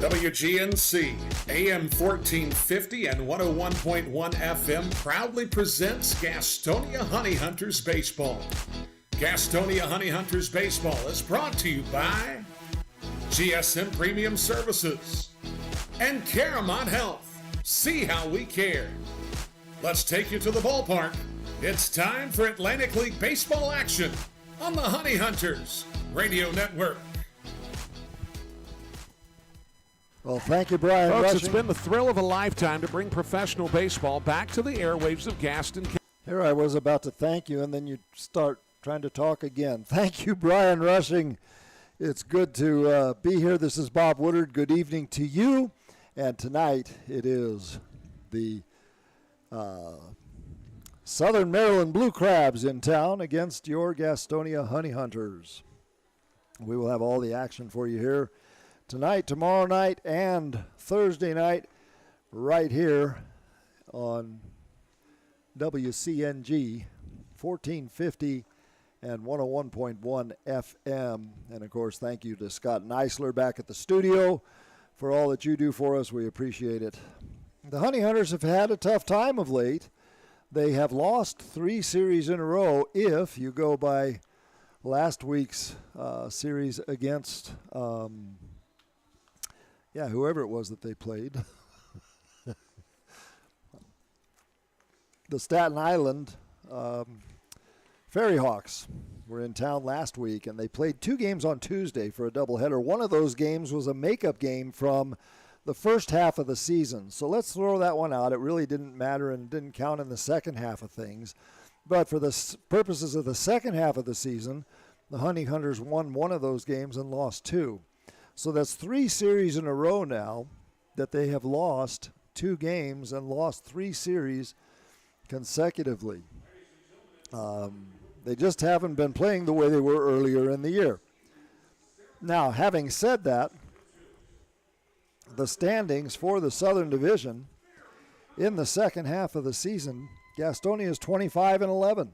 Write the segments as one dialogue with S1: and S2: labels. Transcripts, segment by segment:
S1: WGNC, AM 1450 and 101.1 FM proudly presents Gastonia Honey Hunters Baseball. Gastonia Honey Hunters Baseball is brought to you by GSM Premium Services and Caramont Health. See how we care. Let's take you to the ballpark. It's time for Atlantic League Baseball action on the Honey Hunters Radio Network.
S2: Well, thank you, Brian.
S3: Folks,
S2: Rushing.
S3: It's been the thrill of a lifetime to bring professional baseball back to the airwaves of Gaston.
S2: Here I was about to thank you, and then you start trying to talk again. Thank you, Brian Rushing. It's good to be here. This is Bob Woodard. Good evening to you. And tonight it is the Southern Maryland Blue Crabs in town against your Gastonia Honey Hunters. We will have all the action for you here tonight, tomorrow night, and Thursday night right here on WCNG 1450 and 101.1 FM. And, of course, thank you to Scott Neisler back at the studio for all that you do for us. We appreciate it. The Honey Hunters have had a tough time of late. They have lost 3 series in a row if you go by last week's series against whoever it was that they played. The Staten Island Fairy Hawks were in town last week, and they played 2 games on Tuesday for a doubleheader. One of those games was a makeup game from the first half of the season. So let's throw that one out. It really didn't matter and didn't count in the second half of things. But for the purposes of the second half of the season, the Honey Hunters won one of those games and lost 2. So that's 3 series in a row now that they have lost 2 games and lost 3 series consecutively. They just haven't been playing the way they were earlier in the year. Now, having said that, the standings for the Southern Division in the second half of the season, Gastonia is 25-11,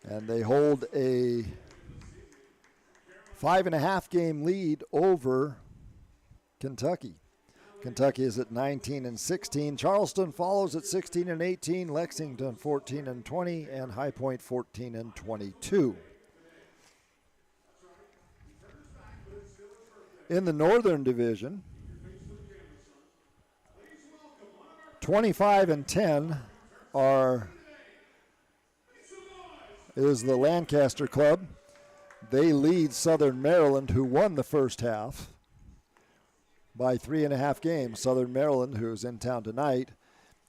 S2: and they hold a 5.5 game lead over Kentucky. Kentucky is at 19-16. Charleston follows at 16-18. Lexington 14-20, and High Point 14-22. In the Northern Division, 25-10 is the Lancaster Club. They lead Southern Maryland, who won the first half, by 3.5 games. Southern Maryland, who's in town tonight,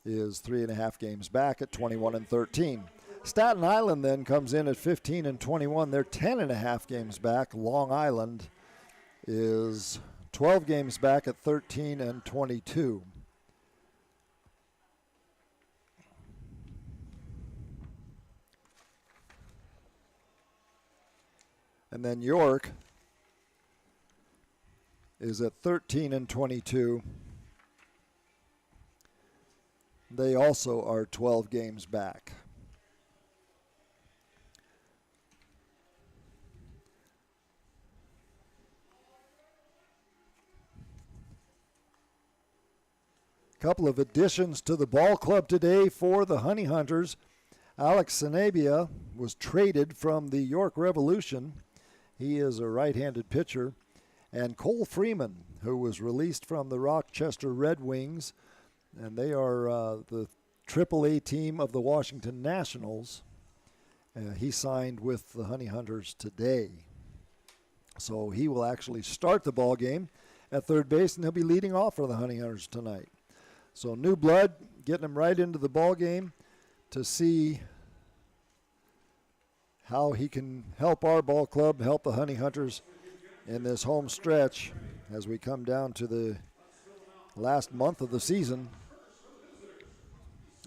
S2: is 3.5 games back at 21-13. Staten Island then comes in at 15-21. They're 10.5 games back. Long Island is 12 games back at 13-22. And then York is at 13-22. They also are 12 games back. Couple of additions to the ball club today for the Honey Hunters. Alex Sanabia was traded from the York Revolution. He is a right-handed pitcher. And Cole Freeman, who was released from the Rochester Red Wings, and they are the AAA team of the Washington Nationals. He signed with the Honey Hunters today. So he will actually start the ball game at third base, and he'll be leading off for the Honey Hunters tonight. So new blood, getting him right into the ball game to see how he can help our ball club, help the Honey Hunters in this home stretch as we come down to the last month of the season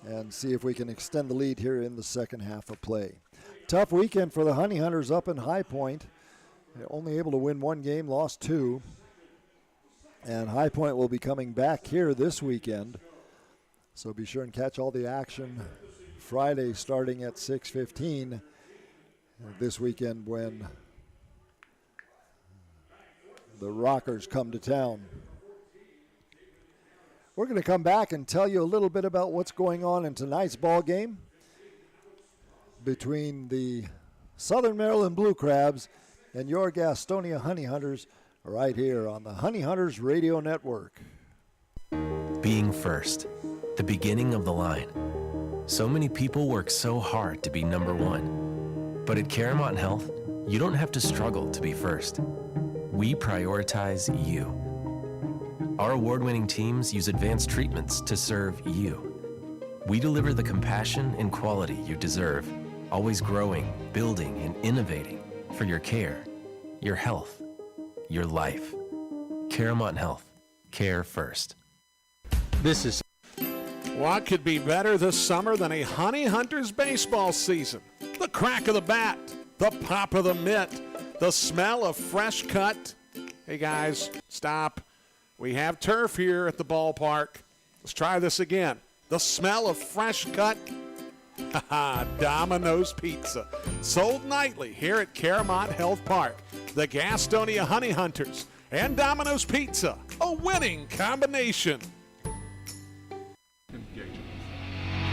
S2: and see if we can extend the lead here in the second half of play. Tough weekend for the Honey Hunters up in High Point. They're only able to win 1 game, lost 2. And High Point will be coming back here this weekend. So be sure and catch all the action Friday starting at 6:15 this weekend when the Rockers come to town. We're going to come back and tell you a little bit about what's going on in tonight's ball game between the Southern Maryland Blue Crabs and your Gastonia Honey Hunters right here on the Honey Hunters Radio Network.
S4: Being first, the beginning of the line. So many people work so hard to be number one. But at Caramont Health, you don't have to struggle to be first. We prioritize you. Our award-winning teams use advanced treatments to serve you. We deliver the compassion and quality you deserve, always growing, building, and innovating for your care, your health, your life. Caramont Health. Care first.
S5: This is
S3: What could be better this summer than a Honey Hunters baseball season? The crack of the bat, the pop of the mitt, the smell of fresh cut. Hey guys, stop. We have turf here at the ballpark. Let's try this again. The smell of fresh cut. Domino's Pizza. Sold nightly here at Caramont Health Park. The Gastonia Honey Hunters and Domino's Pizza. A winning combination.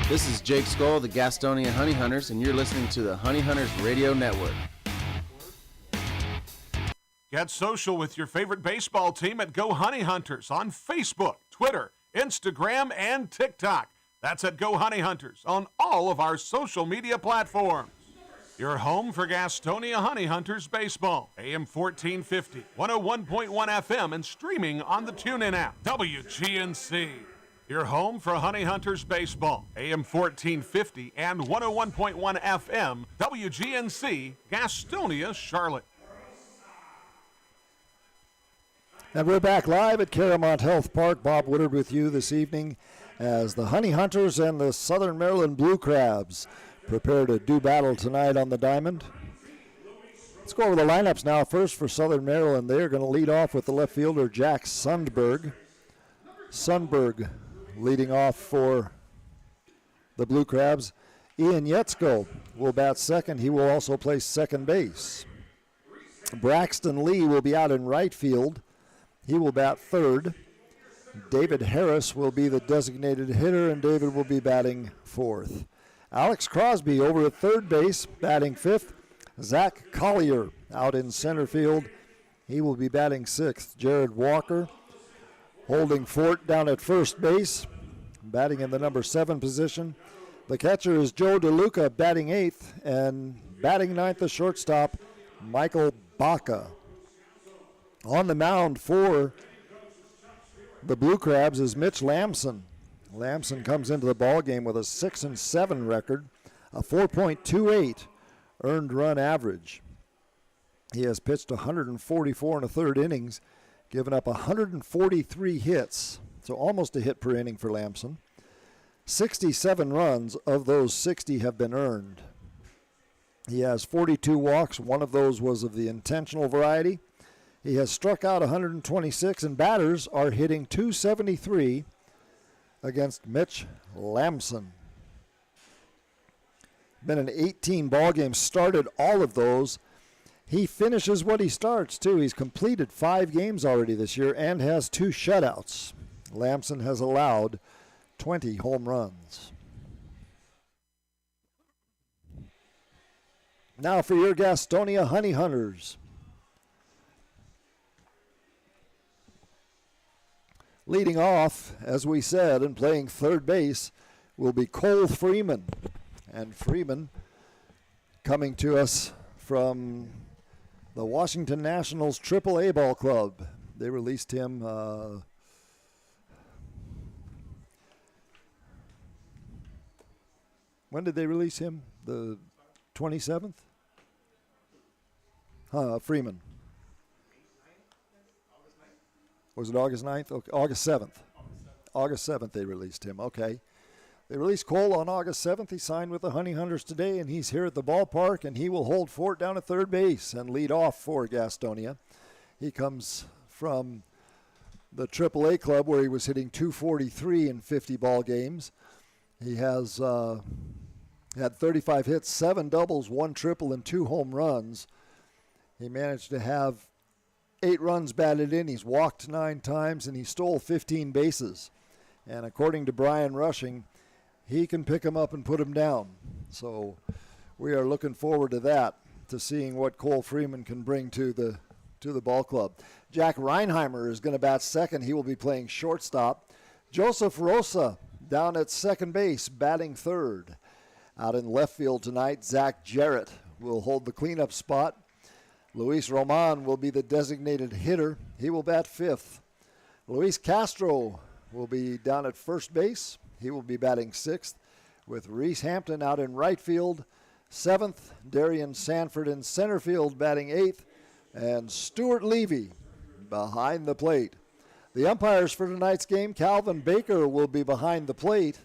S5: This is Jake Skoll of the Gastonia Honey Hunters, and you're listening to the Honey Hunters Radio Network.
S3: Get social with your favorite baseball team at Go Honey Hunters on Facebook, Twitter, Instagram, and TikTok. That's at Go Honey Hunters on all of our social media platforms. Your home for Gastonia Honey Hunters baseball. AM 1450, 101.1 FM, and streaming on the TuneIn app. WGNC. Your home for Honey Hunters baseball. AM 1450 and 101.1 FM. WGNC, Gastonia, Charlotte.
S2: And we're back live at Caramont Health Park. Bob Woodard with you this evening as the Honey Hunters and the Southern Maryland Blue Crabs prepare to do battle tonight on the diamond. Let's go over the lineups now. First for Southern Maryland, they're going to lead off with the left fielder Jack Sundberg. Sundberg leading off for the Blue Crabs. Ian Yetzko will bat second. He will also play second base. Braxton Lee will be out in right field. He will bat third. David Harris will be the designated hitter, and David will be batting fourth. Alex Crosby over at third base, batting fifth. Zach Collier out in center field. He will be batting sixth. Jared Walker holding fort down at first base, batting in the number 7 position. The catcher is Joe DeLuca, batting eighth, and batting ninth, the shortstop, Michael Baca. On the mound for the Blue Crabs is Mitch Lamson. Lamson comes into the ball game with a 6-7 record, a 4.28 earned run average. He has pitched 144 and a third innings, given up 143 hits, so almost a hit per inning for Lamson. 67 runs, of those 60 have been earned. He has 42 walks, one of those was of the intentional variety. He has struck out 126, and batters are hitting .273 against Mitch Lamson. Been in 18 ball games, started all of those. He finishes what he starts, too. He's completed 5 games already this year and has 2 shutouts. Lamson has allowed 20 home runs. Now for your Gastonia Honey Hunters. Leading off, as we said, and playing third base will be Cole Freeman. And Freeman coming to us from the Washington Nationals AAA Ball Club. They released him when did they release him? The 27th? Freeman. Was it August 9th? Okay, August 7th. August 7th they released him. Okay. They released Cole on August 7th. He signed with the Honey Hunters today, and he's here at the ballpark, and he will hold fort down at third base and lead off for Gastonia. He comes from the AAA club where he was hitting .243 in 50 ball games. He has had 35 hits, 7 doubles, 1 triple, and 2 home runs. He managed to have 8 runs batted in. He's walked 9 times, and he stole 15 bases. And according to Brian Rushing, he can pick him up and put him down. So we are looking forward to that, to seeing what Cole Freeman can bring to the ball club. Jack Reinheimer is going to bat second. He will be playing shortstop. Joseph Rosa down at second base, batting third. Out in left field tonight, Zach Jarrett will hold the cleanup spot. Luis Roman will be the designated hitter. He will bat fifth. Luis Castro will be down at first base. He will be batting sixth, with Reese Hampton out in right field. Seventh, Darian Sanford in center field batting eighth, and Stuart Levy behind the plate. The umpires for tonight's game, Calvin Baker will be behind the plate.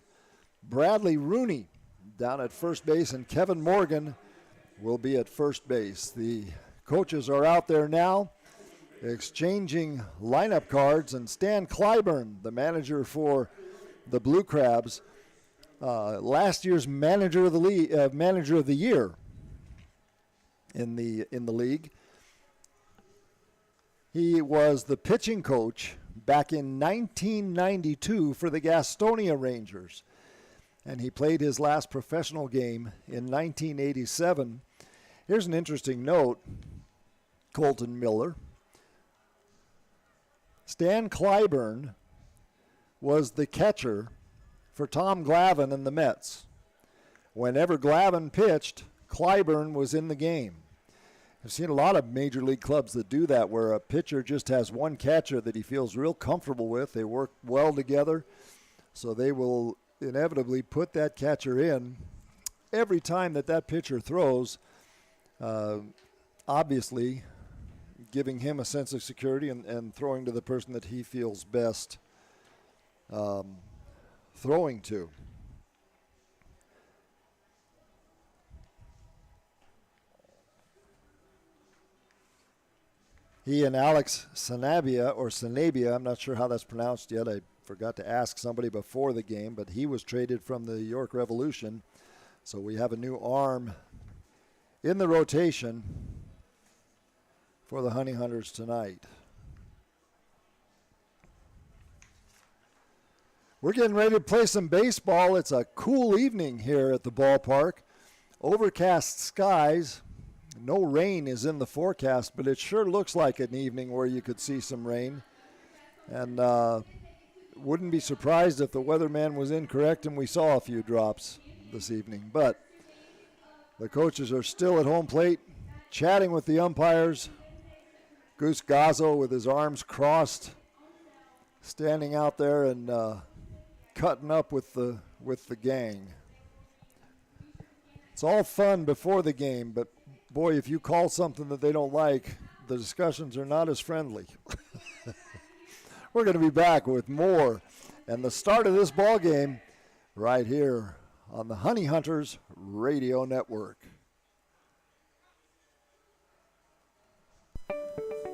S2: Bradley Rooney down at first base, and Kevin Morgan will be at first base. The coaches are out there now exchanging lineup cards, and Stan Clyburn, the manager for the Blue Crabs, last year's manager of the year in the league. He was the pitching coach back in 1992 for the Gastonia Rangers, and he played his last professional game in 1987. Here's an interesting note. Colton Miller. Stan Clyburn was the catcher for Tom Glavine and the Mets. Whenever Glavine pitched, Clyburn was in the game. I've seen a lot of major league clubs that do that, where a pitcher just has one catcher that he feels real comfortable with. They work well together, so they will inevitably put that catcher in every time that pitcher throws, obviously giving him a sense of security and throwing to the person that he feels best throwing to. He and Alex Sanabia, I'm not sure how that's pronounced yet. I forgot to ask somebody before the game, but he was traded from the York Revolution. So we have a new arm in the rotation for the Honey Hunters tonight. We're getting ready to play some baseball. It's a cool evening here at the ballpark. Overcast skies. No rain is in the forecast, but it sure looks like an evening where you could see some rain. And wouldn't be surprised if the weatherman was incorrect and we saw a few drops this evening. But the coaches are still at home plate, chatting with the umpires. Goose Gazzo with his arms crossed, standing out there and cutting up with the gang. It's all fun before the game, but boy, if you call something that they don't like, the discussions are not as friendly. We're going to be back with more and the start of this ball game right here on the Honey Hunters Radio Network.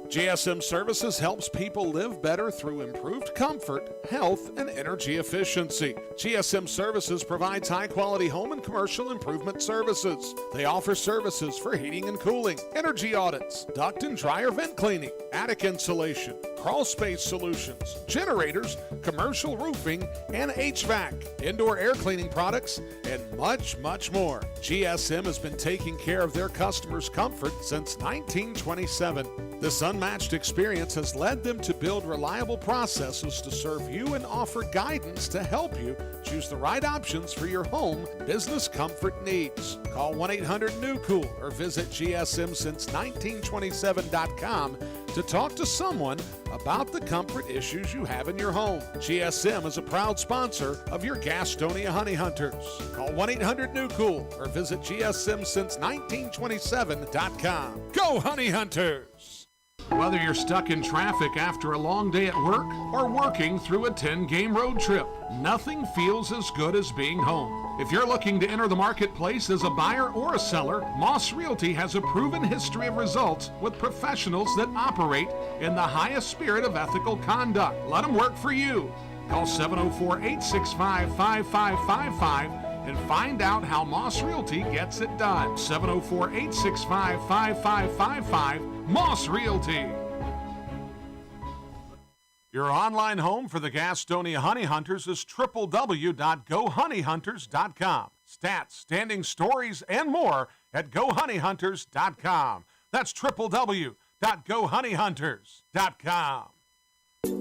S1: GSM Services helps people live better through improved comfort, health, and energy efficiency. GSM Services provides high-quality home and commercial improvement services. They offer services for heating and cooling, energy audits, duct and dryer vent cleaning, attic insulation, crawl space solutions, generators, commercial roofing, and HVAC, indoor air cleaning products, and much, much more. GSM has been taking care of their customers' comfort since 1927. This unmatched experience has led them to build reliable processes to serve you and offer guidance to help you choose the right options for your home business comfort needs. Call 1-800-NEW-COOL or visit GSMsince1927.com to talk to someone about the comfort issues you have in your home. GSM is a proud sponsor of your Gastonia Honey Hunters. Call 1-800-NEW-COOL or visit GSMsince1927.com. Go Honey Hunters!
S3: Whether you're stuck in traffic after a long day at work or working through a 10-game road trip, nothing feels as good as being home. If you're looking to enter the marketplace as a buyer or a seller, Moss Realty has a proven history of results with professionals that operate in the highest spirit of ethical conduct. Let them work for you. Call 704-865-5555 and find out how Moss Realty gets it done. 704-865-5555, Moss Realty. Your online home for the Gastonia Honey Hunters is www.gohoneyhunters.com. Stats, standings, stories, and more at gohoneyhunters.com. That's www.gohoneyhunters.com.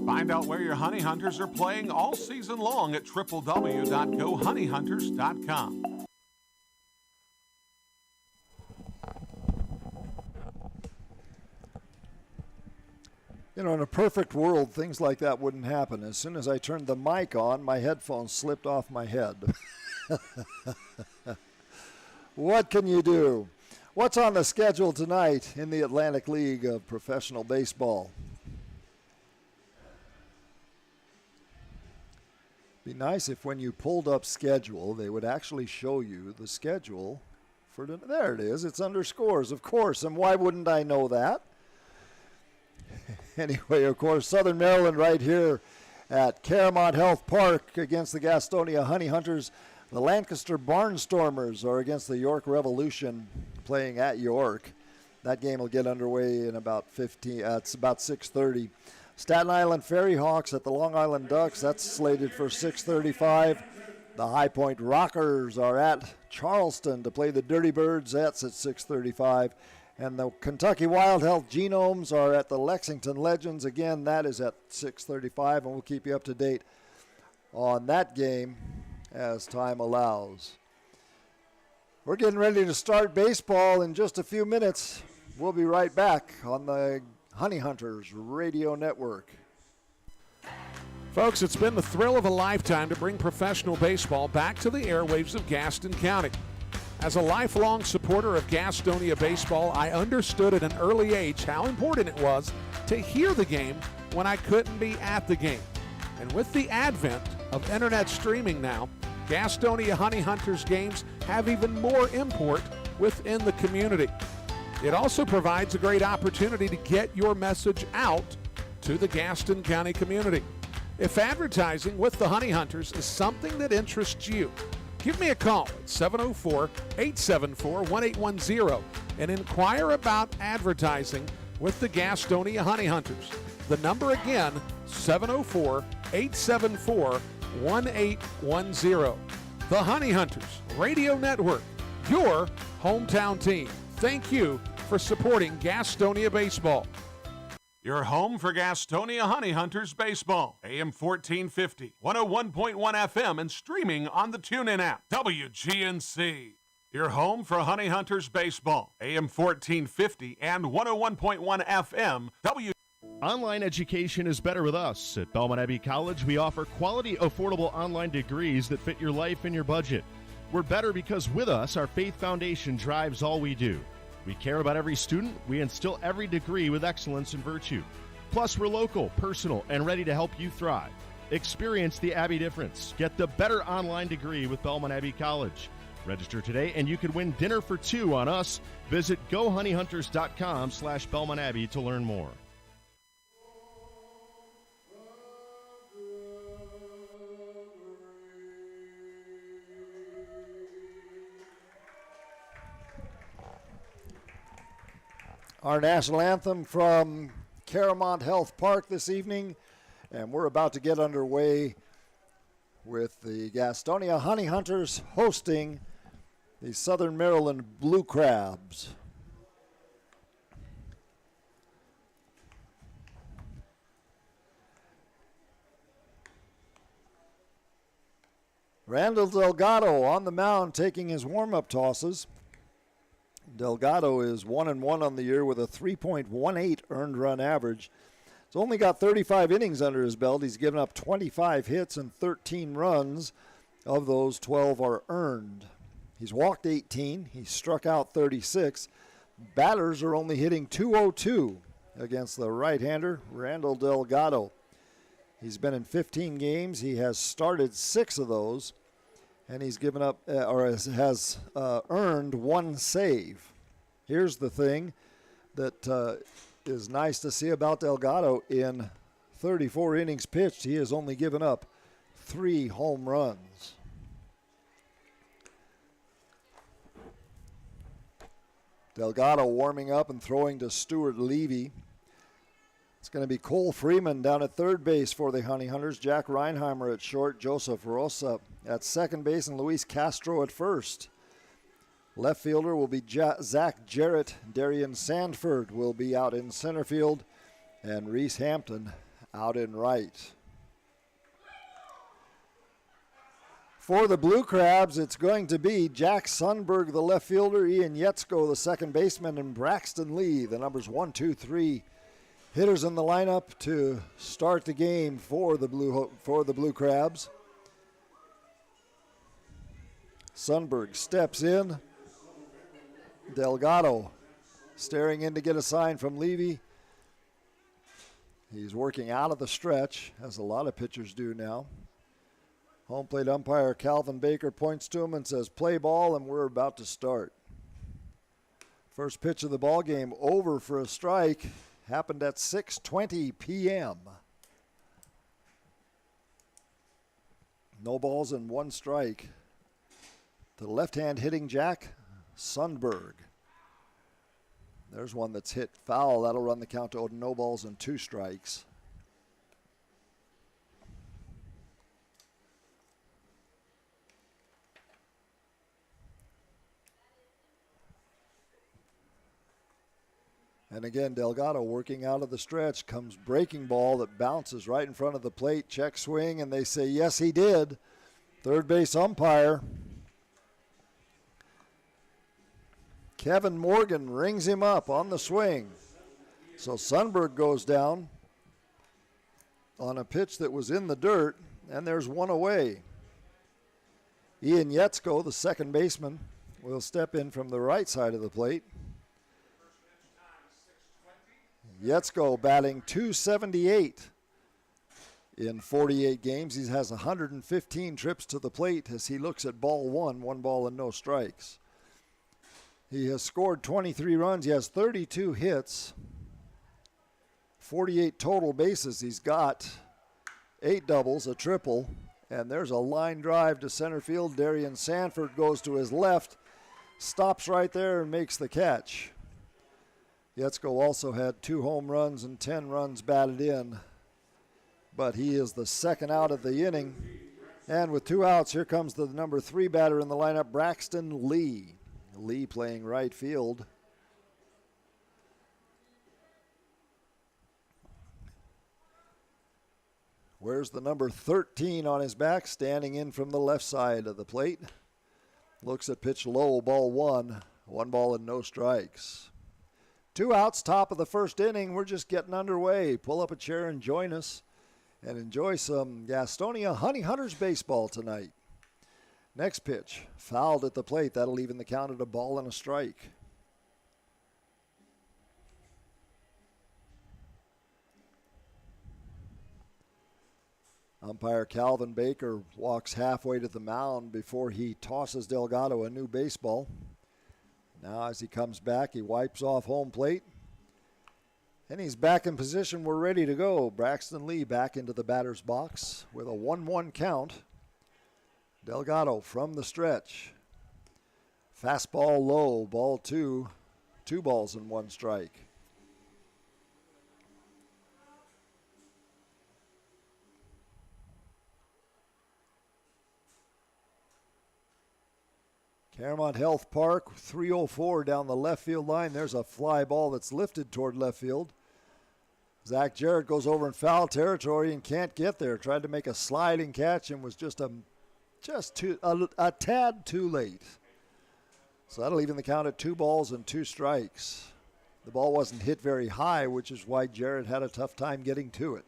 S3: Find out where your honey hunters are playing all season long at www.gohoneyhunters.com.
S2: You know, in a perfect world, things like that wouldn't happen. As soon as I turned the mic on, my headphones slipped off my head. What can you do? What's on the schedule tonight in the Atlantic League of Professional Baseball? Be nice if when you pulled up schedule, they would actually show you the schedule for there it is. It's under scores, of course. And why wouldn't I know that? Anyway, of course, Southern Maryland right here at Caramont Health Park against the Gastonia Honey Hunters. The Lancaster Barnstormers are against the York Revolution playing at York. That game will get underway in about 15. It's about 6:30. Staten Island Ferry Hawks at the Long Island Ducks. That's slated for 6:35. The High Point Rockers are at Charleston to play the Dirty Birds. That's at 6:35. And the Kentucky Wild Health Genomes are at the Lexington Legends. Again, that is at 6:35, and we'll keep you up to date on that game as time allows. We're getting ready to start baseball in just a few minutes. We'll be right back on the Honey Hunters Radio Network.
S3: Folks, it's been the thrill of a lifetime to bring professional baseball back to the airwaves of Gaston County. As a lifelong supporter of Gastonia baseball, I understood at an early age how important it was to hear the game when I couldn't be at the game. And with the advent of internet streaming now, Gastonia Honey Hunters games have even more import within the community. It also provides a great opportunity to get your message out to the Gaston County community. If advertising with the Honey Hunters is something that interests you, give me a call at 704-874-1810 and inquire about advertising with the Gastonia Honey Hunters. The number again, 704-874-1810. The Honey Hunters Radio Network, your hometown team. Thank you for supporting Gastonia baseball. Your home for Gastonia Honey Hunters baseball. AM 1450, 101.1 FM, and streaming on the TuneIn app. WGNC. Your home for Honey Hunters baseball. AM 1450 and 101.1 FM.
S6: Online education is better with us. At Belmont Abbey College, we offer quality, affordable online degrees that fit your life and your budget. We're better because with us, our faith foundation drives all we do. We care about every student. We instill every degree with excellence and virtue. Plus, we're local, personal, and ready to help you thrive. Experience the Abbey difference. Get the better online degree with Belmont Abbey College. Register today, and you can win dinner for two on us. Visit gohoneyhunters.com/Belmont Abbey to learn more.
S2: Our national anthem from Caramont Health Park this evening, and we're about to get underway with the Gastonia Honey Hunters hosting the Southern Maryland Blue Crabs. Randall Delgado on the mound taking his warm-up tosses. Delgado is 1-1 on the year with a 3.18 earned run average. He's only got 35 innings under his belt. He's given up 25 hits and 13 runs. Of those, 12 are earned. He's walked 18. He's struck out 36. Batters are only hitting .202 against the right-hander, Randall Delgado. He's been in 15 games. He has started 6 of those. And he's given up, has earned 1 save. Here's the thing that is nice to see about Delgado. In 34 innings pitched, he has only given up 3 home runs. Delgado warming up and throwing to Stuart Levy. It's going to be Cole Freeman down at third base for the Honey Hunters, Jack Reinheimer at short, Joseph Rosa at second base, and Luis Castro at first. Left fielder will be Zach Jarrett. Darian Sandford will be out in center field, and Reese Hampton out in right. For the Blue Crabs, it's going to be Jack Sundberg, the left fielder, Ian Yetzko, the second baseman, and Braxton Lee, the numbers 1, 2, 3 hitters in the lineup to start the game for the Blue Crabs. Sundberg steps in. Delgado staring in to get a sign from Levy. He's working out of the stretch, as a lot of pitchers do now. Home plate umpire Calvin Baker points to him and says, play ball, and we're about to start. First pitch of the ball game over for a strike. Happened at 6:20 p.m. No balls and one strike to left-hand hitting Jack Sundberg. There's one that's hit foul. That'll run the count to no balls and 2 strikes. And again, Delgado working out of the stretch, comes breaking ball that bounces right in front of the plate, check swing, and they say, yes, he did. Third base umpire Kevin Morgan rings him up on the swing. So Sundberg goes down on a pitch that was in the dirt, and there's one away. Ian Yetzko, the second baseman, will step in from the right side of the plate. Yetzko batting .278 in 48 games. He has 115 trips to the plate as he looks at ball 1 ball and no strikes. He has scored 23 runs. He has 32 hits, 48 total bases. He's got 8 doubles, a triple, and there's a line drive to center field. Darian Sanford goes to his left, stops right there and makes the catch. Yetzko also had 2 home runs and 10 runs batted in, but he is the second out of the inning. And with 2 outs, here comes the number 3 batter in the lineup, Braxton Lee. Lee playing right field. Wears the number 13 on his back, standing in from the left side of the plate. Looks at pitch low, ball 1 ball and no strikes. 2 outs, top of the first inning. We're just getting underway. Pull up a chair and join us and enjoy some Gastonia Honey Hunters baseball tonight. Next pitch, fouled at the plate. That'll even the count at a ball and a strike. Umpire Calvin Baker walks halfway to the mound before he tosses Delgado a new baseball. Now as he comes back, he wipes off home plate. And he's back in position. We're ready to go. Braxton Lee back into the batter's box with a 1-1 count. Delgado from the stretch. Fastball low, ball 2, 2 balls and 1 strike. Claremont Health Park, 304 down the left field line. There's a fly ball that's lifted toward left field. Zach Jarrett goes over in foul territory and can't get there. Tried to make a sliding catch and was just a tad too late. So that'll even the count at 2 balls and 2 strikes. The ball wasn't hit very high, which is why Jarrett had a tough time getting to it.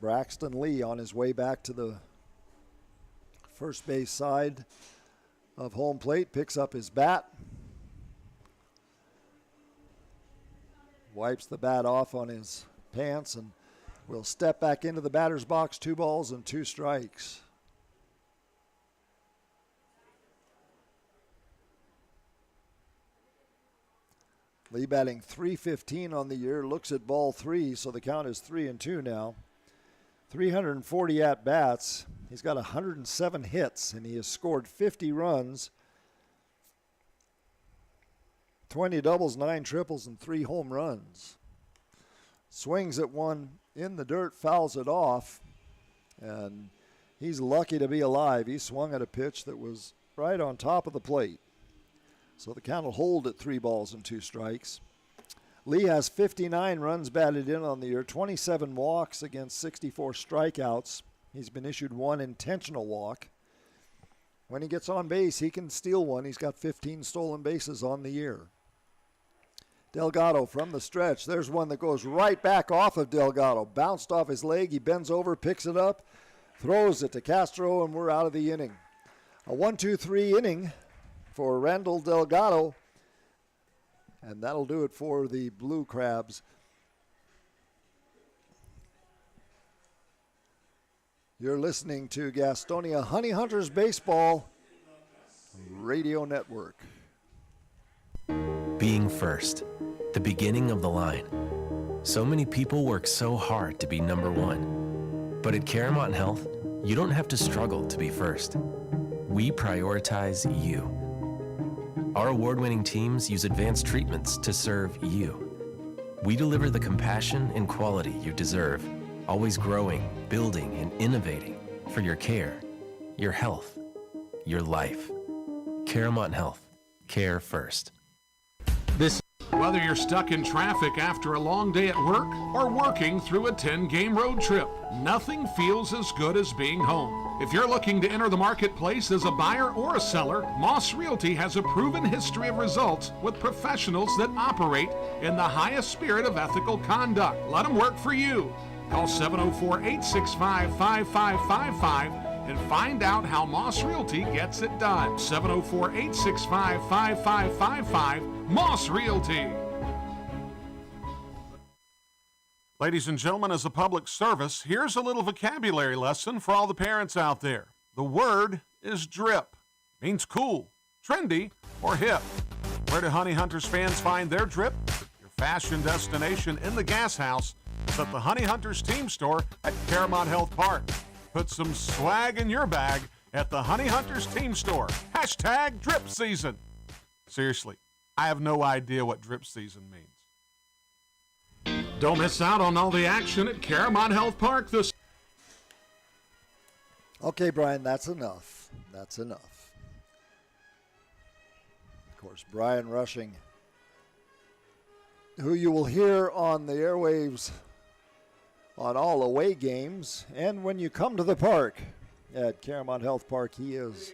S2: Braxton Lee on his way back to the first base side of home plate, picks up his bat, wipes the bat off on his pants, and will step back into the batter's box. 2 balls and 2 strikes. Lee batting .315 on the year, looks at ball 3, so the count is 3-2 now. 340 at-bats. He's got 107 hits, and he has scored 50 runs, 20 doubles, 9 triples, and 3 home runs. swings at one in the dirt, fouls it off, and he's lucky to be alive. He swung at a pitch that was right on top of the plate. So the count will hold at 3 balls and 2 strikes. Lee has 59 runs batted in on the year, 27 walks against 64 strikeouts. He's been issued 1 intentional walk. When he gets on base, he can steal one. He's got 15 stolen bases on the year. Delgado from the stretch. There's one that goes right back off of Delgado. Bounced off his leg. He bends over, picks it up, throws it to Castro, and we're out of the inning. A 1-2-3 inning for Randall Delgado. And that'll do it for the Blue Crabs. You're listening to Gastonia Honey Hunters Baseball Radio Network.
S4: Being first, the beginning of the line. So many people work so hard to be number one. But at Caramont Health, you don't have to struggle to be first. We prioritize you. Our award-winning teams use advanced treatments to serve you. We deliver the compassion and quality you deserve, always growing, building, and innovating for your care, your health, your life. Caramont Health. Care first.
S3: Whether you're stuck in traffic after a long day at work or working through a 10-game road trip, nothing feels as good as being home. If you're looking to enter the marketplace as a buyer or a seller, Moss Realty has a proven history of results with professionals that operate in the highest spirit of ethical conduct. Let them work for you. Call 704-865-5555 and find out how Moss Realty gets it done. 704-865-5555, Moss Realty. Ladies and gentlemen, as a public service, here's a little vocabulary lesson for all the parents out there. The word is drip. Means cool, trendy, or hip. Where do Honey Hunters fans find their drip? Your fashion destination in the gas house is at the Honey Hunters team store at Caramont Health Park. Put some swag in your bag at the Honey Hunters team store. Hashtag drip season. Seriously, I have no idea what drip season means. Don't miss out on all the action at Caramont Health Park this.
S2: Okay, Brian, that's enough. That's enough. Of course, Brian Rushing, who you will hear on the airwaves on all away games, and when you come to the park at Caramont Health Park, he is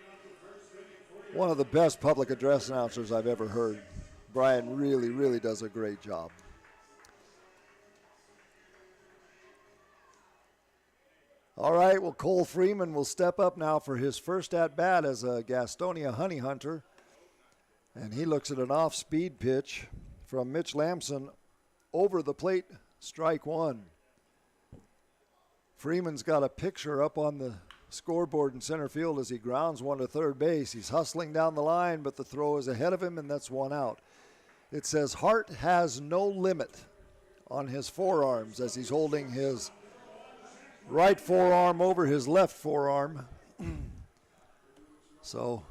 S2: one of the best public address announcers I've ever heard. Brian really, really does a great job. All right, well, Cole Freeman will step up now for his first at-bat as a Gastonia Honey Hunter. And he looks at an off-speed pitch from Mitch Lamson over the plate, strike one. Freeman's got a picture up on the scoreboard in center field as he grounds one to third base. He's hustling down the line, but the throw is ahead of him, and that's one out. It says Hart has no limit on his forearms as he's holding his right forearm over his left forearm. So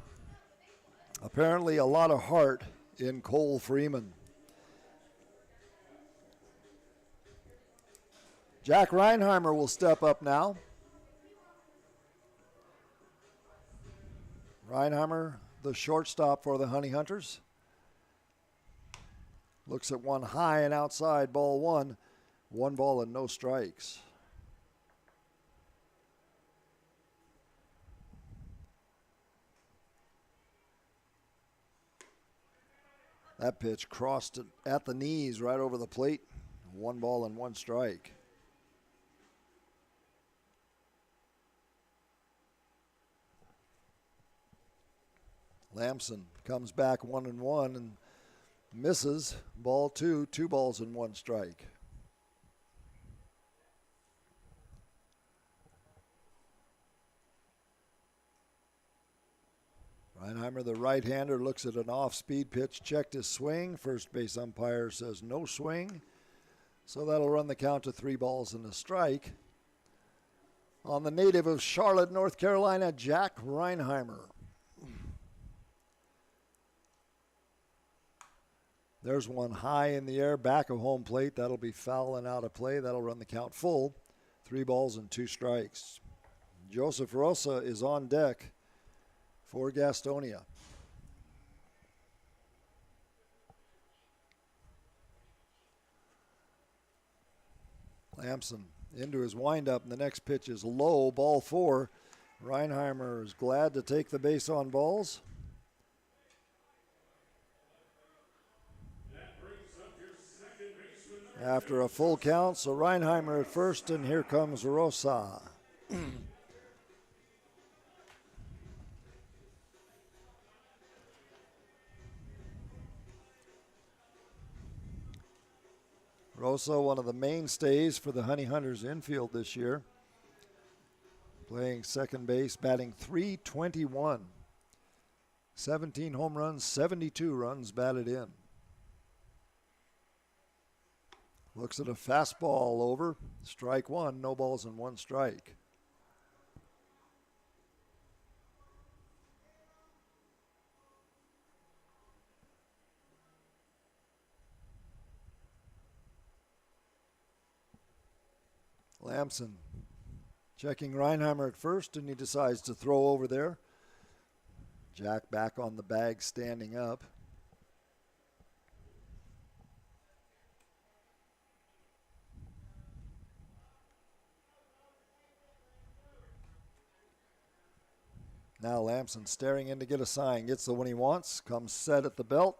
S2: apparently a lot of heart in Cole Freeman. Jack Reinheimer will step up now. Reinheimer, the shortstop for the Honey Hunters. Looks at one high and outside, ball one. 1 ball and no strikes. That pitch crossed it at the knees right over the plate. 1 ball and 1 strike. Lamson comes back 1-1 and misses. Ball 2, 2 balls and 1 strike. Reinheimer, the right-hander, looks at an off-speed pitch, checked his swing. First base umpire says no swing. So that'll run the count to 3 balls and a strike. On the native of Charlotte, North Carolina, Jack Reinheimer. There's one high in the air, back of home plate. That'll be foul and out of play. That'll run the count full. 3 balls and 2 strikes. Joseph Rosa is on deck for Gastonia. Lamson into his windup, and the next pitch is low, ball 4. Reinheimer is glad to take the base on balls. After a full count, so Reinheimer at first, and here comes Rosa. Rosa, one of the mainstays for the Honey Hunters infield this year. Playing second base, batting .321. 17 home runs, 72 runs batted in. Looks at a fastball over. Strike 1, no balls and 1 strike. Lamson checking Reinheimer at first, and he decides to throw over there. Jack back on the bag, standing up. Now Lamson staring in to get a sign. Gets the one he wants. Comes set at the belt.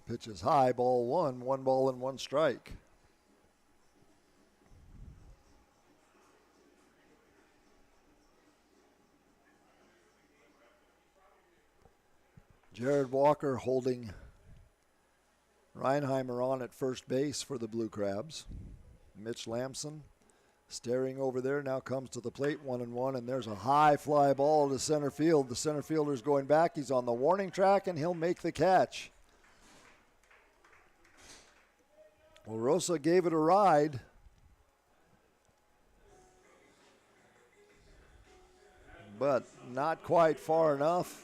S2: Pitch is high, ball 1. 1 ball and 1 strike. Jared Walker holding Reinheimer on at first base for the Blue Crabs. Mitch Lamson staring over there, now comes to the plate, 1-1, and there's a high fly ball to center field. The center fielder's going back. He's on the warning track, and he'll make the catch. Well, Rosa gave it a ride. But not quite far enough.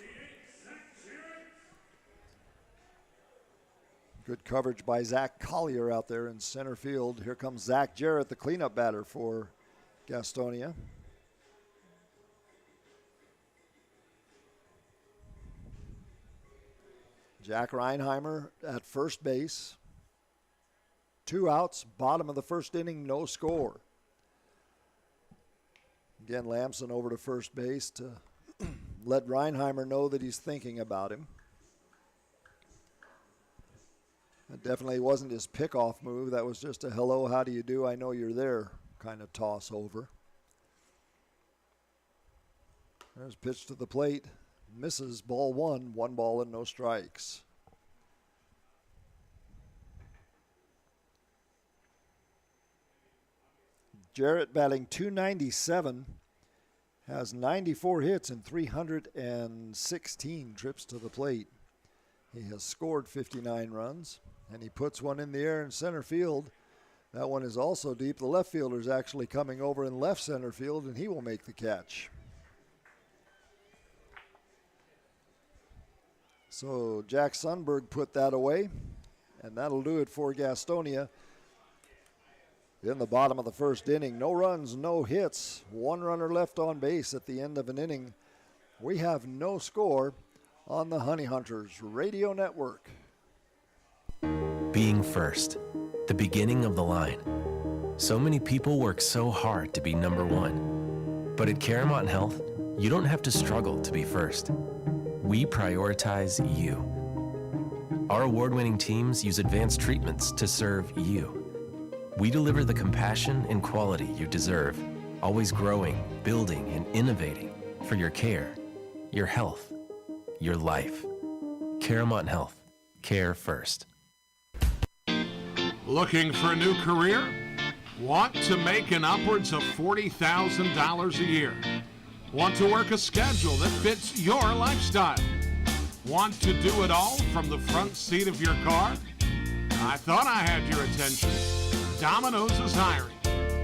S2: Good coverage by Zach Collier out there in center field. Here comes Zach Jarrett, the cleanup batter for Gastonia. Jack Reinheimer at first base. 2 outs, bottom of the first inning, no score. Again, Lamson over to first base to let Reinheimer know that he's thinking about him. That definitely wasn't his pickoff move. That was just a hello, how do you do, I know you're there kind of toss over. There's pitch to the plate. Misses, ball 1. 1 ball and no strikes. Jarrett batting .297, has 94 hits and 316 trips to the plate. He has scored 59 runs, and he puts one in the air in center field. That one is also deep. The left fielder's actually coming over in left center field, and he will make the catch. So Jack Sundberg put that away, and that'll do it for Gastonia. In the bottom of the first inning, no runs, no hits, 1 runner left on base at the end of an inning. We have no score on the Honey Hunters Radio Network.
S4: Being first, the beginning of the line. So many people work so hard to be number 1. But at Caramont Health, you don't have to struggle to be first. We prioritize you. Our award-winning teams use advanced treatments to serve you. We deliver the compassion and quality you deserve, always growing, building, and innovating for your care, your health, your life. Caramont Health. Care first.
S3: Looking for a new career? Want to make an upwards of $40,000 a year? Want to work a schedule that fits your lifestyle? Want to do it all from the front seat of your car? I thought I had your attention. Domino's is hiring.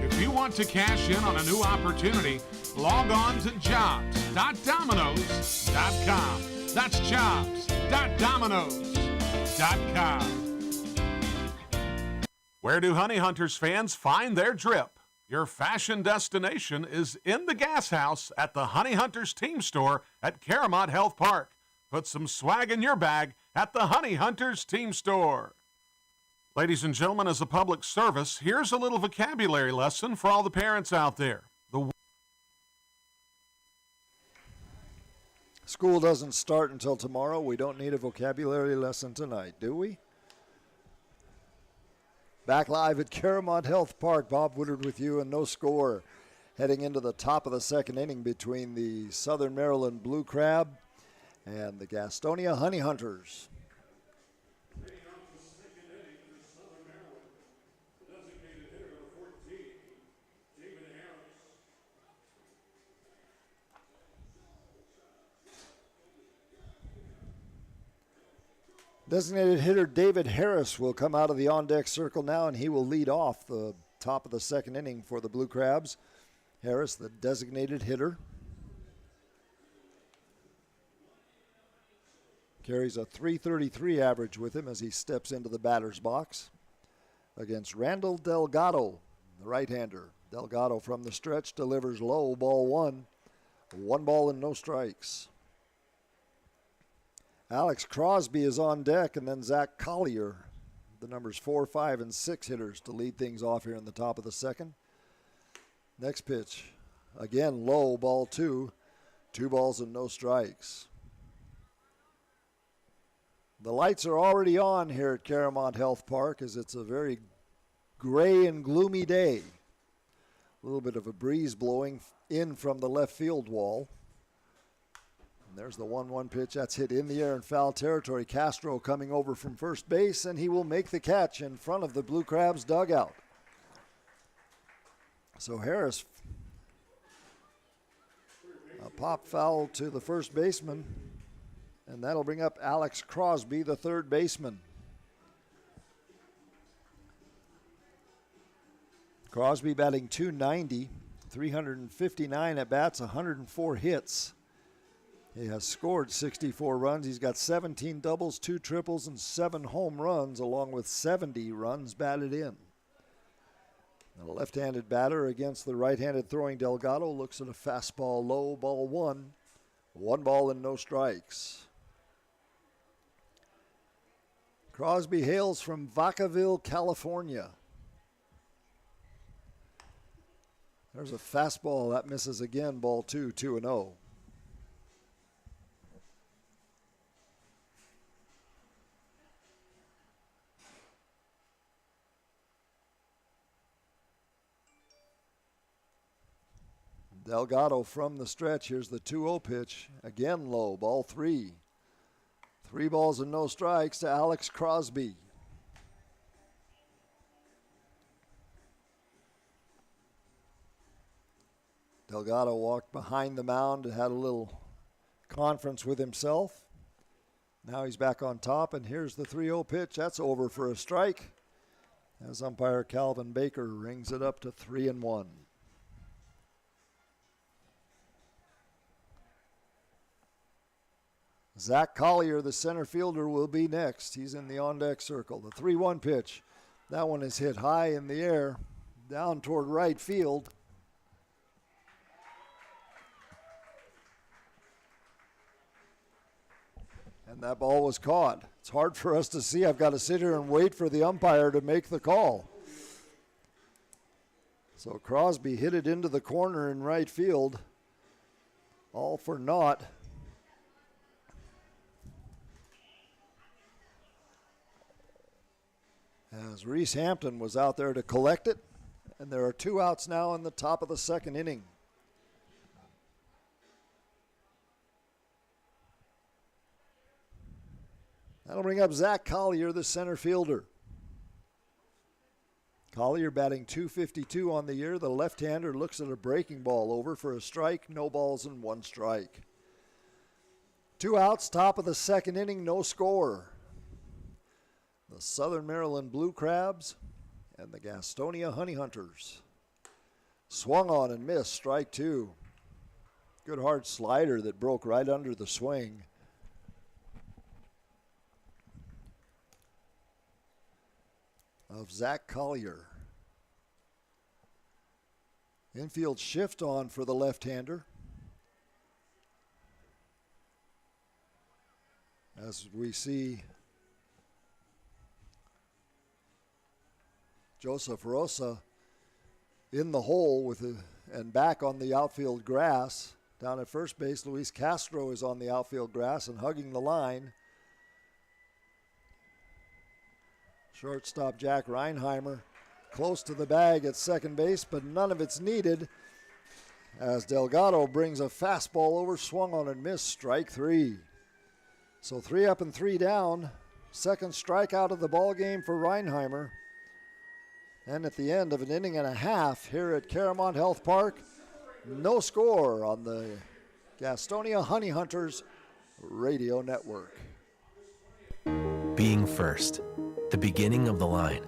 S3: If you want to cash in on a new opportunity, log on to jobs.domino's.com. That's jobs.domino's.com. Where do Honey Hunters fans find their drip? Your fashion destination is in the gas house at the Honey Hunters team store at Caramont Health Park. Put some swag in your bag at the Honey Hunters team store. Ladies and gentlemen, as a public service, here's a little vocabulary lesson for all the parents out there.
S2: School doesn't start until tomorrow. We don't need a vocabulary lesson tonight, do we? Back live at Caramont Health Park. Bob Woodard with you, and no score. Heading into the top of the second inning between the Southern Maryland Blue Crab and the Gastonia Honey Hunters. Designated hitter David Harris will come out of the on-deck circle now, and he will lead off the top of the second inning for the Blue Crabs. Harris, the designated hitter, carries a .333 average with him as he steps into the batter's box against Randall Delgado, the right-hander. Delgado from the stretch delivers low, ball one. 1 ball and no strikes. Alex Crosby is on deck, and then Zach Collier, the numbers 4, 5, and 6 hitters to lead things off here in the top of the second. Next pitch, again low, ball 2. 2 balls and no strikes. The lights are already on here at Caramont Health Park as it's a very gray and gloomy day. A little bit of a breeze blowing in from the left field wall. There's the 1-1 pitch. That's hit in the air in foul territory. Castro coming over from first base, and he will make the catch in front of the Blue Crabs dugout. So Harris, a pop foul to the first baseman, and that'll bring up Alex Crosby, the third baseman. Crosby batting .290, 359 at bats, 104 hits. He has scored 64 runs. He's got 17 doubles, 2 triples, and 7 home runs, along with 70 runs batted in. The left-handed batter against the right-handed throwing Delgado looks at a fastball low, ball 1. 1 ball and no strikes. Crosby hails from Vacaville, California. There's a fastball that misses again, ball 2, 2-0. Delgado from the stretch. Here's the 2-0 pitch. Again low, ball 3. 3 balls and no strikes to Alex Crosby. Delgado walked behind the mound and had a little conference with himself. Now he's back on top, and here's the 3-0 pitch. That's over for a strike as umpire Calvin Baker rings it up to 3-1. Zach Collier, the center fielder, will be next. He's in the on-deck circle. The 3-1 pitch. That one is hit high in the air, down toward right field. And that ball was caught. It's hard for us to see. I've got to sit here and wait for the umpire to make the call. So Crosby hit it into the corner in right field. All for naught. As Reese Hampton was out there to collect it, and there are 2 outs now in the top of the second inning. That'll bring up Zach Collier, the center fielder. Collier batting .252 on the year. The left-hander looks at a breaking ball over for a strike. No balls and 1 strike. 2 outs, top of the second inning, no score. The Southern Maryland Blue Crabs and the Gastonia Honey Hunters. Swung on and missed, strike 2. Good hard slider that broke right under the swing. of Zach Collier. Infield shift on for the left-hander. As we see Joseph Rosa in the hole and back on the outfield grass. Down at first base, Luis Castro is on the outfield grass and hugging the line. Shortstop Jack Reinheimer close to the bag at second base, but none of it's needed as Delgado brings a fastball over, swung on and missed, strike three. So 3 up and 3 down. Second strikeout of the ball game for Reinheimer. And at the end of an inning and a half here at Caramount Health Park, no score on the Gastonia Honey Hunters radio network.
S4: Being first, the beginning of the line.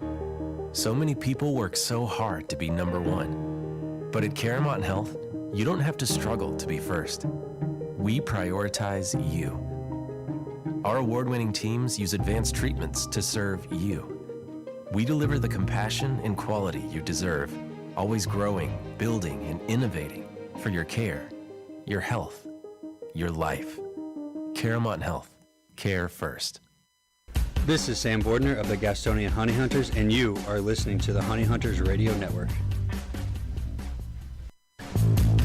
S4: So many people work so hard to be number one. But at Caramount Health, you don't have to struggle to be first. We prioritize you. Our award-winning teams use advanced treatments to serve you. We deliver the compassion and quality you deserve, always growing, building, and innovating for your care, your health, your life. Caramount Health. Care first.
S7: This is Sam Bordner of the Gastonia Honey Hunters, and you are listening to the Honey Hunters Radio Network.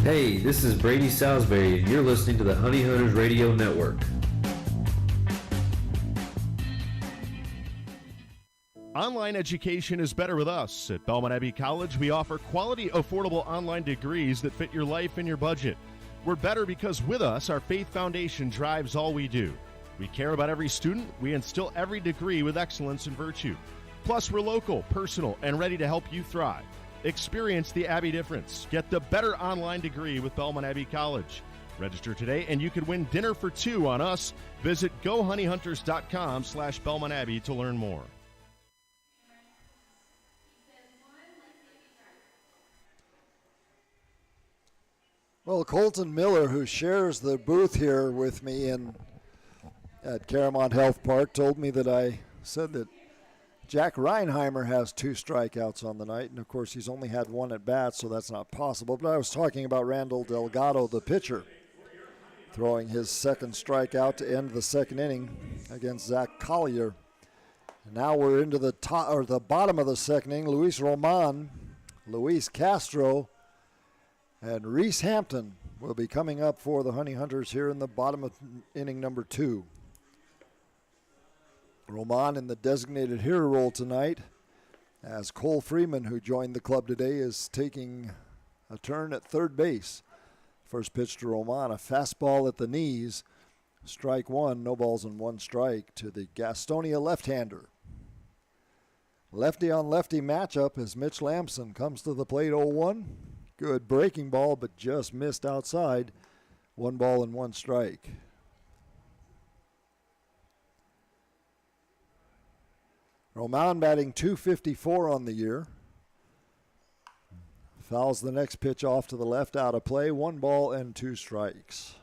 S8: Hey, this is Brady Salisbury, and you're listening to the Honey Hunters Radio Network.
S6: Online education is better with us. At Belmont Abbey College, we offer quality, affordable online degrees that fit your life and your budget. We're better because with us, our faith foundation drives all we do. We care about every student. We instill every degree with excellence and virtue. Plus, we're local, personal, and ready to help you thrive. Experience the Abbey difference. Get the better online degree with Belmont Abbey College. Register today, and you could win dinner for two on us. Visit GoHoneyHunters.com/Belmont Abbey to learn more.
S2: Well, Colton Miller, who shares the booth here with me at Caramount Health Park, told me that I said that Jack Reinheimer has 2 strikeouts on the night, and of course he's only had 1 at bat, so that's not possible. But I was talking about Randall Delgado, the pitcher, throwing his second strikeout to end the second inning against Zach Collier. And now we're into the bottom of the second inning. Luis Roman, Luis Castro, and Reese Hampton will be coming up for the Honey Hunters here in the bottom of inning number 2. Roman in the designated hitter role tonight, as Cole Freeman, who joined the club today, is taking a turn at third base. First pitch to Roman, a fastball at the knees. Strike 1, no balls and 1 strike to the Gastonia left-hander. Lefty on lefty matchup as Mitch Lamson comes to the plate 0-1. Good breaking ball, but just missed outside. 1 ball and 1 strike. Roman batting .254 on the year. Fouls the next pitch off to the left, out of play. 1 ball and 2 strikes.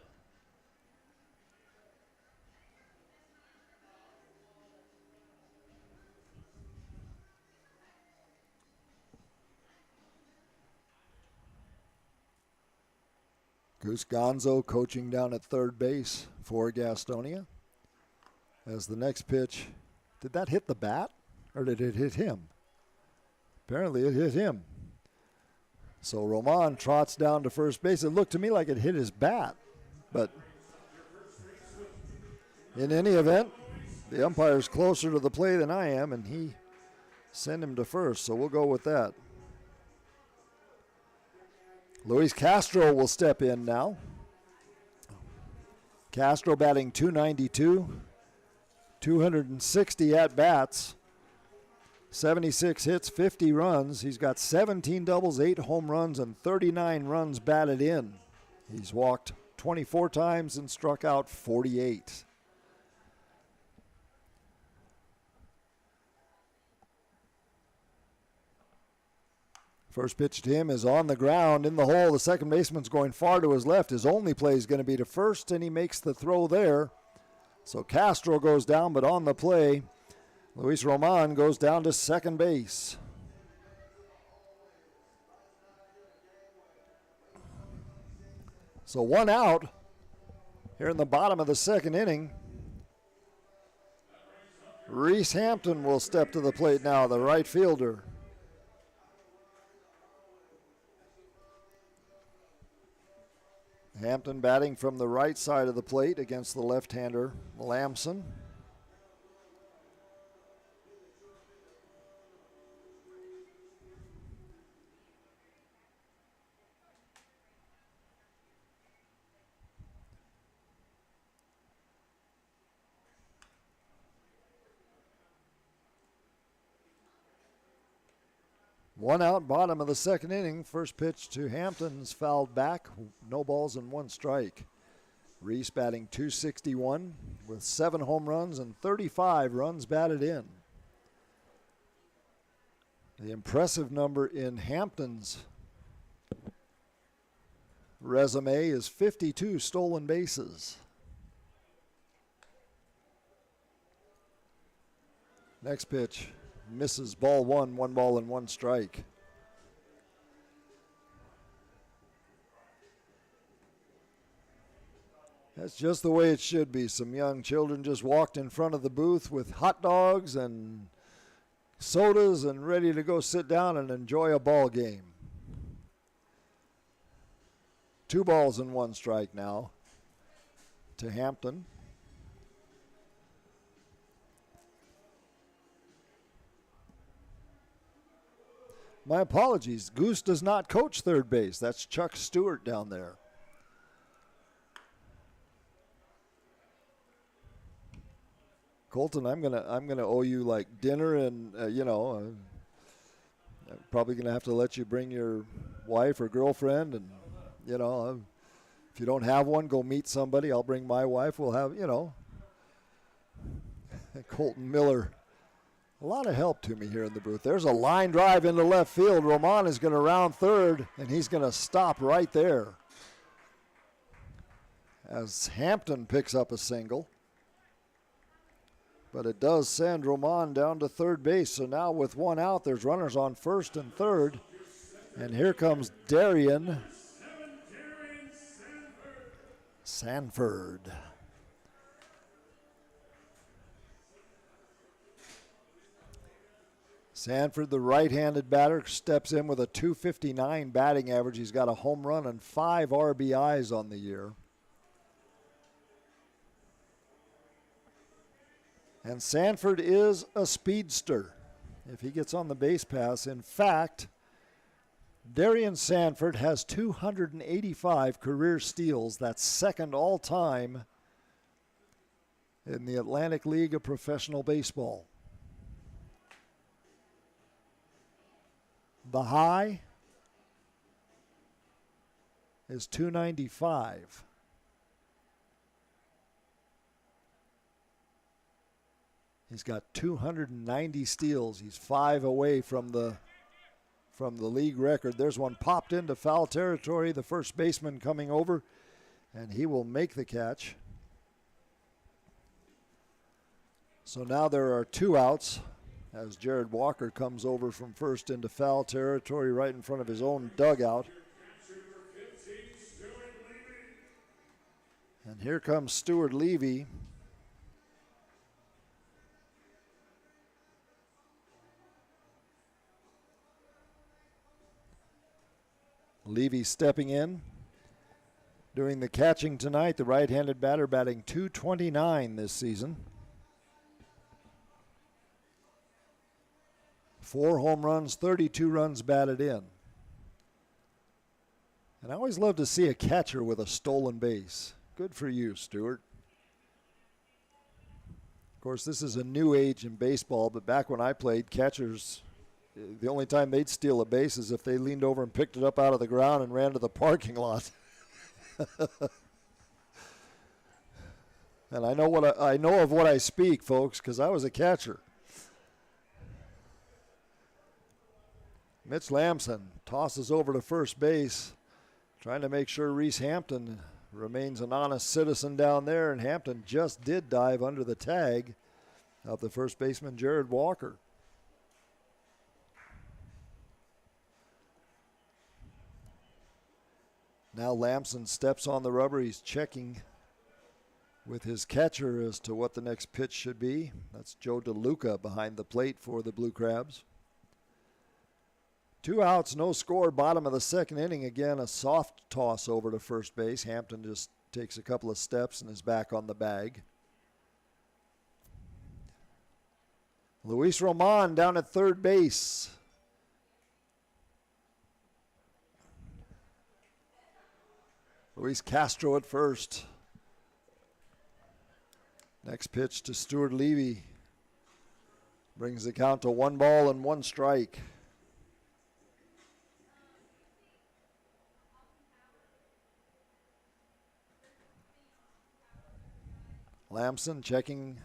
S2: Goose Gonzo coaching down at third base for Gastonia. As the next pitch, did that hit the bat or did it hit him? Apparently it hit him. So Roman trots down to first base. It looked to me like it hit his bat, but in any event, the umpire's closer to the play than I am, and he sent him to first, so we'll go with that. Luis Castro will step in now. Castro batting .292, 260 at-bats, 76 hits, 50 runs. He's got 17 doubles, 8 home runs, and 39 runs batted in. He's walked 24 times and struck out 48. First pitch to him is on the ground in the hole. The second baseman's going far to his left. His only play is going to be to first, and he makes the throw there. So Castro goes down, but on the play, Luis Roman goes down to second base. So 1 out here in the bottom of the second inning. Reese Hampton will step to the plate now, the right fielder. Hampton batting from the right side of the plate against the left-hander, Lamson. One out, bottom of the second inning. First pitch to Hampton's fouled back. No balls and 1 strike. Reese batting .261 with 7 home runs and 35 runs batted in. The impressive number in Hampton's resume is 52 stolen bases. Next pitch. Misses, ball 1, 1 ball and 1 strike. That's just the way it should be. Some young children just walked in front of the booth with hot dogs and sodas and ready to go sit down and enjoy a ball game. 2 balls and 1 strike now to Hampton. My apologies. Goose does not coach third base. That's Chuck Stewart down there. Colton, I'm gonna owe you like dinner and I'm probably gonna have to let you bring your wife or girlfriend, and if you don't have one, go meet somebody. I'll bring my wife. We'll have Colton Miller. A lot of help to me here in the booth. There's a line drive into left field. Roman is going to round third, and he's going to stop right there as Hampton picks up a single. But it does send Roman down to third base. So now with 1 out, there's runners on first and third. And here comes Darian Sanford. Sanford, the right-handed batter, steps in with a .259 batting average. He's got a home run and 5 RBIs on the year. And Sanford is a speedster if he gets on the base pass. In fact, Darian Sanford has 285 career steals. That's second all-time in the Atlantic League of Professional Baseball. The high is 295. He's got 290 steals. He's 5 away from the league record. There's one popped into foul territory. The first baseman coming over, and he will make the catch. So now there are 2 outs as Jared Walker comes over from first into foul territory right in front of his own dugout. And here comes Stuart Levy. Levy stepping in, doing the catching tonight. The right-handed batter batting .229 this season. 4 home runs, 32 runs batted in. And I always love to see a catcher with a stolen base. Good for you, Stuart. Of course, this is a new age in baseball, but back when I played, catchers, the only time they'd steal a base is if they leaned over and picked it up out of the ground and ran to the parking lot. And I know of what I speak, folks, because I was a catcher. Mitch Lamson tosses over to first base, trying to make sure Reese Hampton remains an honest citizen down there, and Hampton just did dive under the tag. of the first baseman, Jared Walker. Now Lamson steps on the rubber. He's checking with his catcher as to what the next pitch should be. That's Joe DeLuca behind the plate for the Blue Crabs. 2 outs, no score, bottom of the second inning. Again, a soft toss over to first base. Hampton just takes a couple of steps and is back on the bag. Luis Roman down at third base. Luis Castro at first. Next pitch to Stuart Levy. Brings the count to 1 ball and 1 strike. Lamson checking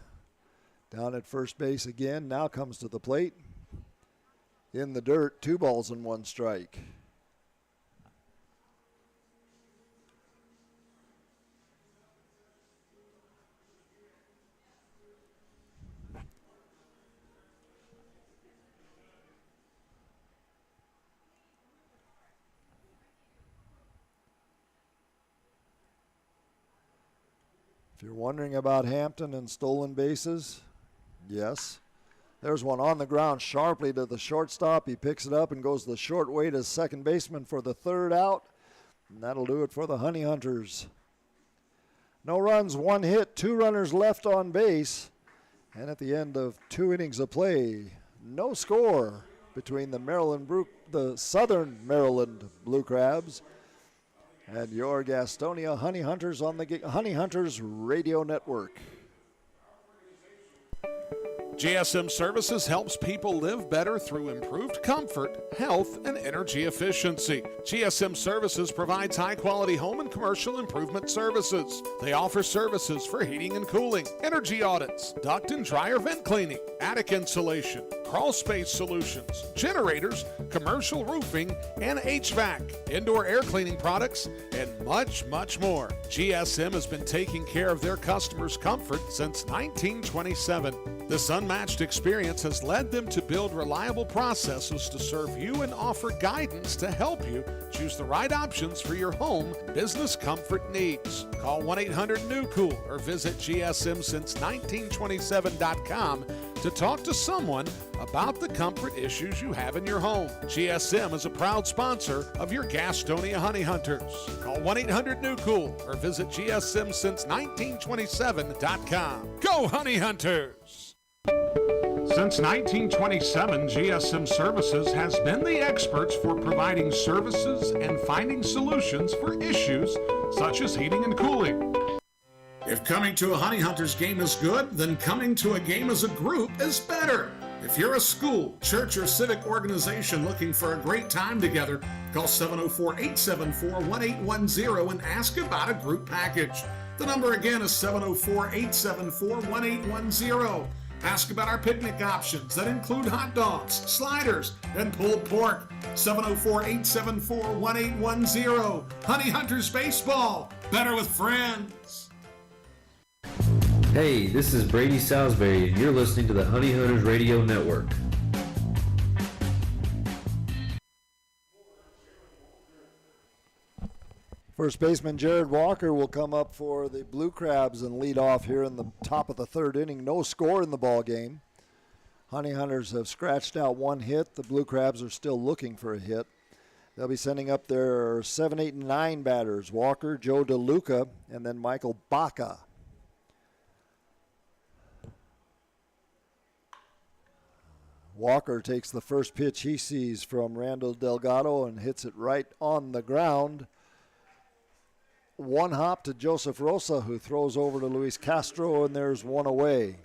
S2: down at first base again. Now comes to the plate. In the dirt, 2 balls and 1 strike. If you're wondering about Hampton and stolen bases, yes. There's one on the ground sharply to the shortstop. He picks it up and goes the short way to second baseman for the 3rd out. And that'll do it for the Honey Hunters. No runs, 1 hit, 2 runners left on base. And at the end of 2 innings of play, no score between the Southern Maryland Blue Crabs and your Gastonia Honey Hunters on the Honey Hunters Radio Network.
S3: GSM Services helps people live better through improved comfort, health, and energy efficiency. GSM Services provides high-quality home and commercial improvement services. They offer services for heating and cooling, energy audits, duct and dryer vent cleaning, attic insulation, crawl space solutions, generators, commercial roofing, and HVAC, indoor air cleaning products, and much, much more. GSM has been taking care of their customers' comfort since 1927. This unmatched experience has led them to build reliable processes to serve you and offer guidance to help you choose the right options for your home business comfort needs. Call 1-800-NEW-COOL or visit gsmsince1927.com to talk to someone about the comfort issues you have in your home. GSM is a proud sponsor of your Gastonia Honey Hunters. Call 1-800-NEW-COOL or visit gsmsince1927.com. Go Honey Hunters! Since 1927, GSM Services has been the experts for providing services and finding solutions for issues such as heating and cooling.
S1: If coming to a Honey Hunters game is good, then coming to a game as a group is better. If you're a school, church, or civic organization looking for a great time together, call 704-874-1810 and ask about a group package. The number again is 704-874-1810. Ask about our picnic options that include hot dogs, sliders, and pulled pork. 704-874-1810. Honey Hunters Baseball. Better with friends.
S8: Hey, this is Brady Salisbury, and you're listening to the Honey Hunters Radio Network.
S2: First baseman Jared Walker will come up for the Blue Crabs and lead off here in the top of the 3rd inning. No score in the ball game. Honey Hunters have scratched out 1 hit. The Blue Crabs are still looking for a hit. They'll be sending up their 7, 8, and 9 batters. Walker, Joe DeLuca, and then Michael Baca. Walker takes the first pitch he sees from Randall Delgado and hits it right on the ground. 1 hop to Joseph Rosa, who throws over to Luis Castro, and there's 1 away.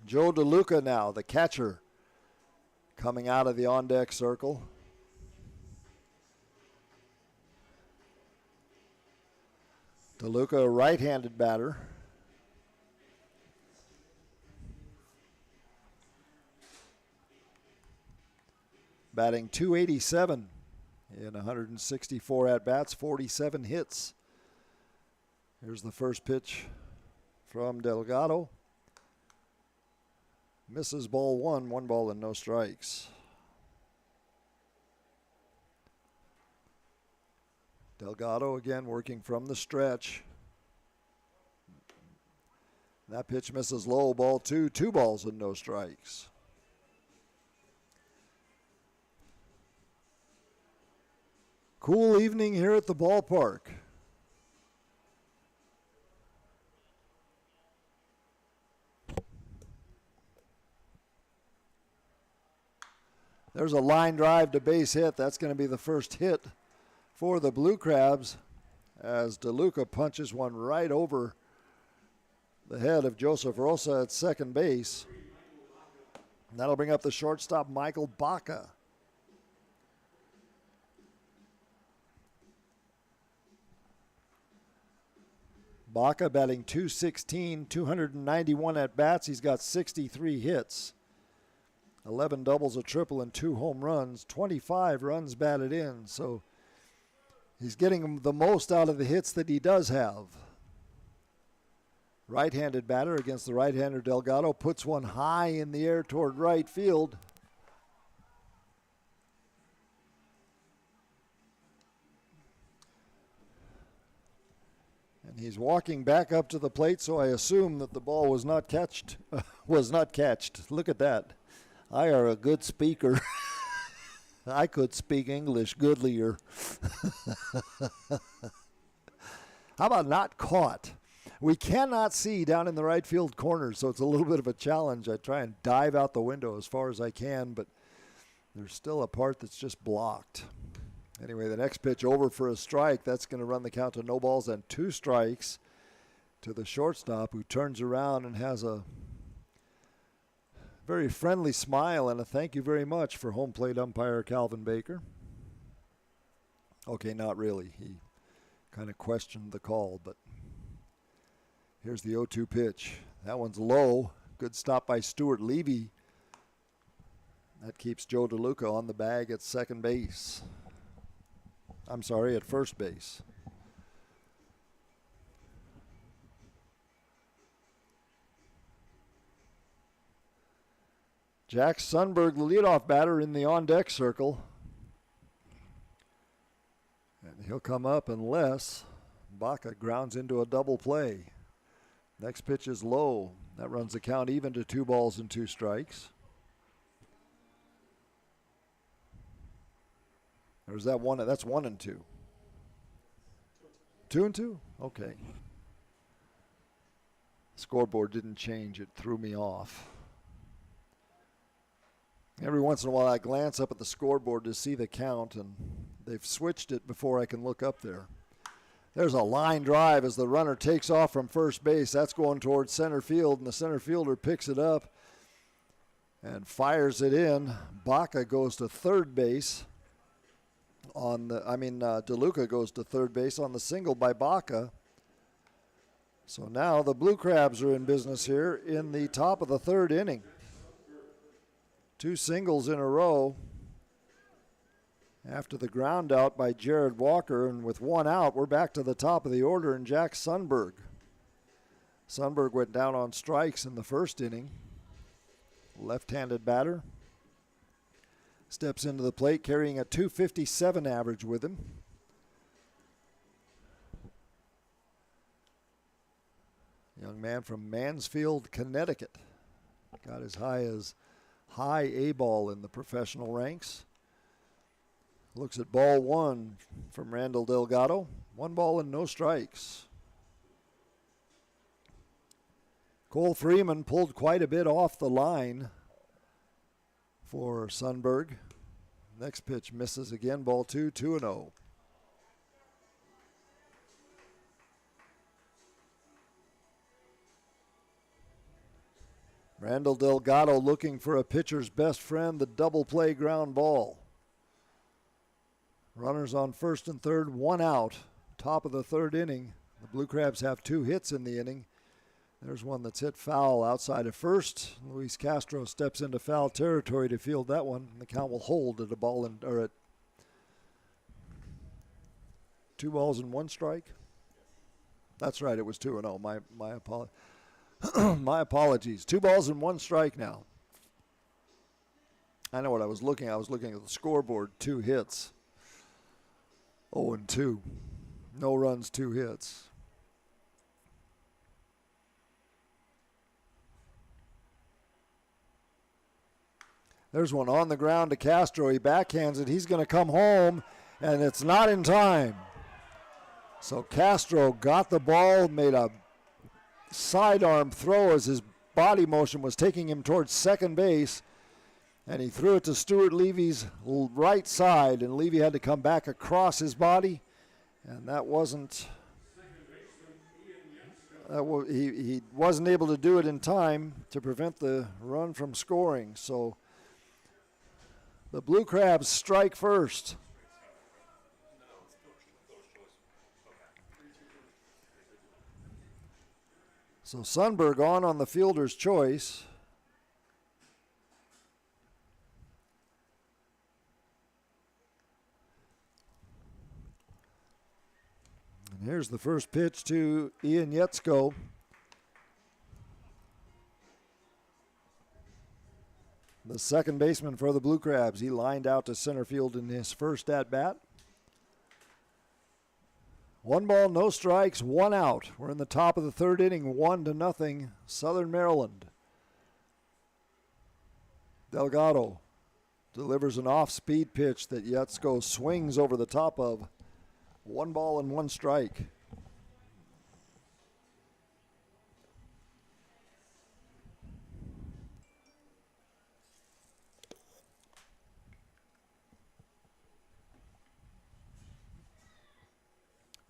S2: Joe DeLuca now, the catcher, coming out of the on-deck circle. DeLuca, a right-handed batter. Batting .287. in 164 at-bats, 47 hits. Here's the first pitch from Delgado. Misses ball one, 1 ball and no strikes. Delgado again working from the stretch. That pitch misses low, ball 2, 2 balls and no strikes. Cool evening here at the ballpark. There's a line drive to base hit. That's going to be the first hit for the Blue Crabs as DeLuca punches one right over the head of Joseph Rosa at second base. And that'll bring up the shortstop, Michael Baca. Baca batting .216, 291 at-bats. He's got 63 hits, 11 doubles, a triple, and 2 home runs, 25 runs batted in. So he's getting the most out of the hits that he does have. Right-handed batter against the right-hander Delgado, puts one high in the air toward right field. And he's walking back up to the plate, so I assume that the ball was not catched. Look at that. I are a good speaker. I could speak English goodlier. How about not caught? We cannot see down in the right field corner, so it's a little bit of a challenge. I try and dive out the window as far as I can, but there's still a part that's just blocked. Anyway, the next pitch over for a strike. That's going to run the count to no balls and 2 strikes to the shortstop, who turns around and has a very friendly smile and a thank you very much for home plate umpire Calvin Baker. Okay, not really. He kind of questioned the call, but here's the 0-2 pitch. That one's low. Good stop by Stuart Levy. That keeps Joe DeLuca on the bag at second base. I'm sorry, at first base. Jack Sundberg, the leadoff batter, in the on-deck circle. And he'll come up unless Baca grounds into a double play. Next pitch is low. That runs the count even to 2 balls and 2 strikes. Or is that one? That's 1 and 2. 2 and 2? Okay. Scoreboard didn't change. It threw me off. Every once in a while I glance up at the scoreboard to see the count, and they've switched it before I can look up there. There's a line drive as the runner takes off from first base. That's going towards center field, and the center fielder picks it up and fires it in. Baca goes to third base. DeLuca goes to third base on the single by Baca. So now the Blue Crabs are in business here in the top of the third inning. 2 singles in a row after the ground out by Jared Walker, and with 1 out, we're back to the top of the order and Jack Sundberg. Sundberg went down on strikes in the first inning. Left-handed batter. Steps into the plate carrying a .257 average with him. Young man from Mansfield, Connecticut. Got as high as high A ball in the professional ranks. Looks at ball 1 from Randall Delgado. 1 ball and no strikes. Cole Freeman pulled quite a bit off the line for Sundberg. Next pitch misses again, ball 2, 2-0. Randall Delgado looking for a pitcher's best friend, the double play ground ball. Runners on first and third, 1 out. Top of the third inning. The Blue Crabs have 2 hits in the inning. There's one that's hit foul outside of first. Luis Castro steps into foul territory to field that one. And the count will hold at 2 balls and 1 strike. That's right, it was 2-0. My apologies. 2 balls and 1 strike now. I know what I was looking at. I was looking at the scoreboard. 2 hits. 0-2. No runs, 2 hits. There's one on the ground to Castro. He backhands it. He's going to come home, and it's not in time. So Castro got the ball, made a sidearm throw as his body motion was taking him towards second base, and he threw it to Stuart Levy's right side, and Levy had to come back across his body, and that wasn't. He wasn't able to do it in time to prevent the run from scoring. So the Blue Crabs strike first. So Sundberg on the fielder's choice. And here's the first pitch to Ian Yetzko. The second baseman for the Blue Crabs. He lined out to center field in his first at-bat. 1 ball, no strikes, 1 out. We're in the top of the third inning, 1-0, Southern Maryland. Delgado delivers an off-speed pitch that Yetzko swings over the top of. 1 ball and 1 strike.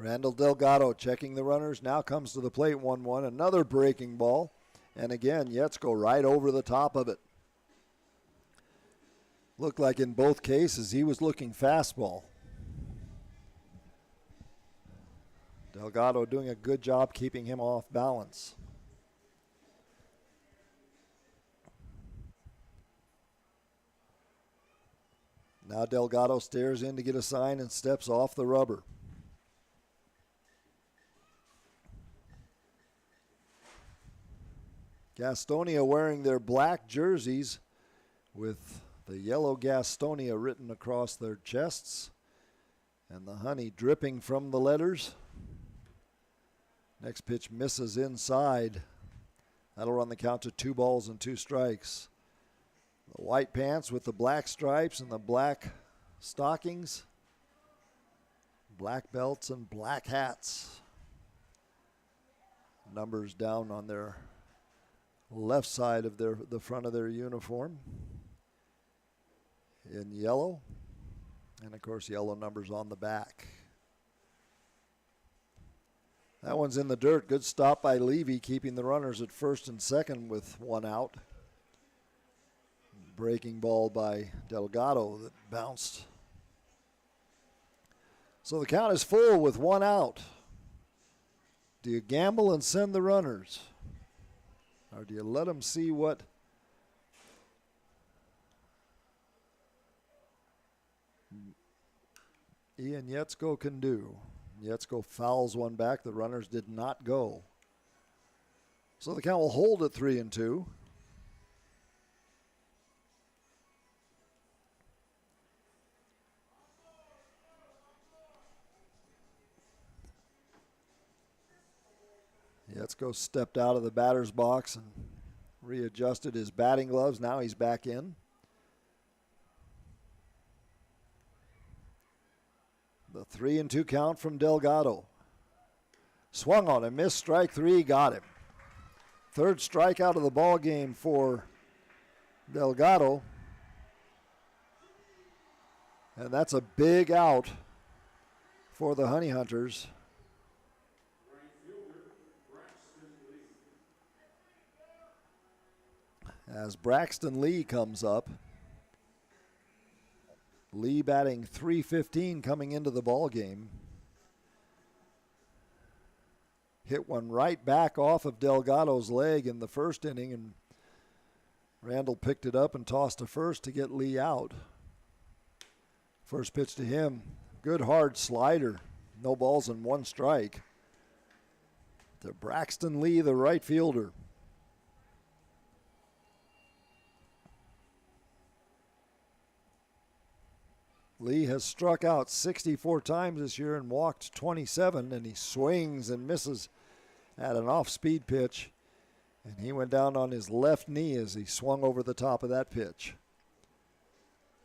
S2: Randall Delgado checking the runners, now comes to the plate 1-1, another breaking ball, and again Yetzko right over the top of it. Looked like in both cases he was looking fastball. Delgado doing a good job keeping him off balance. Now Delgado stares in to get a sign and steps off the rubber. Gastonia wearing their black jerseys with the yellow Gastonia written across their chests and the honey dripping from the letters. Next pitch misses inside. That'll run the count to 2 balls and 2 strikes. The white pants with the black stripes and the black stockings, black belts and black hats. Numbers down on their left side of the front of their uniform in yellow, and of course yellow numbers on the back. That one's in the dirt. Good stop by Levy, keeping the runners at first and second with 1 out. Breaking ball by Delgado that bounced. So the count is full with 1 out. Do you gamble and send the runners? Or do you let them see what Ian Yetzko can do? Yetzko fouls one back. The runners did not go. So the count will hold at 3-2. Yetzko stepped out of the batter's box and readjusted his batting gloves. Now he's back in. The 3-2 count from Delgado. Swung on and missed. Strike 3, got him. Third strikeout of the ball game for Delgado. And that's a big out for the Honey Hunters. As Braxton Lee comes up. Lee batting .315 coming into the ball game. Hit one right back off of Delgado's leg in the first inning, and Randall picked it up and tossed to first to get Lee out. First pitch to him, good hard slider No balls and 1 strike to Braxton Lee, the right fielder. Lee has struck out 64 times this year and walked 27, and he swings and misses at an off-speed pitch, and he went down on his left knee as he swung over the top of that pitch.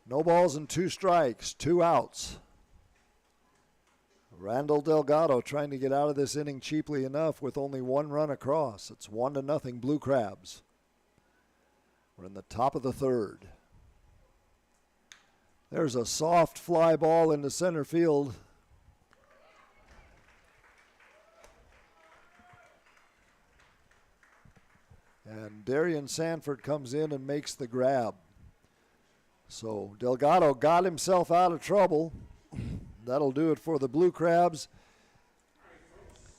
S2: No balls and 2 strikes, 2 outs. Randall Delgado trying to get out of this inning cheaply enough with only 1 run across. It's 1-0 Blue Crabs. We're in the top of the 3rd. There's a soft fly ball into center field. And Darian Sanford comes in and makes the grab. So Delgado got himself out of trouble. That'll do it for the Blue Crabs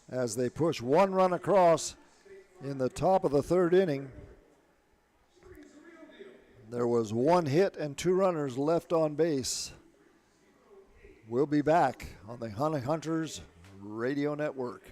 S2: as they push 1 run across in the top of the 3rd inning. There was 1 hit and 2 runners left on base. We'll be back on the Honey Hunters Radio Network.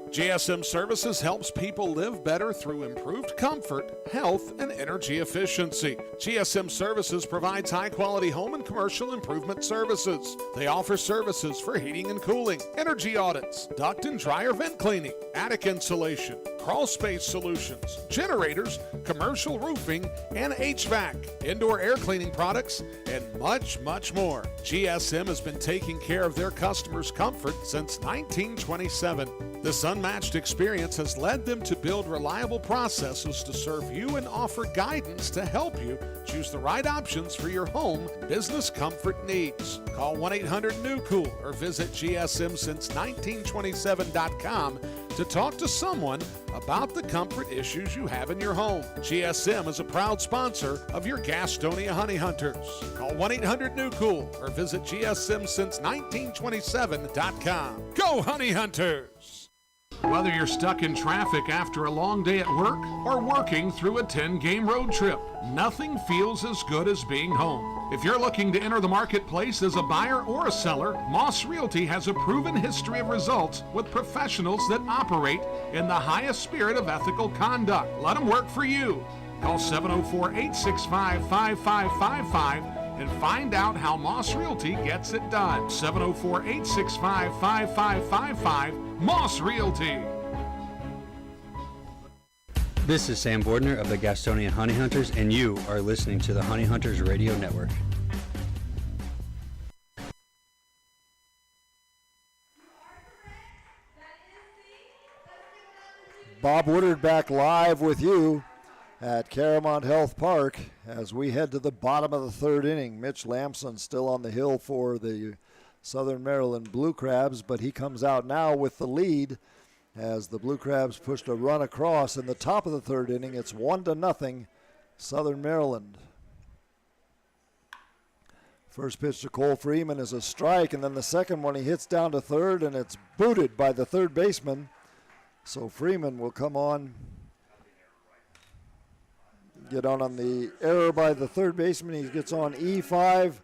S1: GSM Services helps people live better through improved comfort, health, and energy efficiency. GSM Services provides high-quality home and commercial improvement services. They offer services for heating and cooling, energy audits, duct and dryer vent cleaning, attic insulation, crawl space solutions, generators, commercial roofing, and HVAC, indoor air cleaning products, and much, much more. GSM has been taking care of their customers' comfort since 1927. This unmatched experience has led them to build reliable processes to serve you and offer guidance to help you choose the right options for your home business comfort needs. Call 1-800-NEW-COOL or visit GSMsince1927.com to talk to someone about the comfort issues you have in your home. GSM is a proud sponsor of your Gastonia Honey Hunters. Call 1-800-NEW-COOL or visit GSMsince1927.com. Go Honey Hunters!
S3: Whether you're stuck in traffic after a long day at work or working through a 10-game road trip, nothing feels as good as being home. If you're looking to enter the marketplace as a buyer or a seller, Moss Realty has a proven history of results with professionals that operate in the highest spirit of ethical conduct. Let them work for you. Call 704-865-5555 and find out how Moss Realty gets it done. 704-865-5555, Moss Realty.
S7: This is Sam Bordner of the Gastonia Honey Hunters, and you are listening to the Honey Hunters Radio Network.
S2: Bob Woodard back live with you at Caramount Health Park as we head to the bottom of the 3rd inning. Mitch Lamson still on the hill for the Southern Maryland Blue Crabs, but he comes out now with the lead as the Blue Crabs pushed a run across in the top of the 3rd inning. It's 1-0 Southern Maryland. First pitch to Cole Freeman is a strike, and then the second one he hits down to 3rd, and it's booted by the 3rd baseman. So Freeman will come on, get on the error by the 3rd baseman. He gets on E5.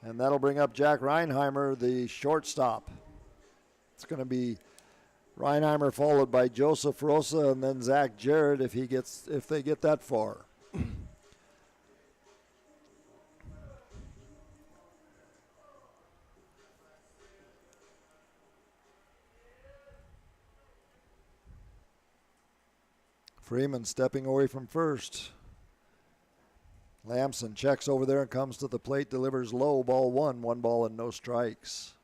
S2: And that'll bring up Jack Reinheimer, the shortstop. It's going to be Reinheimer followed by Joseph Rosa and then Zach Jarrett if they get that far. Freeman stepping away from first. Lamson checks over there and comes to the plate, delivers low, ball 1, 1 ball and no strikes.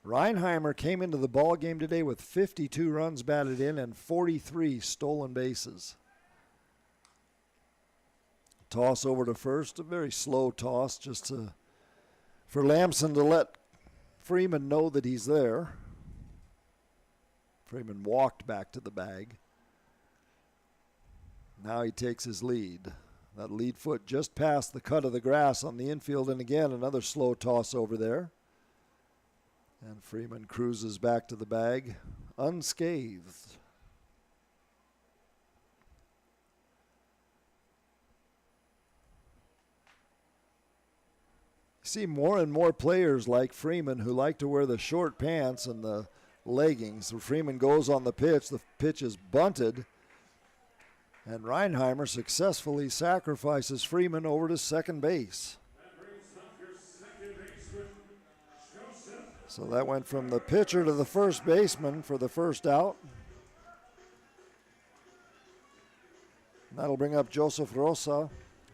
S2: Reinheimer came into the ball game today with 52 runs batted in and 43 stolen bases. Toss over to first, a very slow toss just for Lamson to let Freeman know that he's there. Freeman walked back to the bag. Now he takes his lead. That lead foot just past the cut of the grass on the infield, and again another slow toss over there. And Freeman cruises back to the bag unscathed. See more and more players like Freeman who like to wear the short pants and the leggings. So Freeman goes on the pitch is bunted, and Reinheimer successfully sacrifices Freeman over to second base. So that went from the pitcher to the first baseman for the first out. That'll bring up Joseph Rosa.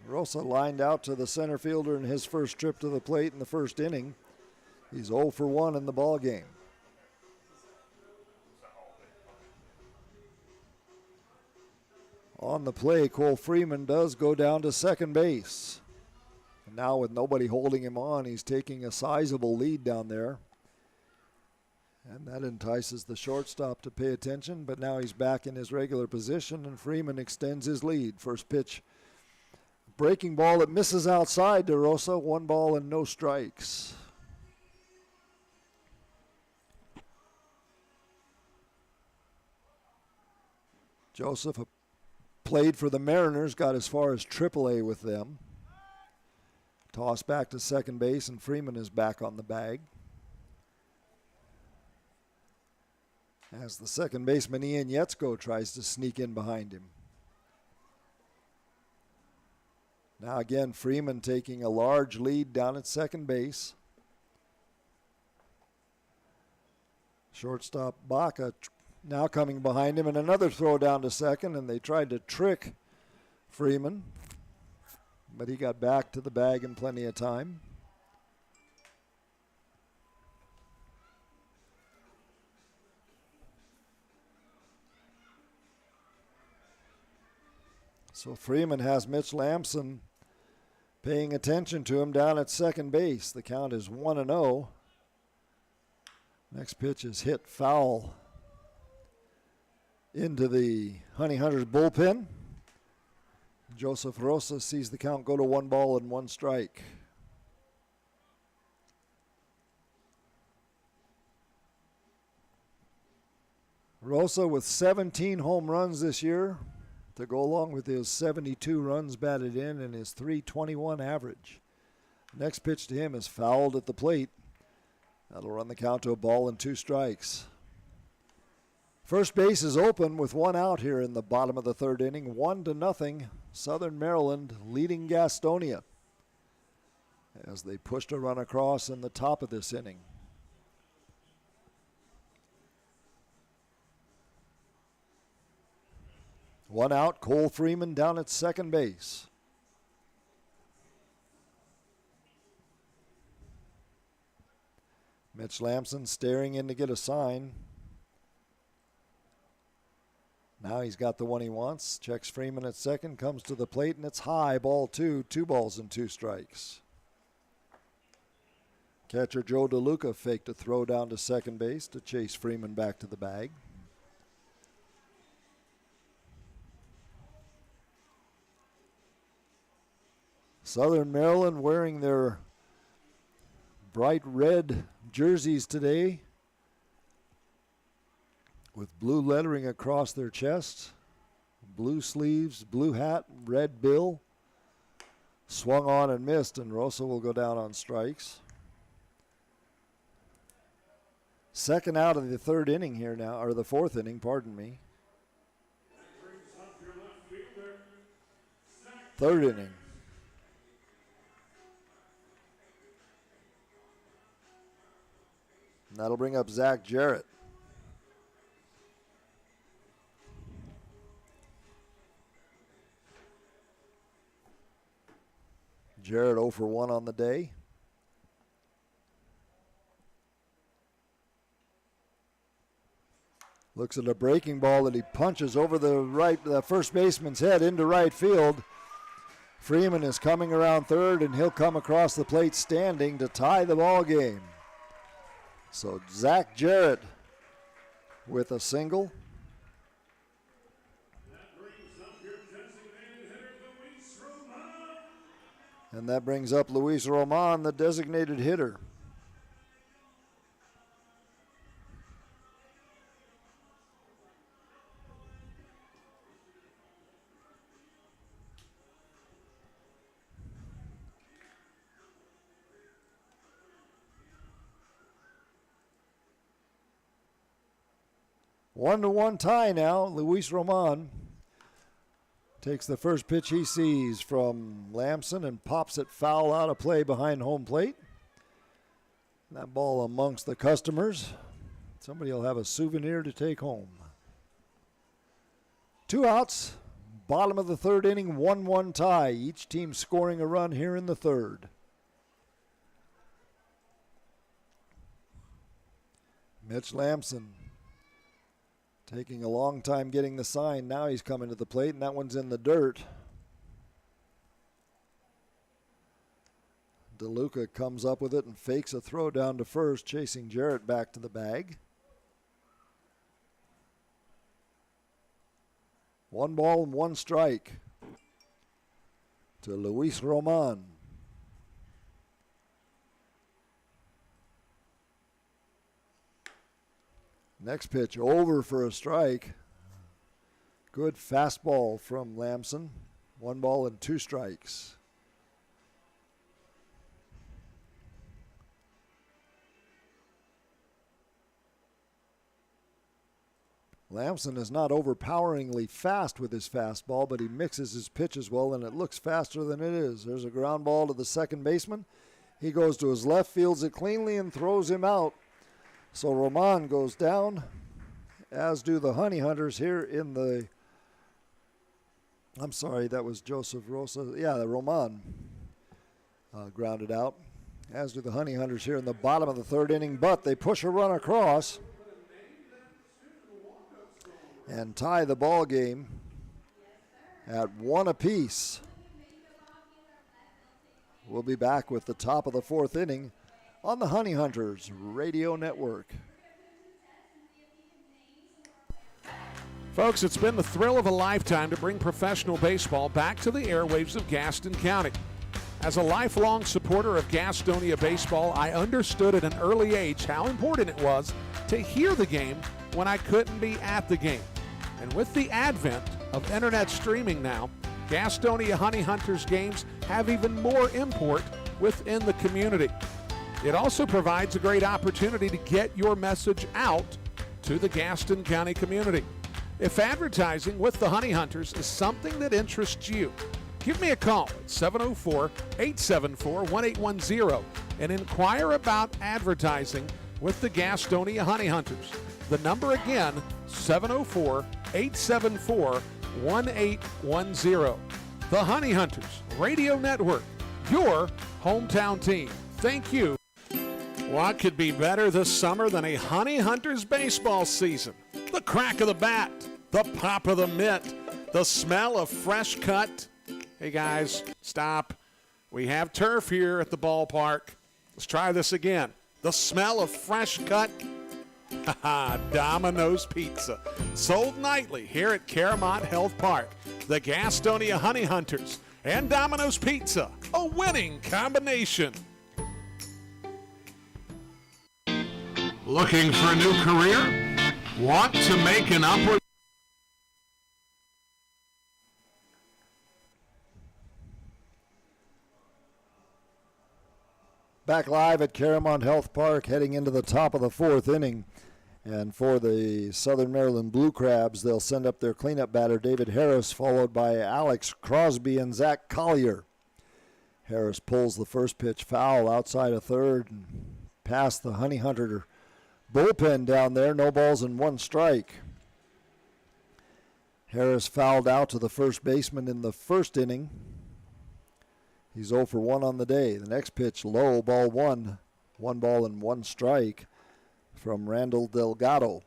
S2: Rosa lined out to the center fielder in his first trip to the plate in the first inning. He's 0 for 1 in the ball game. On the play, Cole Freeman does go down to second base. And now with nobody holding him on, he's taking a sizable lead down there. And that entices the shortstop to pay attention, but now he's back in his regular position, and Freeman extends his lead. First pitch, breaking ball that misses outside to Rosa, 1 ball and no strikes. Joseph played for the Mariners, got as far as AAA with them. Toss back to second base, and Freeman is back on the bag. As the second baseman Ian Yetzko tries to sneak in behind him. Now again, Freeman taking a large lead down at second base. Shortstop Baca now coming behind him, and another throw down to second, and they tried to trick Freeman, but he got back to the bag in plenty of time. So Freeman has Mitch Lamson paying attention to him down at second base. The count is 1-0. Next pitch is hit foul into the Honey Hunters bullpen. Joseph Rosa sees the count go to 1 ball and 1 strike. Rosa with 17 home runs this year to go along with his 72 runs batted in and his .321 average. Next pitch to him is fouled at the plate. That'll run the count to 1 ball and 2 strikes. First base is open with 1 out here in the bottom of the 3rd inning. 1-0, Southern Maryland leading Gastonia as they pushed a run across in the top of this inning. One out, Cole Freeman down at second base. Mitch Lamson staring in to get a sign. Now he's got the one he wants. Checks Freeman at second, comes to the plate, and it's high, ball 2, 2 balls and 2 strikes. Catcher Joe DeLuca faked a throw down to second base to chase Freeman back to the bag. Southern Maryland wearing their bright red jerseys today with blue lettering across their chest, blue sleeves, blue hat, red bill. Swung on and missed, and Rosa will go down on strikes. Second out of the 3rd inning here now, or the 4th inning, pardon me. 3rd inning. And that'll bring up Zach Jarrett. Jarrett 0 for 1 on the day. Looks at a breaking ball that he punches over the first baseman's head into right field. Freeman is coming around third, and he'll come across the plate standing to tie the ball game. So Zach Jarrett with a single. And that brings up Luis Roman, the designated hitter. 1-1 tie now. Luis Roman takes the first pitch he sees from Lamson and pops it foul out of play behind home plate. That ball amongst the customers. Somebody will have a souvenir to take home. 2 outs. Bottom of the third inning, 1-1 tie. Each team scoring a run here in the third. Mitch Lamson taking a long time getting the sign. Now he's coming to the plate, and that one's in the dirt. DeLuca comes up with it and fakes a throw down to first, chasing Jarrett back to the bag. 1 ball and 1 strike to Luis Roman. Next pitch over for a strike. Good fastball from Lamson. 1 ball and 2 strikes. Lamson is not overpoweringly fast with his fastball, but he mixes his pitches well, and it looks faster than it is. There's a ground ball to the second baseman. He goes to his left, fields it cleanly, and throws him out. So Roman goes down, as do the Honey Hunters here in the, I'm sorry, that was Joseph Rosa. Yeah, the Roman grounded out, as do the Honey Hunters here in the bottom of the third inning, but they push a run across and tie the ball game at 1 apiece. We'll be back with the top of the fourth inning on the Honey Hunters Radio Network.
S3: Folks, it's been the thrill of a lifetime to bring professional baseball back to the airwaves of Gaston County. As a lifelong supporter of Gastonia baseball, I understood at an early age how important it was to hear the game when I couldn't be at the game. And with the advent of internet streaming now, Gastonia Honey Hunters games have even more import within the community. It also provides a great opportunity to get your message out to the Gaston County community. If advertising with the Honey Hunters is something that interests you, give me a call at 704-874-1810 and inquire about advertising with the Gastonia Honey Hunters. The number again, 704-874-1810. The Honey Hunters Radio Network, your hometown team. Thank you. What could be better this summer than a Honey Hunters baseball season? The crack of the bat, the pop of the mitt, the smell of fresh cut. Hey guys, stop. We have turf here at the ballpark. Let's try this again. The smell of fresh cut. Domino's Pizza. Sold nightly here at Caramont Health Park. The Gastonia Honey Hunters and Domino's Pizza. A winning combination. Looking for a new career? Want to make an upward...
S2: Back live at Caramont Health Park, heading into the top of the fourth inning. And for the Southern Maryland Blue Crabs, they'll send up their cleanup batter, David Harris, followed by Alex Crosby and Zach Collier. Harris pulls the first pitch foul outside of third and past the Honey Hunter bullpen down there. No balls and 1 strike. Harris fouled out to the first baseman in the first inning. He's 0 for 1 on the day. The next pitch, low, ball 1. 1 ball and 1 strike from Randall Delgado.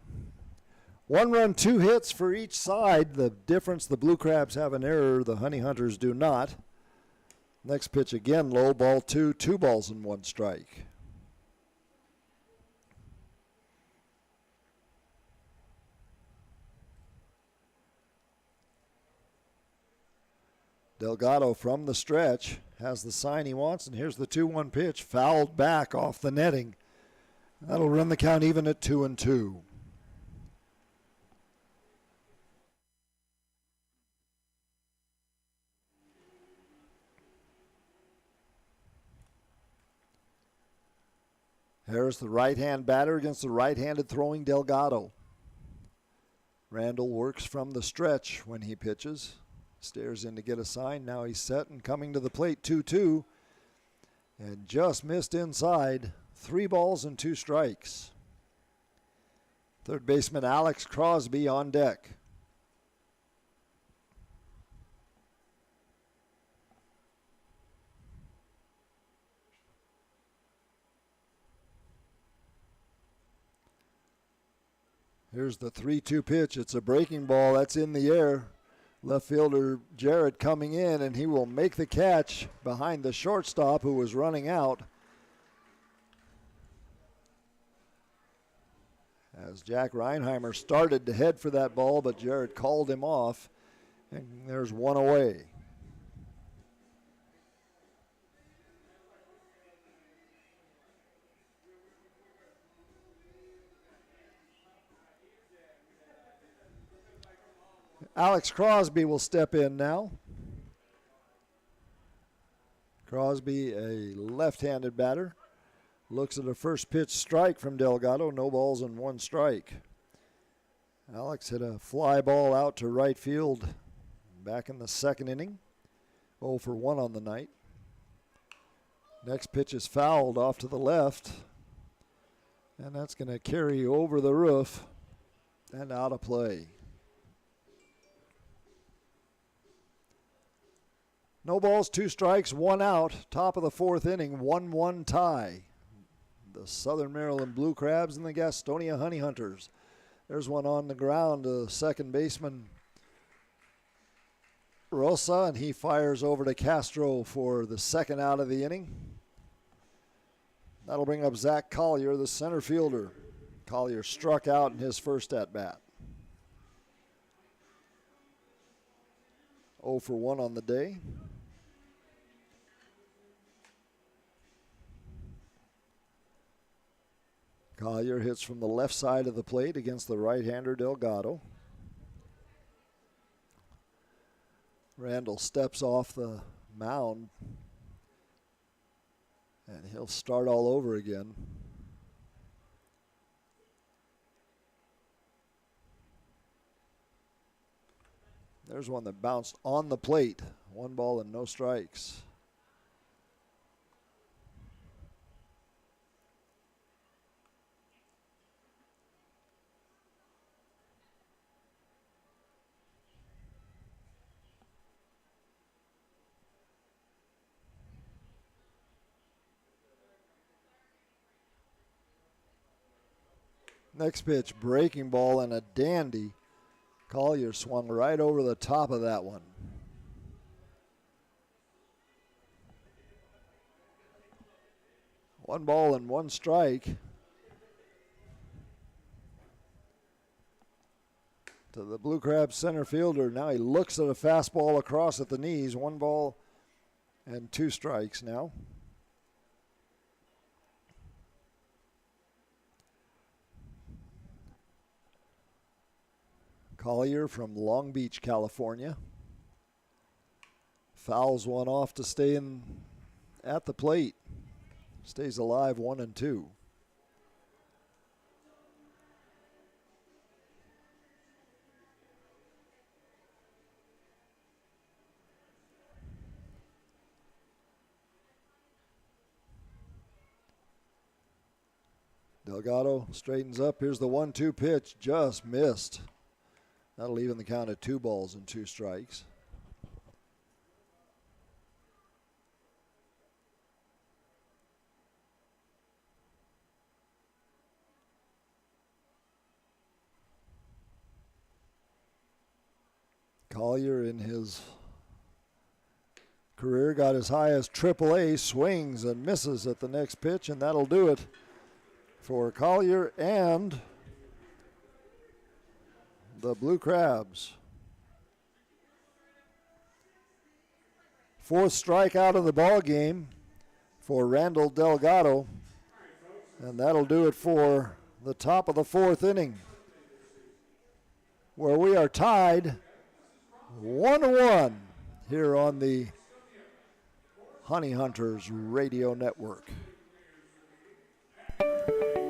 S2: 1 run, 2 hits for each side. The difference, the Blue Crabs have an error. The Honey Hunters do not. Next pitch again, low, ball 2. 2 balls and 1 strike. Delgado from the stretch has the sign he wants, and here's the 2-1 pitch, fouled back off the netting. That'll run the count even at 2-2. Harris, the right-hand batter against the right-handed throwing Delgado. Randall works from the stretch when he pitches. Stares in to get a sign. Now he's set and coming to the plate, 2-2. And just missed inside. 3 balls and 2 strikes. Third baseman Alex Crosby on deck. Here's the 3-2 pitch. It's a breaking ball. That's in the air. Left fielder Jarrett coming in, and he will make the catch behind the shortstop who was running out. As Jack Reinheimer started to head for that ball, but Jarrett called him off, and there's one away. Alex Crosby will step in now. Crosby, a left-handed batter, looks at a first pitch strike from Delgado. No balls and 1 strike. Alex hit a fly ball out to right field back in the 2nd inning. 0 for 1 on the night. Next pitch is fouled off to the left, and that's going to carry over the roof and out of play. No balls, 2 strikes, 1 out. Top of the 4th inning, 1-1 tie. The Southern Maryland Blue Crabs and the Gastonia Honey Hunters. There's one on the ground to second baseman Rosa, and he fires over to Castro for the 2nd out of the inning. That'll bring up Zach Collier, the center fielder. Collier struck out in his first at-bat. 0 for 1 on the day. Collier hits from the left side of the plate against the right-hander Delgado. Randall steps off the mound, and he'll start all over again. There's one that bounced on the plate. 1 ball and no strikes. Next pitch, breaking ball and a dandy. Collier swung right over the top of that one. One ball and 1 strike. To the Blue Crabs center fielder. Now he looks at a fastball across at the knees. 1 ball and 2 strikes now. Collier from Long Beach, California. Fouls one off to stay in at the plate. Stays alive, 1-2. Delgado straightens up. Here's the 1-2 pitch. Just missed. That'll even the count at 2 balls and 2 strikes. Collier in his career got as high as AAA, swings and misses at the next pitch, and that'll do it for Collier and the Blue Crabs. 4th strikeout of the ball game for Randall Delgado, and that'll do it for the top of the 4th inning, where we are tied 1-1 here on the Honey Hunters Radio Network.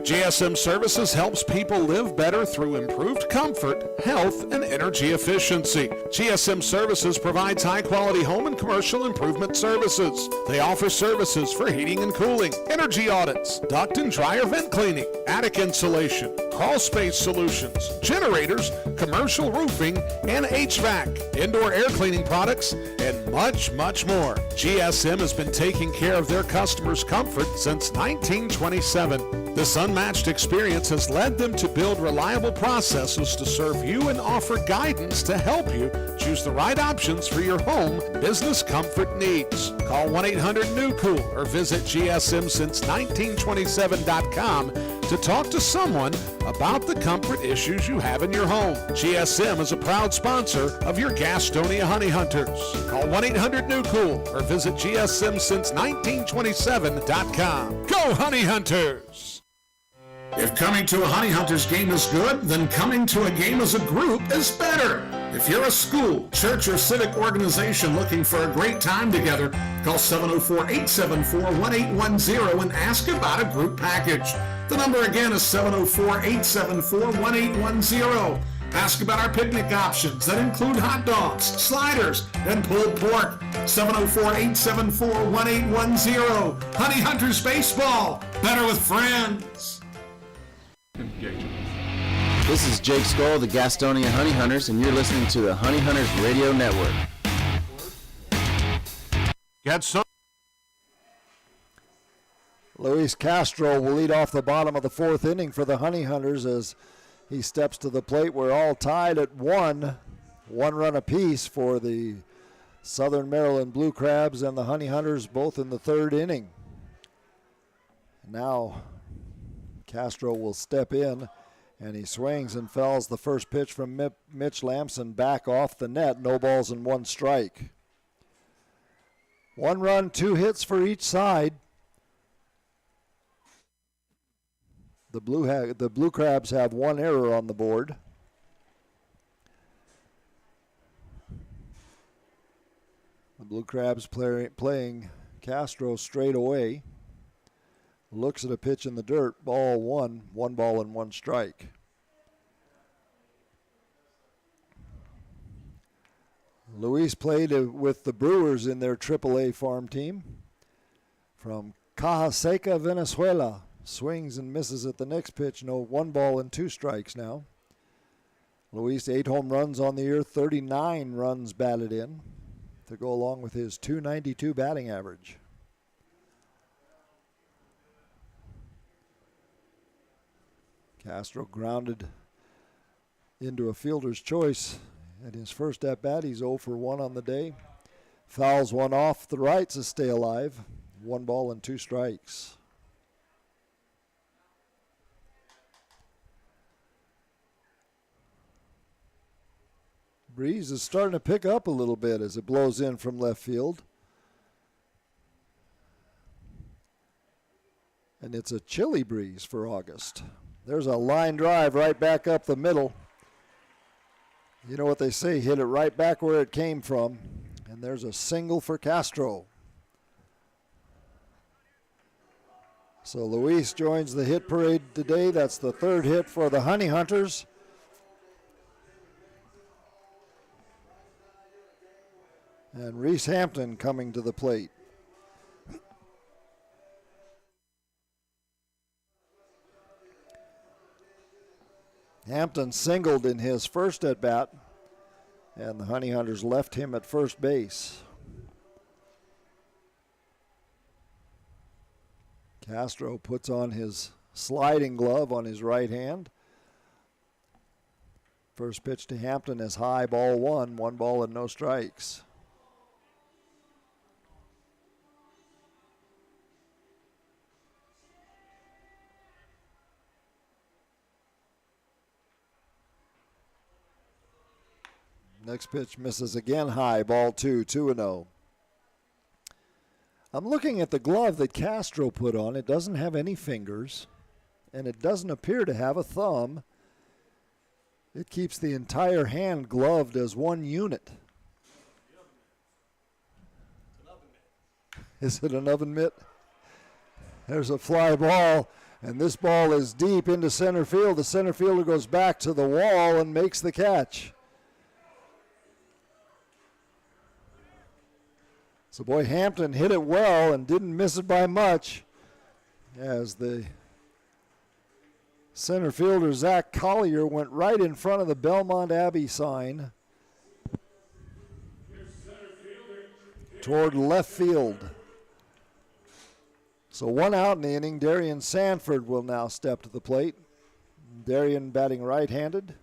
S3: GSM Services helps people live better through improved comfort, health, and energy efficiency. GSM Services provides high-quality home and commercial improvement services. They offer services for heating and cooling, energy audits, duct and dryer vent cleaning, attic insulation, crawl space solutions, generators, commercial roofing, and HVAC, indoor air cleaning products, and much, much more. GSM has been taking care of their customers' comfort since 1927. This unmatched experience has led them to build reliable processes to serve you and offer guidance to help you choose the right options for your home business comfort needs. Call 1-800-NEW-COOL or visit GSMsince1927.com to talk to someone about the comfort issues you have in your home. GSM is a proud sponsor of your Gastonia Honey Hunters. Call 1-800-NEW-COOL or visit GSMsince1927.com. Go Honey Hunters!
S1: If coming to a Honey Hunters game is good, then coming to a game as a group is better. If you're a school, church, or civic organization looking for a great time together, call 704-874-1810 and ask about a group package. The number again is 704-874-1810. Ask about our picnic options that include hot dogs, sliders, and pulled pork. 704-874-1810. Honey Hunters Baseball. Better with friends.
S5: This is Jake Skoll, the Gastonia Honey Hunters, and you're listening to the Honey Hunters Radio Network.
S2: Luis Castro will lead off the bottom of the fourth inning for the Honey Hunters as he steps to the plate. We're all tied at one run apiece for the Southern Maryland Blue Crabs and the Honey Hunters, both in the third inning. Now Castro will step in, and he swings and fouls the first pitch from Mitch Lamson back off the net. No balls and one strike. 1 run, 2 hits for each side. The Blue Crabs have 1 error on the board. The Blue Crabs playing Castro straight away. Looks at a pitch in the dirt. Ball 1. 1 ball and 1 strike. Luis played with the Brewers in their AAA farm team from Caja Seca, Venezuela. Swings and misses at the next pitch. No, 1 ball and 2 strikes now. Luis, 8 home runs on the year, 39 runs batted in to go along with his .292 batting average. Castro grounded into a fielder's choice at his first at-bat. He's 0 for 1 on the day. Fouls one off the right to stay alive. 1 ball and 2 strikes. Breeze is starting to pick up a little bit as it blows in from left field. And it's a chilly breeze for August. There's a line drive right back up the middle. You know what they say, hit it right back where it came from. And there's a single for Castro. So Luis joins the hit parade today. That's the 3rd hit for the Honey Hunters. And Reese Hampton coming to the plate. Hampton singled in his first at-bat, and the Honey Hunters left him at first base. Castro puts on his sliding glove on his right hand. First pitch to Hampton is high, ball 1, 1 ball and no strikes. Next pitch misses again, high, ball 2, 2-0. I'm looking at the glove that Castro put on. It doesn't have any fingers, and it doesn't appear to have a thumb. It keeps the entire hand gloved as one unit. Is it an oven mitt? There's a fly ball, And this ball is deep into center field. The center fielder goes back to the wall and makes the catch. So boy, Hampton hit it well and didn't miss it by much, as the center fielder, Zach Collier, went right in front of the Belmont Abbey sign toward left field. So 1 out in the inning. Darian Sanford will now step to the plate. Darian batting right-handed.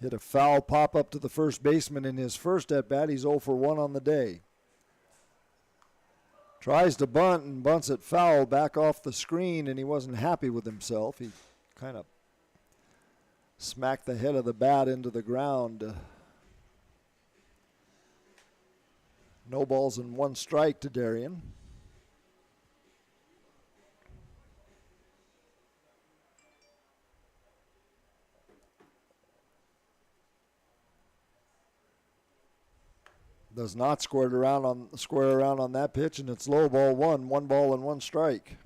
S2: Hit a foul pop-up to the first baseman in his first at-bat. He's 0 for 1 on the day. Tries to bunt and bunts it foul back off the screen, and he wasn't happy with himself. He kind of smacked the head of the bat into the ground. No balls and 1 strike to Darian. Does not square around on that pitch, and it's low ball 1, 1 ball and 1 strike.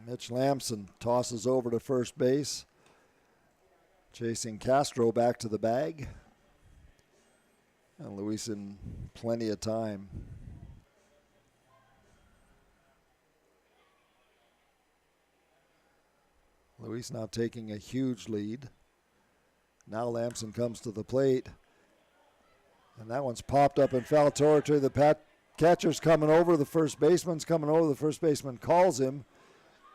S2: Mitch Lamson tosses over to first base, chasing Castro back to the bag. And Luis in plenty of time. Luis now taking a huge lead. Now Lamson comes to the plate. And that one's popped up in foul territory. The catcher's coming over. The first baseman's coming over. The first baseman calls him.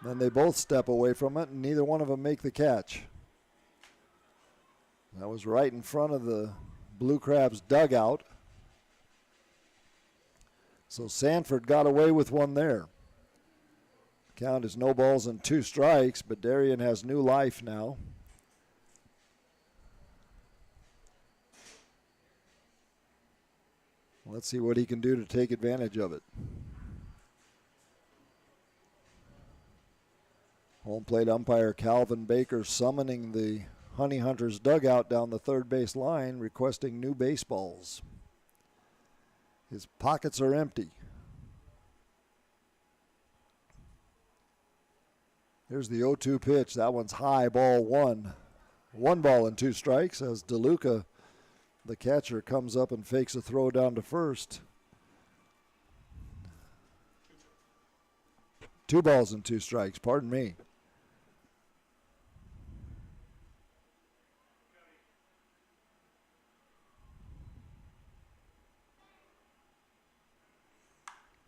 S2: Then they both step away from it, and neither one of them make the catch. That was right in front of the Blue Crabs dugout. So Sanford got away with one there. Count is no balls and 2 strikes, but Darian has new life now. Let's see what he can do to take advantage of it. Home plate umpire Calvin Baker summoning the Honey Hunters dugout down the third base line, requesting new baseballs. His pockets are empty. Here's the 0-2 pitch. That one's high, ball 1. 1 ball and 2 strikes as DeLuca, the catcher, comes up and fakes a throw down to first. 2 balls and 2 strikes, pardon me.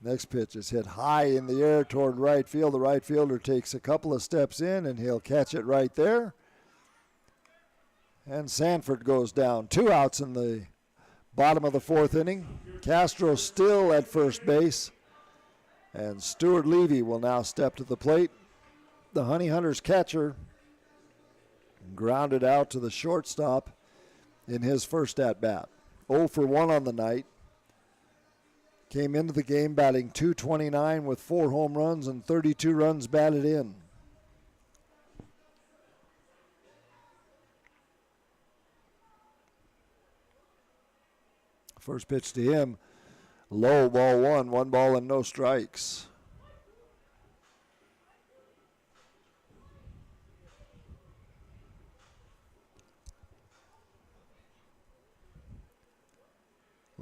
S2: Next pitch is hit high in the air toward right field. The right fielder takes a couple of steps in, and he'll catch it right there. And Sanford goes down. 2 outs in the bottom of the 4th inning. Castro still at first base. And Stuart Levy will now step to the plate. The Honey Hunters catcher grounded out to the shortstop in his first at-bat. 0 for 1 on the night. Came into the game batting .229 with 4 home runs and 32 runs batted in. First pitch to him, low, ball 1, 1 ball and no strikes.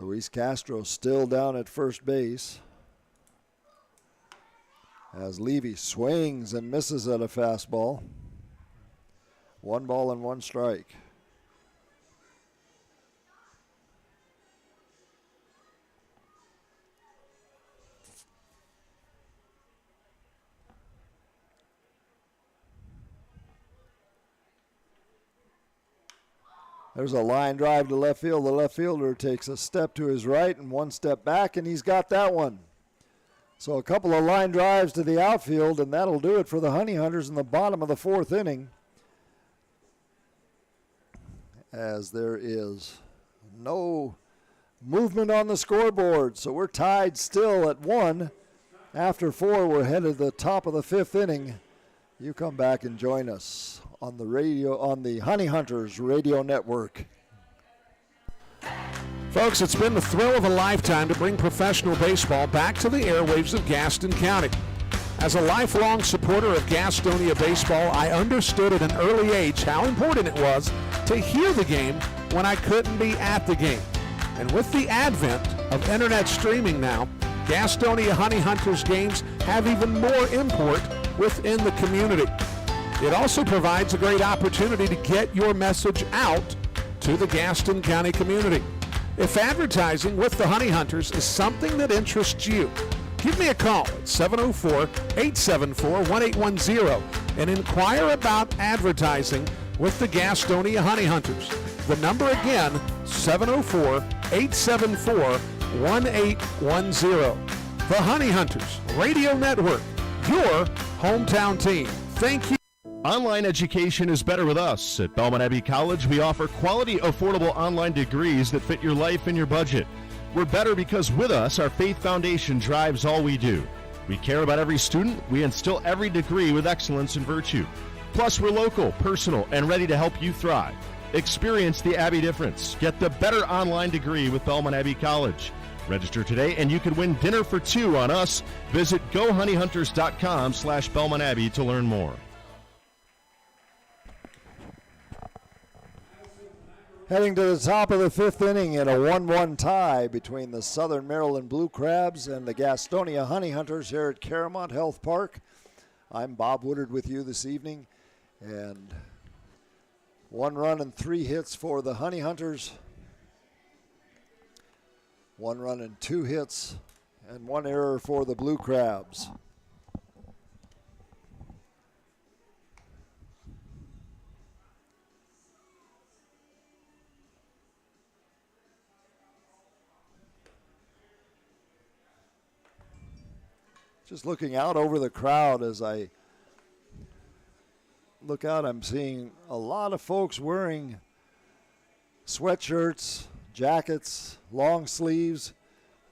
S2: Luis Castro still down at first base as Levy swings and misses at a fastball. 1 ball and 1 strike. There's a line drive to left field. The left fielder takes a step to his right and 1 step back, and he's got that one. So a couple of line drives to the outfield, and that'll do it for the Honey Hunters in the bottom of the 4th inning. As there is no movement on the scoreboard, so we're tied still at 1 After 4, we're headed to the top of the 5th inning. You come back and join us on the radio, on the Honey Hunters Radio Network.
S1: Folks, it's been the thrill of a lifetime to bring professional baseball back to the airwaves of Gaston County. As a lifelong supporter of Gastonia baseball, I understood at an early age how important it was to hear the game when I couldn't be at the game. And with the advent of internet streaming now, Gastonia Honey Hunters games have even more import within the community. It also provides a great opportunity to get your message out to the Gaston County community. If advertising with the Honey Hunters is something that interests you, give me a call at 704-874-1810 and inquire about advertising with the Gastonia Honey Hunters. The number again, 704-874-1810. The Honey Hunters Radio Network, your hometown team. Thank you.
S6: Online education is better with us. At Belmont Abbey College, we offer quality, affordable online degrees that fit your life and your budget. We're better because with us, our faith foundation drives all we do. We care about every student. We instill every degree with excellence and virtue. Plus, we're local, personal, and ready to help you thrive. Experience the Abbey difference. Get the better online degree with Belmont Abbey College. Register today and you can win dinner for 2 on us. Visit GoHoneyHunters.com/Belmont Abbey to learn more.
S2: Heading to the top of the 5th inning in a 1-1 tie between the Southern Maryland Blue Crabs and the Gastonia Honey Hunters here at Caramount Health Park. I'm Bob Woodard with you this evening, and 1 run and 3 hits for the Honey Hunters. 1 run and 2 hits and 1 error for the Blue Crabs. Just looking out over the crowd as I look out, I'm seeing a lot of folks wearing sweatshirts, jackets, long sleeves.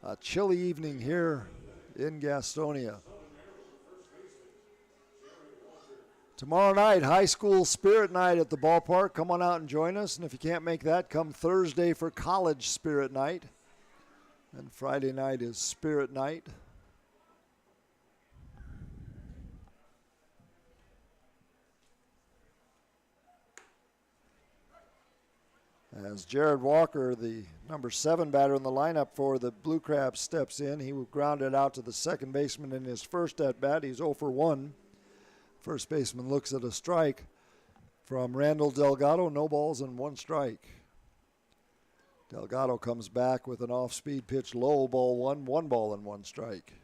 S2: A chilly evening here in Gastonia. Tomorrow night, high school spirit night at the ballpark. Come on out and join us. And if you can't make that, come Thursday for college spirit night. And Friday night is spirit night. As Jared Walker, the number 7 batter in the lineup for the Blue Crabs, steps in. He grounded out to the second baseman in his first at-bat. He's 0 for 1. First baseman looks at a strike from Randall Delgado. No balls and 1 strike. Delgado comes back with an off-speed pitch, low, ball 1, 1 ball and 1 strike.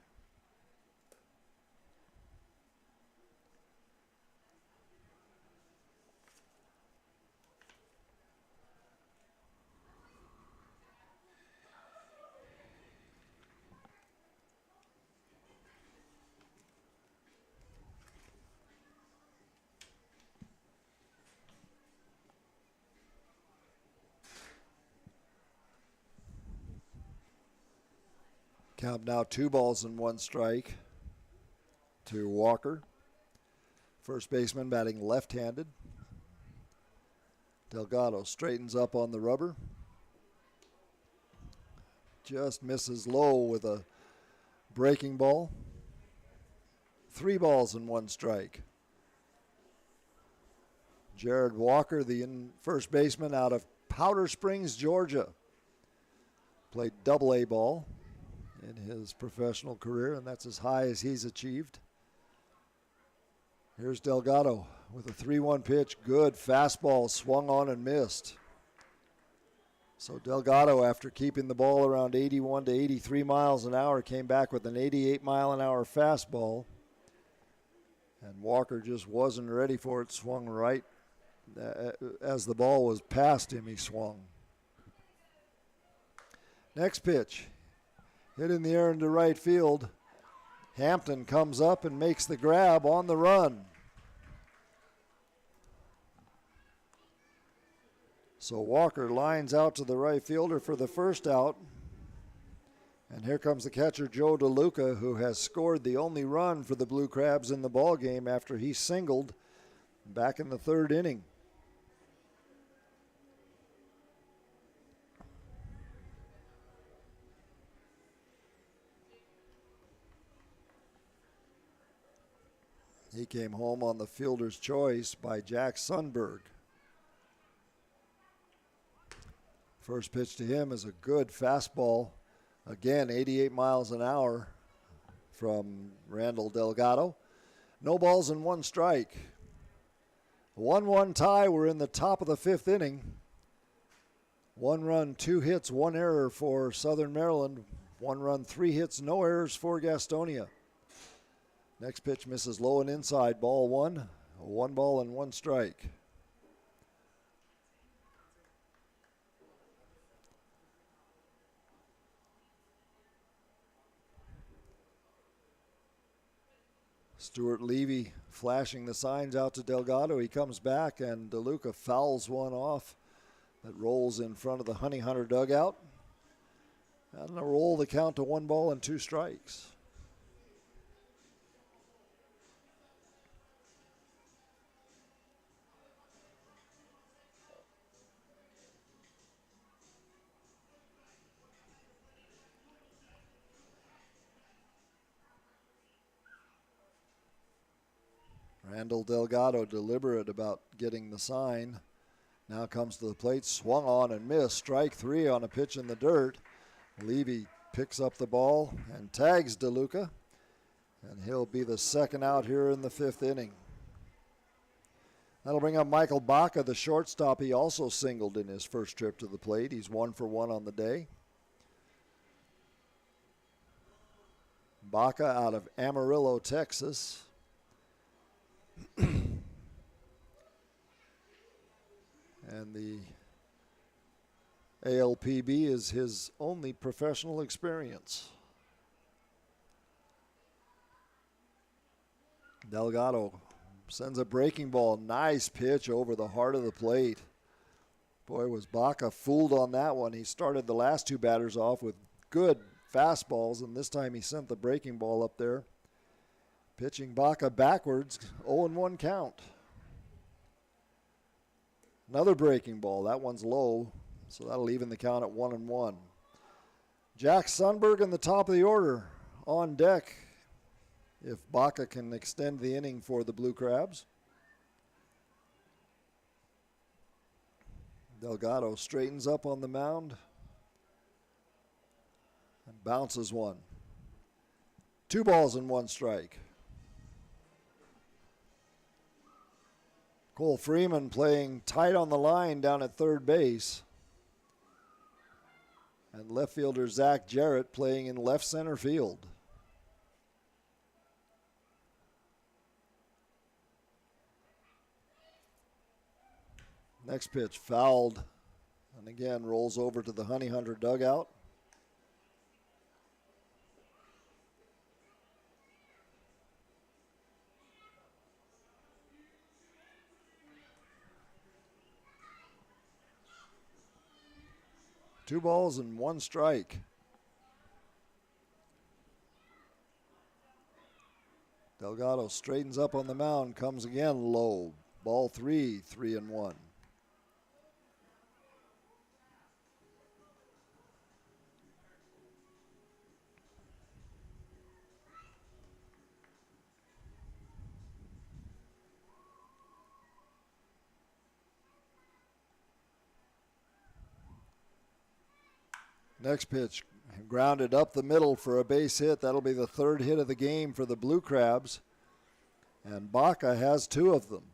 S2: Count now 2 balls and 1 strike to Walker. First baseman batting left-handed. Delgado straightens up on the rubber. Just misses low with a breaking ball. 3 balls and 1 strike. Jared Walker, the first baseman out of Powder Springs, Georgia. Played double-A ball in his professional career, and that's as high as he's achieved. Here's Delgado with a 3-1 pitch. Good fastball, swung on and missed. So Delgado, after keeping the ball around 81 to 83 miles an hour, came back with an 88-mile-an-hour fastball. And Walker just wasn't ready for it, swung right. As the ball was past him, he swung. Next pitch. Hit in the air into right field. Hampton comes up and makes the grab on the run. So Walker lines out to the right fielder for the first out. And here comes the catcher, Joe DeLuca, who has scored the only run for the Blue Crabs in the ball game after he singled back in the third inning. He came home on the fielder's choice by Jack Sundberg. First pitch to him is a good fastball. Again, 88 miles an hour from Randall Delgado. No balls and one strike. 1-1 tie. We're in the top of the fifth inning. 1 run, 2 hits, 1 error for Southern Maryland. 1 run, 3 hits, no errors for Gastonia. Next pitch misses low and inside. Ball 1. 1 ball and 1 strike. Stuart Levy flashing the signs out to Delgado. He comes back and DeLuca fouls one off that rolls in front of the Honey Hunter dugout. And a roll the count to 1 ball and 2 strikes. Randall Delgado deliberate about getting the sign. Now comes to the plate, swung on and missed. Strike 3 on a pitch in the dirt. Levy picks up the ball and tags DeLuca, and he'll be the second out here in the 5th inning. That'll bring up Michael Baca, the shortstop. He also singled in his first trip to the plate. He's 1 for 1 on the day. Baca out of Amarillo, Texas. And the ALPB is his only professional experience. Delgado sends a breaking ball. Nice pitch over the heart of the plate. Boy, was Baca fooled on that one. He started the last 2 batters off with good fastballs, and this time he sent the breaking ball up there. Pitching Baca backwards, 0-1 count. Another breaking ball. That one's low, so that'll even the count at 1-1. Jack Sundberg in the top of the order on deck if Baca can extend the inning for the Blue Crabs. Delgado straightens up on the mound and bounces one. 2 balls and 1 strike. Cole Freeman playing tight on the line down at third base. And left fielder Zach Jarrett playing in left center field. Next pitch fouled, and again rolls over to the Honey Hunter dugout. Two balls and 1 strike. Delgado straightens up on the mound, comes again low. Ball 3, 3-1. Next pitch, grounded up the middle for a base hit. That'll be the 3rd hit of the game for the Blue Crabs. And Baca has 2 of them.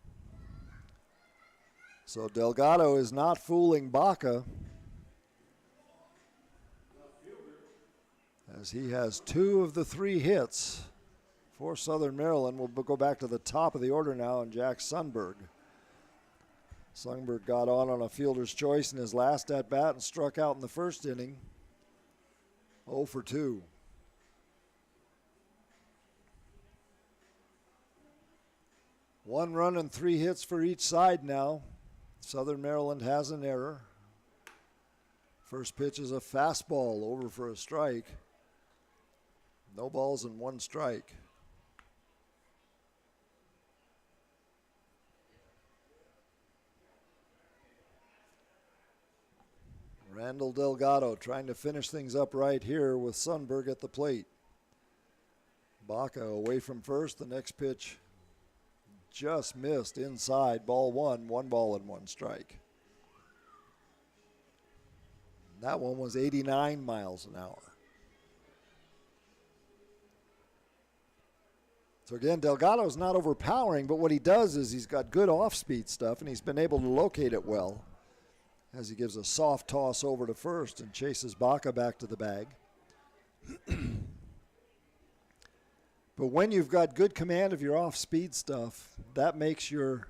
S2: So Delgado is not fooling Baca, as he has 2 of the 3 hits for Southern Maryland. We'll go back to the top of the order now, and Jack Sundberg. Sundberg got on a fielder's choice in his last at-bat and struck out in the first inning. 0 for 2. One run and 3 hits for each side now. Southern Maryland has an error. First pitch is a fastball over for a strike. No balls and 1 strike. Randall Delgado trying to finish things up right here with Sundberg at the plate. Baca away from first. The next pitch just missed inside. Ball 1, 1 ball and 1 strike. That one was 89 miles an hour. So again, Delgado's not overpowering, but what he does is he's got good off-speed stuff, and he's been able to locate it well as he gives a soft toss over to first and chases Baca back to the bag. But when you've got good command of your off-speed stuff, that makes your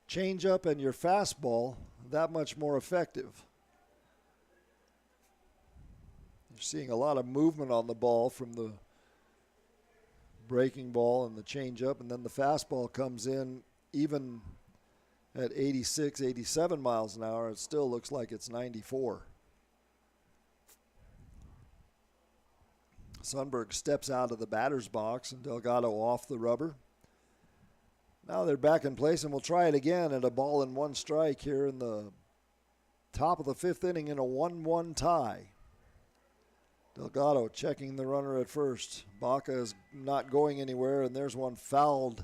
S2: changeup and your fastball that much more effective. You're seeing a lot of movement on the ball from the breaking ball and the changeup, and then the fastball comes in even at 86, 87 miles an hour. It still looks like it's 94. Sundberg steps out of the batter's box and Delgado off the rubber. Now they're back in place, and we'll try it again at a ball and 1 strike here in the top of the 5th inning in a 1-1 tie. Delgado checking the runner at first. Baca is not going anywhere, and there's one fouled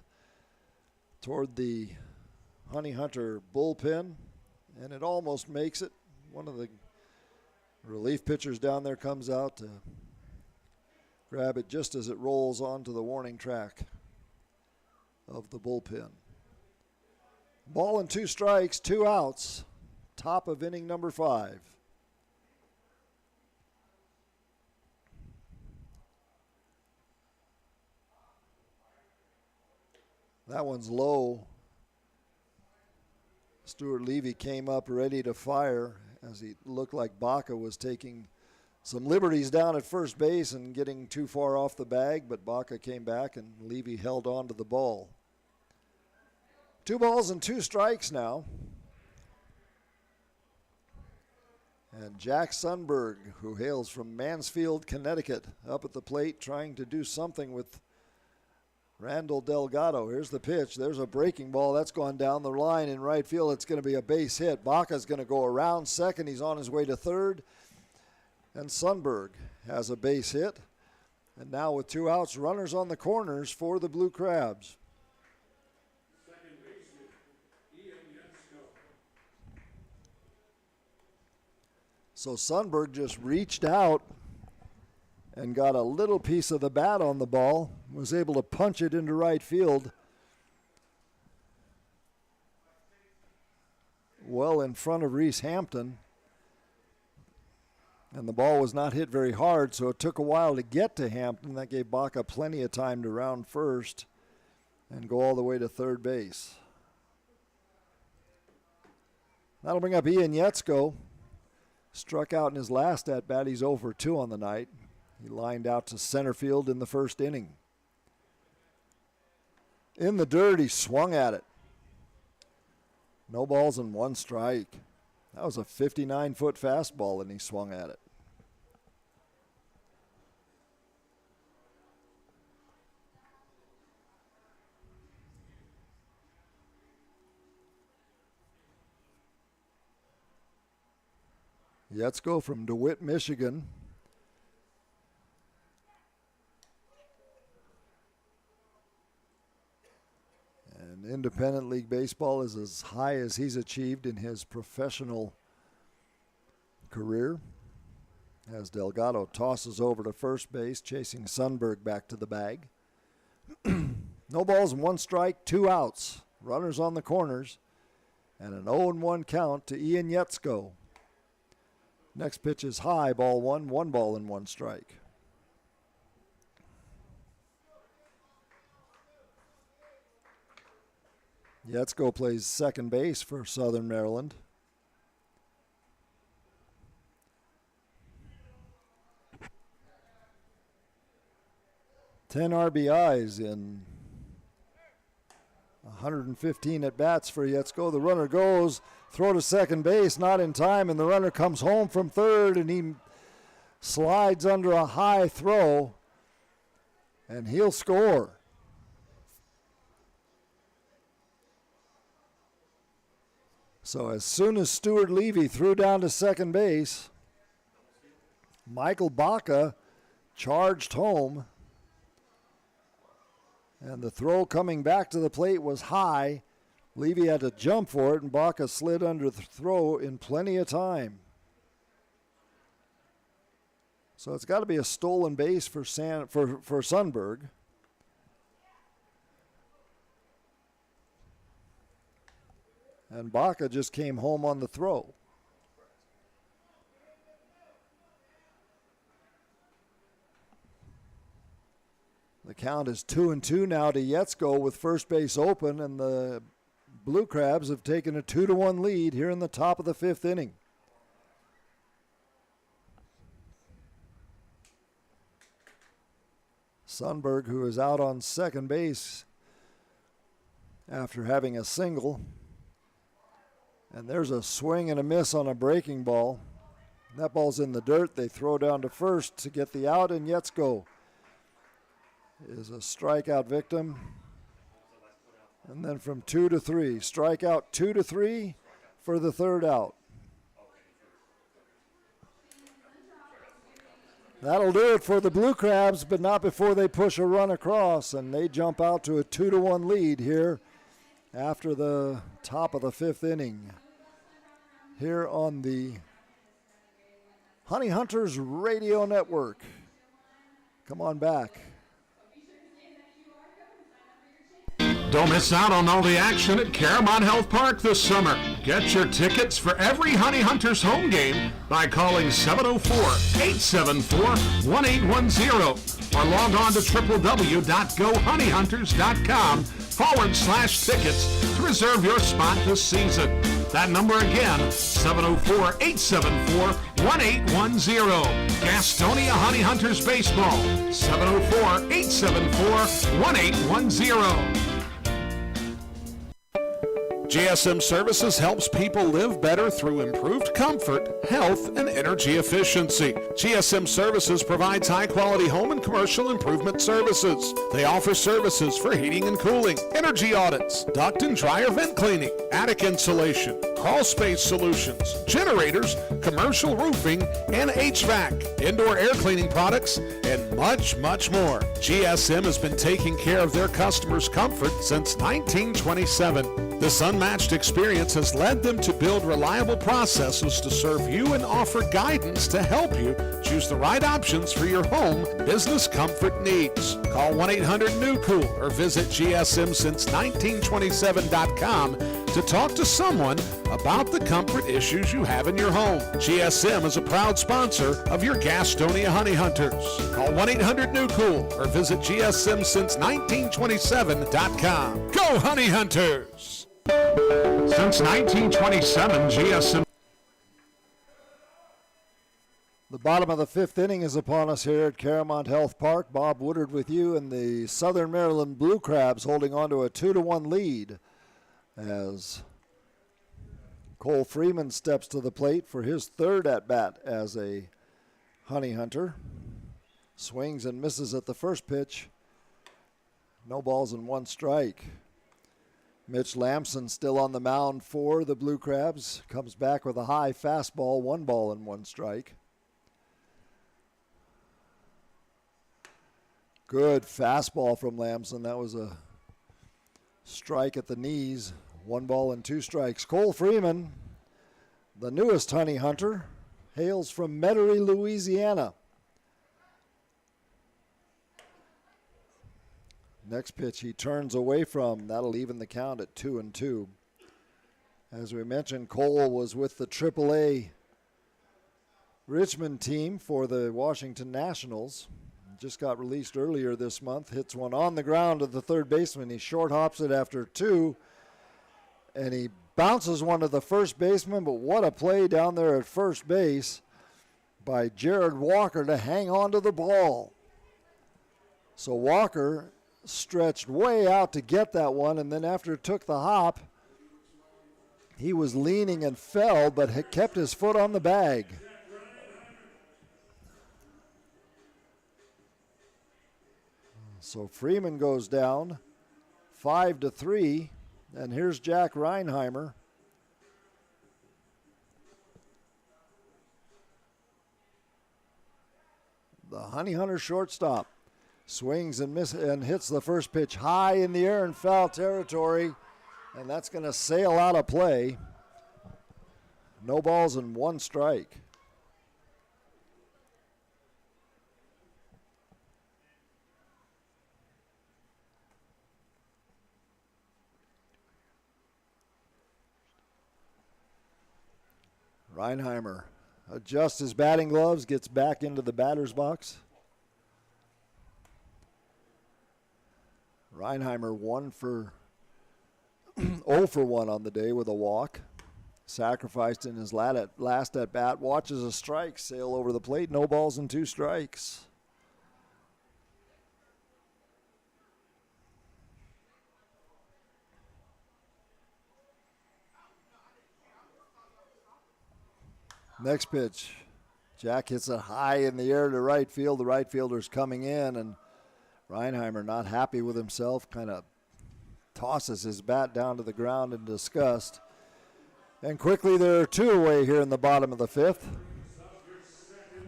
S2: toward the Honey Hunter bullpen, and it almost makes it. One of the relief pitchers down there comes out to grab it just as it rolls onto the warning track of the bullpen. Ball and 2 strikes, 2 outs, top of inning number 5. That one's low. Stuart Levy came up ready to fire as he looked like Baca was taking some liberties down at first base and getting too far off the bag, but Baca came back and Levy held on to the ball. 2 balls and 2 strikes now. And Jack Sundberg, who hails from Mansfield, Connecticut, up at the plate trying to do something with Randall Delgado. Here's the pitch. There's a breaking ball. That's gone down the line in right field. It's going to be a base hit. Baca's going to go around second. He's on his way to third. And Sundberg has a base hit. And now with 2 outs, runners on the corners for the Blue Crabs.
S1: Second baseman, Ian Yensko.
S2: So Sundberg just reached out and got a little piece of the bat on the ball, was able to punch it into right field well in front of Reese Hampton. And the ball was not hit very hard, so it took a while to get to Hampton. That gave Baca plenty of time to round first and go all the way to third base. That'll bring up Ian Yensko. Struck out in his last at-bat. He's 0 for 2 on the night. He lined out to center field in the first inning. In the dirt, he swung at it. No balls and 1 strike. That was a 59-foot fastball, and he swung at it. Yensko from DeWitt, Michigan. And independent league baseball is as high as he's achieved in his professional career. As Delgado tosses over to first base, chasing Sundberg back to the bag. No balls and 1 strike, 2 outs. Runners on the corners. And an 0-1 count to Ian Yensko. Next pitch is high, ball 1, 1 ball and 1 strike. Yensko plays second base for Southern Maryland. Ten RBIs in 115 at-bats for Yensko. The runner goes, throw to second base, not in time, and the runner comes home from third, and he slides under a high throw, and he'll score. So as soon as Stuart Levy threw down to second base, Michael Baca charged home, and the throw coming back to the plate was high. Levy had to jump for it, and Baca slid under the throw in plenty of time. So it's got to be a stolen base for Sundberg. And Baca just came home on the throw. The count is 2-2 now to Yetzko with first base open, and the Blue Crabs have taken a 2-1 lead here in the top of the fifth inning. Sundberg, who is out on second base after having a single. And there's a swing and a miss on a breaking ball. That ball's in the dirt. They throw down to first to get the out, and Yetzko is a strikeout victim. And then from 2 to 3, strikeout 2 to 3 for the third out. That'll do it for the Blue Crabs, but not before they push a run across, and they jump out to a 2-1 lead here after the top of the fifth inning. Here on the Honey Hunters Radio Network. Come on back.
S3: Don't miss out on all the action at Caramount Health Park this summer. Get your tickets for every Honey Hunters home game by calling 704-874-1810 or log on to www.gohoneyhunters.com/tickets to reserve your spot this season. That number again, 704-874-1810. Gastonia Honey Hunters Baseball, 704-874-1810. GSM Services helps people live better through improved comfort, health, and energy efficiency. GSM Services provides high-quality home and commercial improvement services. They offer services for heating and cooling, energy audits, duct and dryer vent cleaning, attic insulation, crawl space solutions, generators, commercial roofing, and HVAC, indoor air cleaning products, and much, much more. GSM has been taking care of their customers' comfort since 1927. This unmatched experience has led them to build reliable processes to serve you and offer guidance to help you choose the right options for your home and business comfort needs. Call 1-800-NEW-COOL or visit GSMsince1927.com to talk to someone about the comfort issues you have in your home. GSM is a proud sponsor of your Gastonia Honey Hunters. Call 1-800-NEW-COOL or visit GSMsince1927.com. Go Honey Hunters! Since 1927, GSM.
S2: The bottom of the fifth inning is upon us here at Caramount Health Park. Bob Woodard with you, and the Southern Maryland Blue Crabs holding on to a 2-1 lead as Cole Freeman steps to the plate for his third at-bat as a Honey Hunter. Swings and misses at the first pitch. No balls and one strike. Mitch Lamson still on the mound for the Blue Crabs. Comes back with a high fastball, 1 ball and 1 strike. Good fastball from Lamson. That was a strike at the knees. 1 ball and 2 strikes. Cole Freeman, the newest Honey Hunter, hails from Metairie, Louisiana. Next pitch he turns away from. That'll even the count at 2-2. As we mentioned, Cole was with the AAA Richmond team for the Washington Nationals. Just got released earlier this month. Hits one on the ground to the third baseman. He short hops it after 2. And he bounces one to the first baseman. But what a play down there at first base by Jared Walker to hang on to the ball. So Walker stretched way out to get that one, and then after it took the hop, he was leaning and fell, but had kept his foot on the bag. So Freeman goes down 5-3, and here's Jack Reinheimer. The Honey Hunter shortstop swings and hits the first pitch high in the air in foul territory, and that's going to sail out of play. No balls and 1 strike. Reinheimer adjusts his batting gloves, gets back into the batter's box. Reinheimer 0 for 1 on the day with a walk. Sacrificed in his last at bat. Watches a strike sail over the plate. No balls and 2 strikes. Next pitch. Jack hits it high in the air to right field. The right fielder's coming in, and Reinheimer, not happy with himself, kind of tosses his bat down to the ground in disgust. And quickly there are 2 away here in the bottom of the 5th.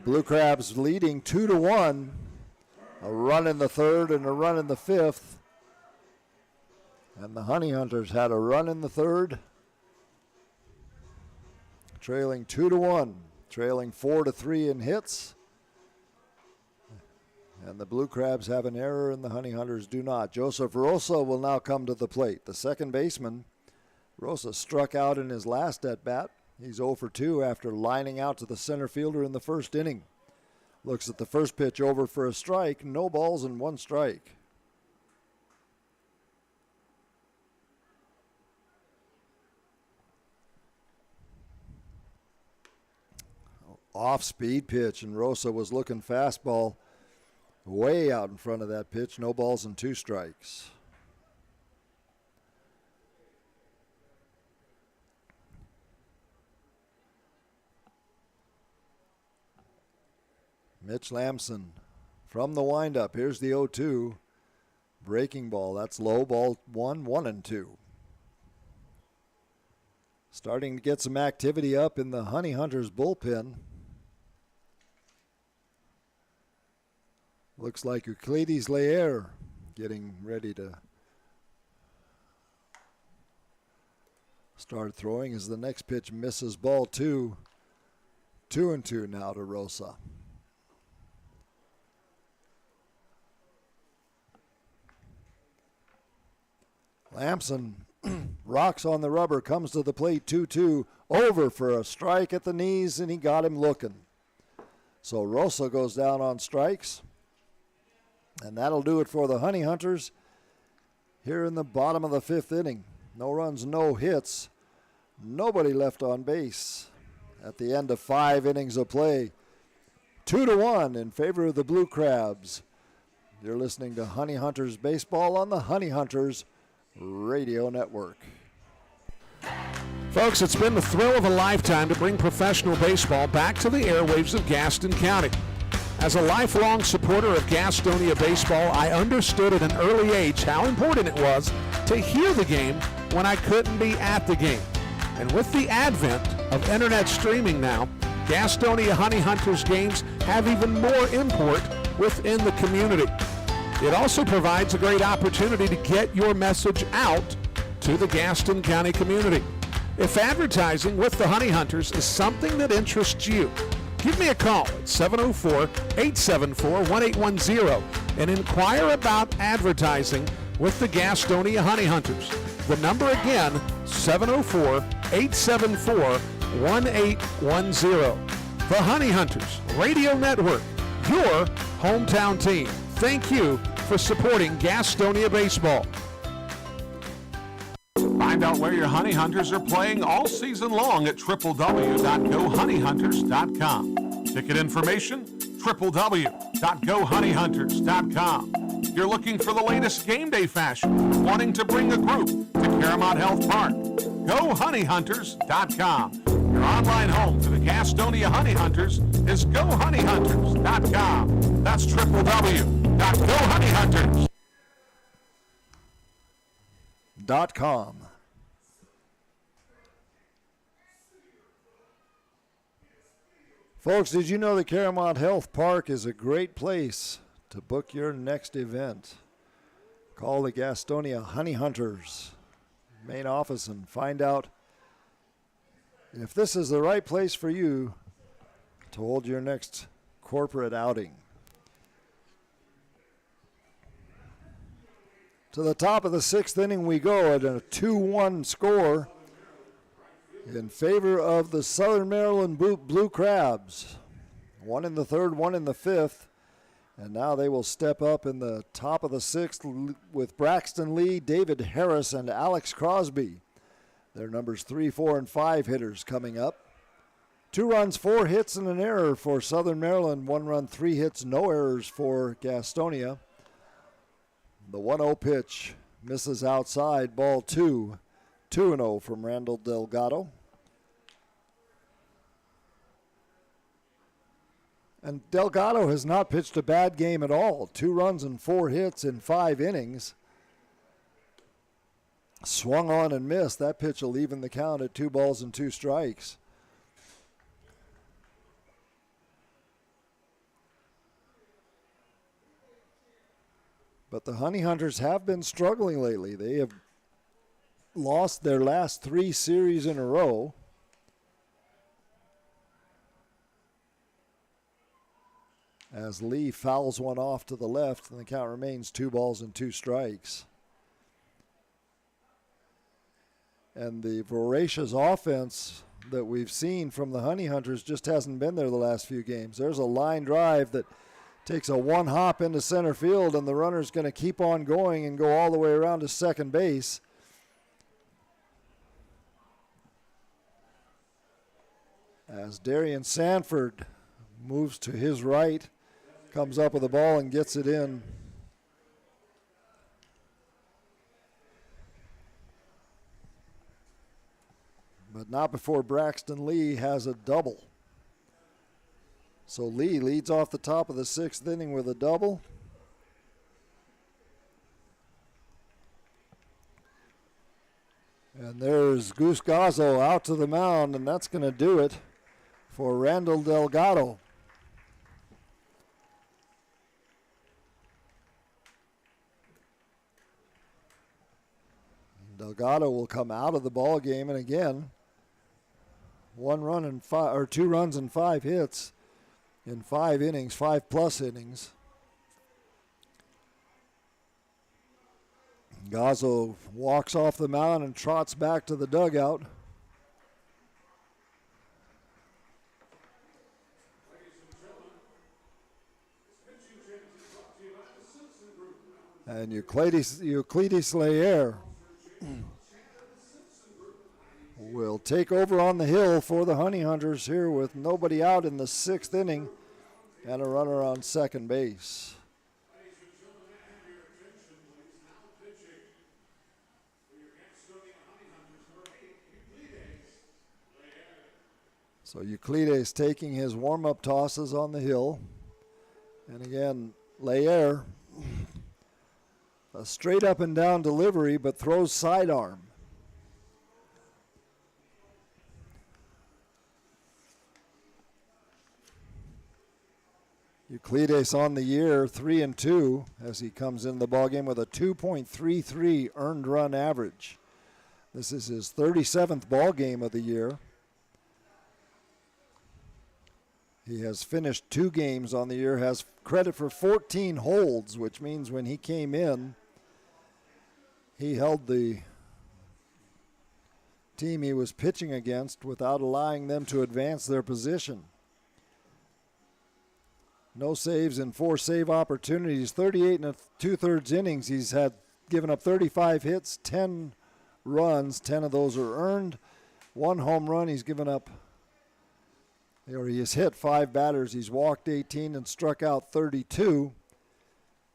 S2: Blue Crabs leading 2-1. A run in the 3rd and a run in the 5th. And the Honey Hunters had a run in the 3rd. Trailing 2-1, trailing 4-3 in hits. And the Blue Crabs have an error and the Honey Hunters do not. Joseph Rosa will now come to the plate. The second baseman, Rosa struck out in his last at bat. He's 0 for 2 after lining out to the center fielder in the first inning. Looks at the first pitch over for a strike. No balls and 1 strike. Off-speed pitch, and Rosa was looking fastball way out in front of that pitch. No balls and 2 strikes. Mitch Lamson from the windup. Here's the 0-2. Breaking ball. That's low. Ball 1-1-2. Starting to get some activity up in the Honey Hunters bullpen. Looks like Euclides Laer getting ready to start throwing as the next pitch misses ball 2. 2-2 now to Rosa. Lamson rocks on the rubber, comes to the plate 2-2, over for a strike at the knees, and he got him looking. So Rosa goes down on strikes. And that'll do it for the Honey Hunters here in the bottom of the 5th inning. No runs, no hits, nobody left on base at the end of 5 innings of play. 2-1 in favor of the Blue Crabs. You're listening to Honey Hunters Baseball on the Honey Hunters Radio Network.
S3: Folks, it's been the thrill of a lifetime to bring professional baseball back to the airwaves of Gaston County. As a lifelong supporter of Gastonia baseball, I understood at an early age how important it was to hear the game when I couldn't be at the game. And with the advent of internet streaming now, Gastonia Honey Hunters games have even more import within the community. It also provides a great opportunity to get your message out to the Gaston County community. If advertising with the Honey Hunters is something that interests you, give me a call at 704-874-1810 and inquire about advertising with the Gastonia Honey Hunters. The number again, 704-874-1810. The Honey Hunters Radio Network, your hometown team. Thank you for supporting Gastonia baseball. Find out where your Honey Hunters are playing all season long at www.gohoneyhunters.com. Ticket information, www.gohoneyhunters.com. You're looking for the latest game day fashion, wanting to bring a group to Caramount Health Park. GoHoneyHunters.com. Your online home for the Gastonia Honey Hunters is GoHoneyHunters.com. That's www.gohoneyhunters.com.
S2: Folks, did you know that Caramount Health Park is a great place to book your next event? Call the Gastonia Honey Hunters main office and find out if this is the right place for you to hold your next corporate outing. To the top of the 6th inning we go at a 2-1 score in favor of the Southern Maryland Blue Crabs. 1 in the 3rd, 1 in the 5th. And now they will step up in the top of the 6th with Braxton Lee, David Harris, and Alex Crosby. Their numbers 3, 4, and 5 hitters coming up. 2 runs, 4 hits, and an error for Southern Maryland. 1 run, 3 hits, no errors for Gastonia. The 1-0 pitch misses outside, ball 2. 2-0 from Randall Delgado. And Delgado has not pitched a bad game at all. 2 runs and 4 hits in 5 innings. Swung on and missed. That pitch will even the count at 2 balls and 2 strikes. But the Honey Hunters have been struggling lately. They have lost their last 3 series in a row. As Lee fouls one off to the left, and the count remains 2 balls and 2 strikes. And the voracious offense that we've seen from the Honey Hunters just hasn't been there the last few games. There's a line drive that takes a 1 hop into center field, and the runner's going to keep on going and go all the way around to second base. As Darian Sanford moves to his right, comes up with the ball and gets it in. But not before Braxton Lee has a double. So Lee leads off the top of the 6th inning with a double. And there's Goose Gazzo out to the mound, and that's going to do it for Randall Delgado. Delgado will come out of the ball game, and again, 2 runs and 5 hits in 5 innings, 5+ innings. Gazzo walks off the mound and trots back to the dugout. And Euclides Layer will take over on the hill for the Honey Hunters here with nobody out in the 6th inning and a runner on second base. So Euclides taking his warm-up tosses on the hill. And again, Layer, a straight up and down delivery, but throws sidearm. Euclides on the year 3-2 as he comes in the ballgame with a 2.33 earned run average. This is his 37th ball game of the year. He has finished 2 games on the year, has credit for 14 holds, which means when he came in, he held the team he was pitching against without allowing them to advance their position. No saves in 4 save opportunities, 38 and 2/3 innings. He's had given up 35 hits, 10 runs, 10 of those are earned. 1 home run he's given up, or he has hit 5 batters. He's walked 18 and struck out 32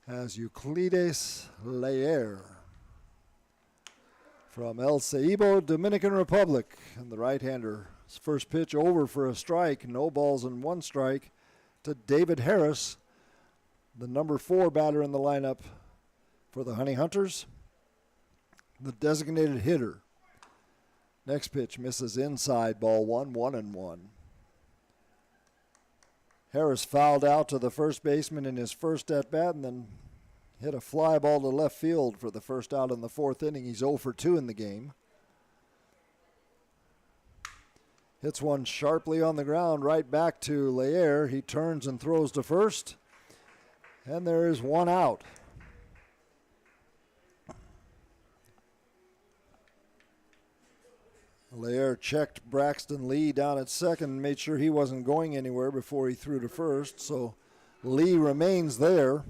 S2: as Euclides Layer from El Seibo, Dominican Republic. And the right-hander, his first pitch over for a strike, no balls and 1 strike to David Harris, the number 4 batter in the lineup for the Honey Hunters. the designated hitter. Next pitch misses inside, ball 1, 1-1. Harris fouled out to the first baseman in his first at-bat and then hit a fly ball to left field for the first out in the fourth inning. He's 0 for 2 in the game. Hits one sharply on the ground right back to Lair. He turns and throws to first. And there is one out. Lair checked Braxton Lee down at second and made sure he wasn't going anywhere before he threw to first. So Lee remains there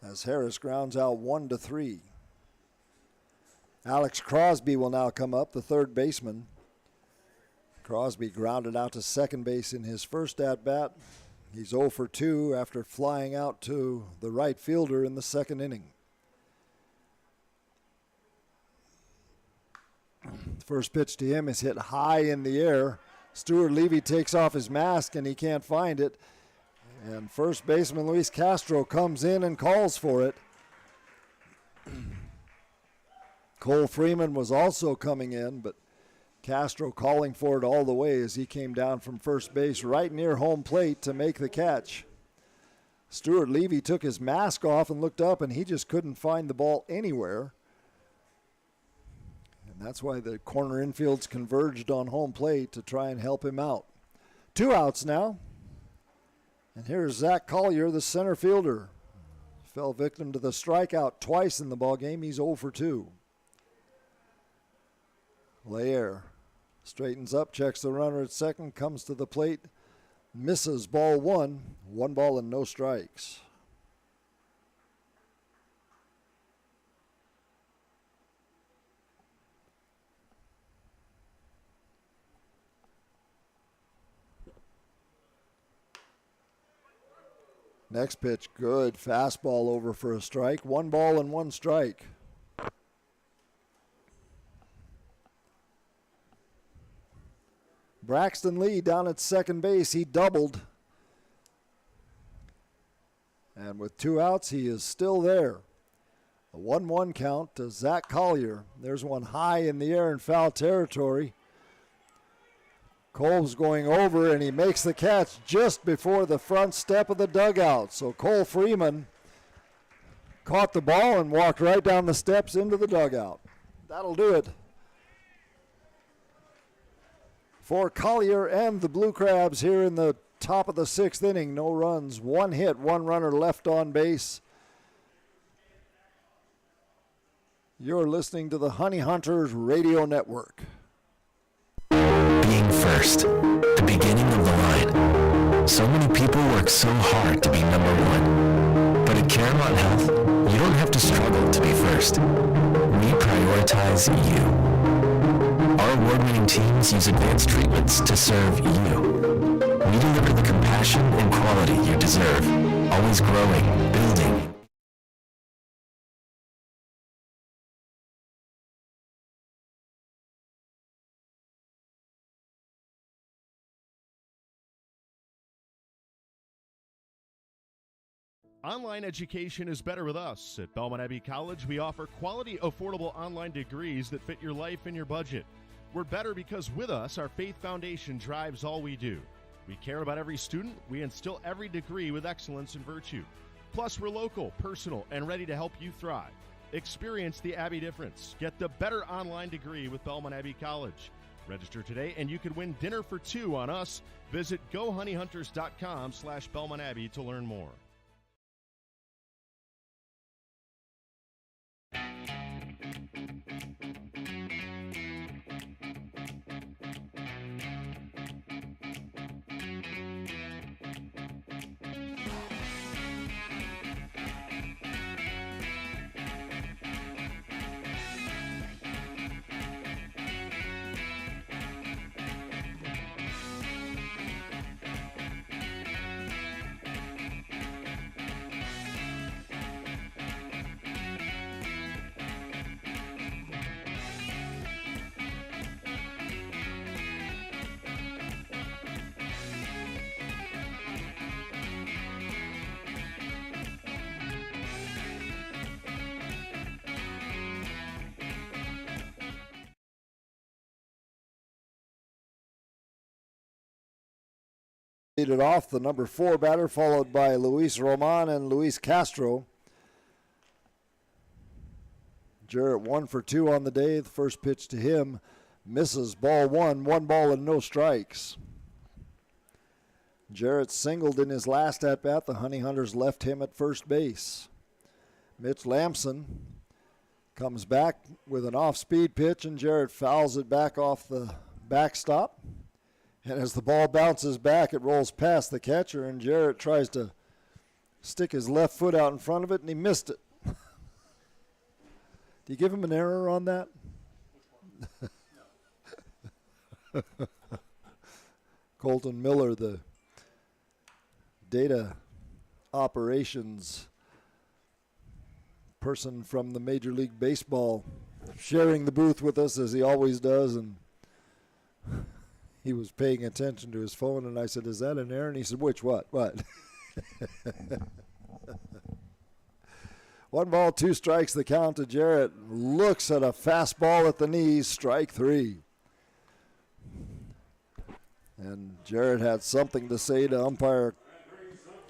S2: as Harris grounds out 1-3. Alex Crosby will now come up, the third baseman. Crosby grounded out to second base in his first at-bat. He's 0 for 2 after flying out to the right fielder in the second inning. The first pitch to him is hit high in the air. Stuart Levy takes off his mask and he can't find it. And first baseman Luis Castro comes in and calls for it. Cole Freeman was also coming in, but Castro calling for it all the way as he came down from first base right near home plate to make the catch. Stuart Levy took his mask off and looked up, and he just couldn't find the ball anywhere. And that's why the corner infields converged on home plate to try and help him out. 2 outs now. And here's Zach Collier, the center fielder. Fell victim to the strikeout twice in the ballgame. He's 0 for 2. Lair straightens up, checks the runner at second, comes to the plate, misses ball 1. 1 ball and no strikes. Next pitch, good. Fastball over for a strike. 1 ball and 1 strike. Braxton Lee down at second base. He doubled. And with 2 outs, he is still there. A 1-1 count to Zach Collier. There's one high in the air in foul territory. Cole's going over, and he makes the catch just before the front step of the dugout. So Cole Freeman caught the ball and walked right down the steps into the dugout. That'll do it for Collier and the Blue Crabs here in the top of the 6th inning. No runs, 1 hit, 1 runner left on base. You're listening to the Honey Hunters Radio Network.
S4: Being first, the beginning of the line. So many people work so hard to be number 1. But at Caramount Health, you don't have to struggle to be first. We prioritize you. Our award-winning teams use advanced treatments to serve you. We deliver the compassion and quality you deserve, always growing, building.
S6: Online education is better with us. At Belmont Abbey College, we offer quality, affordable online degrees that fit your life and your budget. We're better because with us, our faith foundation drives all we do. We care about every student. We instill every degree with excellence and virtue. Plus, we're local, personal, and ready to help you thrive. Experience the Abbey difference. Get the better online degree with Belmont Abbey College. Register today, and you could win dinner for 2 on us. Visit GoHoneyHunters.com/Belmont Abbey to learn more.
S2: Lead it off, the number 4 batter, followed by Luis Roman and Luis Castro. Jarrett 1 for 2 on the day. The first pitch to him misses, ball 1, 1 ball and no strikes. Jarrett singled in his last at-bat. The Honey Hunters left him at first base. Mitch Lamson comes back with an off-speed pitch, and Jarrett fouls it back off the backstop. And as the ball bounces back, it rolls past the catcher, and Jarrett tries to stick his left foot out in front of it, and he missed it. Do you give him an error on that? Colton Miller, the data operations person from the Major League Baseball, sharing the booth with us as he always does, and he was paying attention to his phone, and I said, "Is that an error?" And he said, "Which what? What?" 1 ball, 2 strikes, the count to Jarrett. Looks at a fastball at the knees, strike 3. And Jarrett had something to say to umpire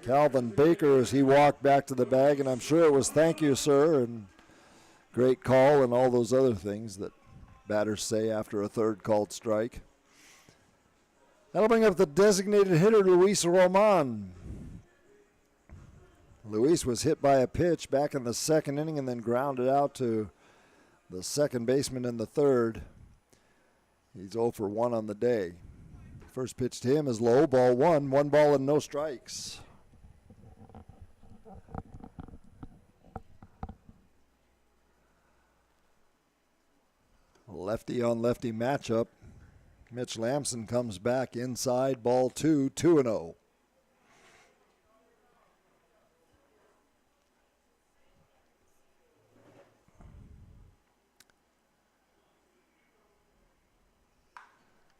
S2: Calvin Baker as he walked back to the bag, and I'm sure it was "Thank you, sir," and "Great call," and all those other things that batters say after a third called strike. That'll bring up the designated hitter, Luis Roman. Luis was hit by a pitch back in the second inning and then grounded out to the second baseman in the third. He's 0 for 1 on the day. First pitch to him is low, ball 1, 1 ball and no strikes. Lefty on lefty matchup. Mitch Lamson comes back inside, ball 2, 2-0.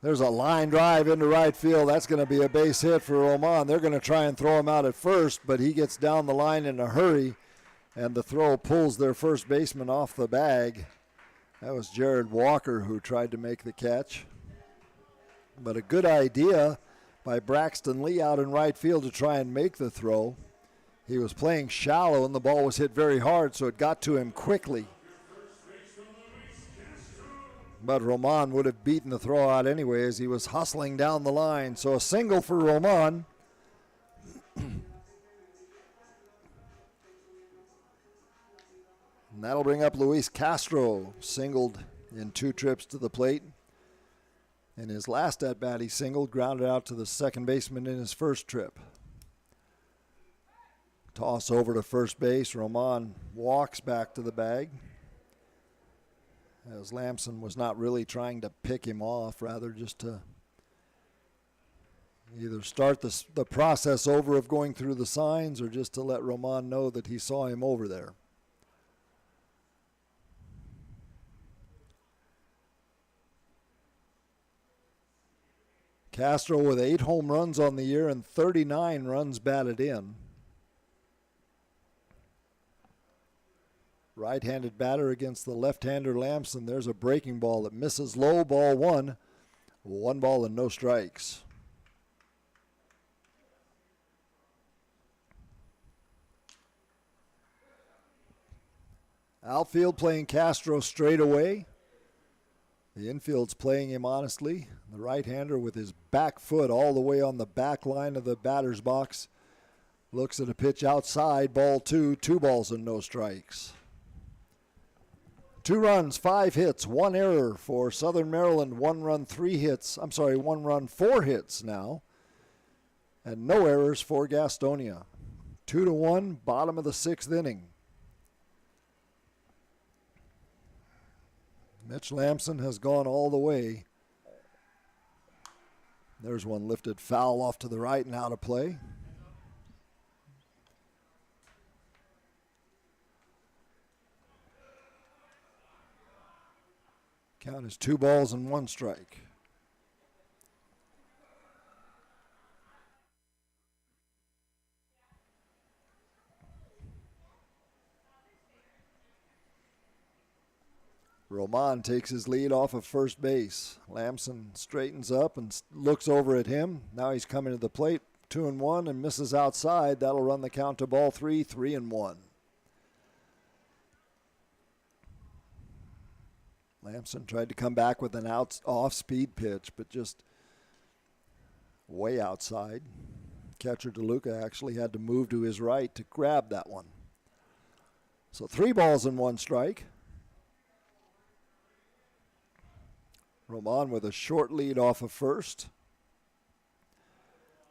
S2: There's a line drive into right field. That's going to be a base hit for Roman. They're going to try and throw him out at first, but he gets down the line in a hurry, and the throw pulls their first baseman off the bag. That was Jared Walker who tried to make the catch. But a good idea by Braxton Lee out in right field to try and make the throw. He was playing shallow, and the ball was hit very hard, so it got to him quickly. But Roman would have beaten the throw out anyway as he was hustling down the line. So a single for Roman. And that'll bring up Luis Castro, singled in 2 trips to the plate. In his last at-bat, he singled, grounded out to the second baseman in his first trip. Toss over to first base. Roman walks back to the bag, as Lamson was not really trying to pick him off, rather just to either start the process over of going through the signs or just to let Roman know that he saw him over there. Castro with 8 home runs on the year and 39 runs batted in. Right-handed batter against the left-hander Lamson. There's a breaking ball that misses low, ball 1. 1 ball and no strikes. Outfield playing Castro straight away. The infield's playing him honestly. The right-hander with his back foot all the way on the back line of the batter's box looks at a pitch outside, ball 2, 2 balls and no strikes. 2 runs, 5 hits, 1 error for Southern Maryland. 1 run, 3 hits. 1 run, 4 hits now. And no errors for Gastonia. 2-1, bottom of the 6th inning. Mitch Lamson has gone all the way. There's one lifted foul off to the right and out of play. Count is 2 balls and 1 strike. Roman takes his lead off of first base. Lamson straightens up and looks over at him. Now he's coming to the plate. 2-1 and misses outside. That'll run the count to ball 3, 3-1. Lamson tried to come back with an off-speed pitch, but just way outside. Catcher DeLuca actually had to move to his right to grab that one. So 3 balls and 1 strike. Roman with a short lead off of first.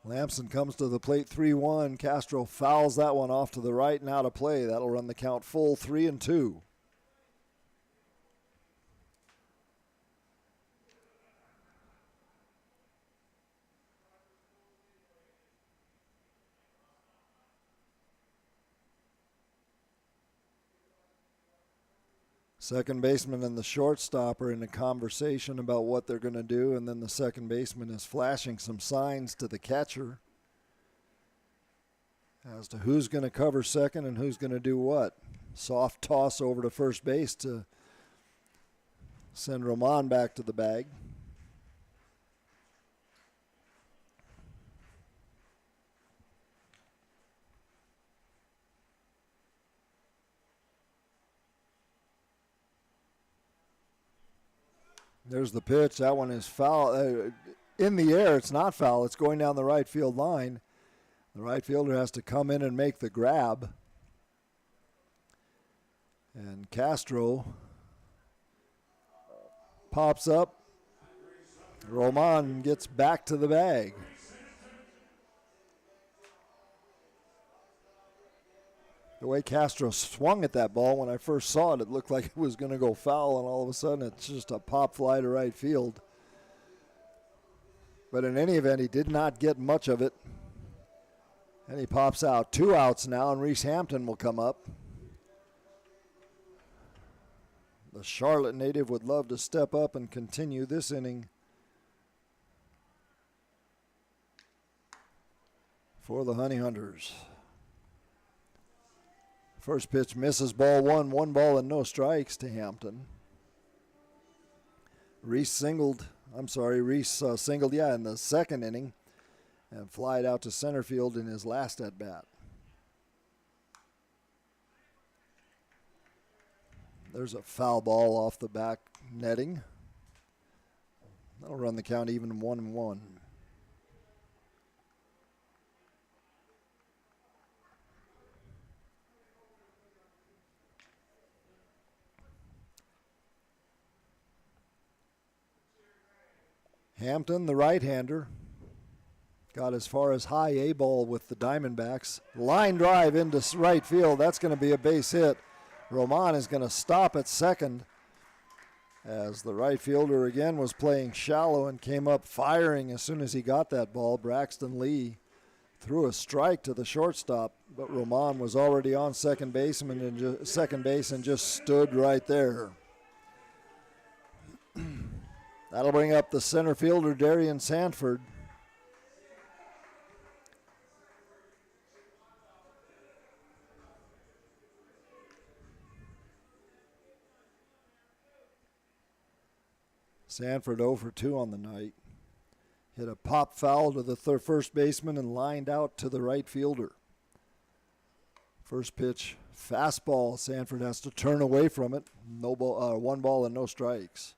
S2: Lamson comes to the plate 3-1. Castro fouls that one off to the right and out of play. That'll run the count full 3-2. Second baseman and the shortstop are in a conversation about what they're going to do, and then the second baseman is flashing some signs to the catcher as to who's going to cover second and who's going to do what. Soft toss over to first base to send Roman back to the bag. There's the pitch. That one is foul. In the air, it's not foul. It's going down the right field line. The right fielder has to come in and make the grab. And Castro pops up. Roman gets back to the bag. The way Castro swung at that ball, when I first saw it, it looked like it was going to go foul, and all of a sudden it's just a pop fly to right field. But in any event, he did not get much of it. And he pops out. 2 outs now, and Reese Hampton will come up. The Charlotte native would love to step up and continue this inning for the Honey Hunters. First pitch misses, ball 1, 1 ball and no strikes to Hampton. Reese singled in the second inning and flied out to center field in his last at bat. There's a foul ball off the back netting. That'll run the count even 1-1. Hampton, the right-hander, got as far as high A ball with the Diamondbacks. Line drive into right field. That's going to be a base hit. Roman is going to stop at second as the right fielder again was playing shallow and came up firing as soon as he got that ball. Braxton Lee threw a strike to the shortstop, but Roman was already on second base and just stood right there. That'll bring up the center fielder, Darian Sanford. Sanford 0 for 2 on the night. Hit a pop foul to the first baseman and lined out to the right fielder. First pitch, fastball. Sanford has to turn away from it. 1 ball and no strikes.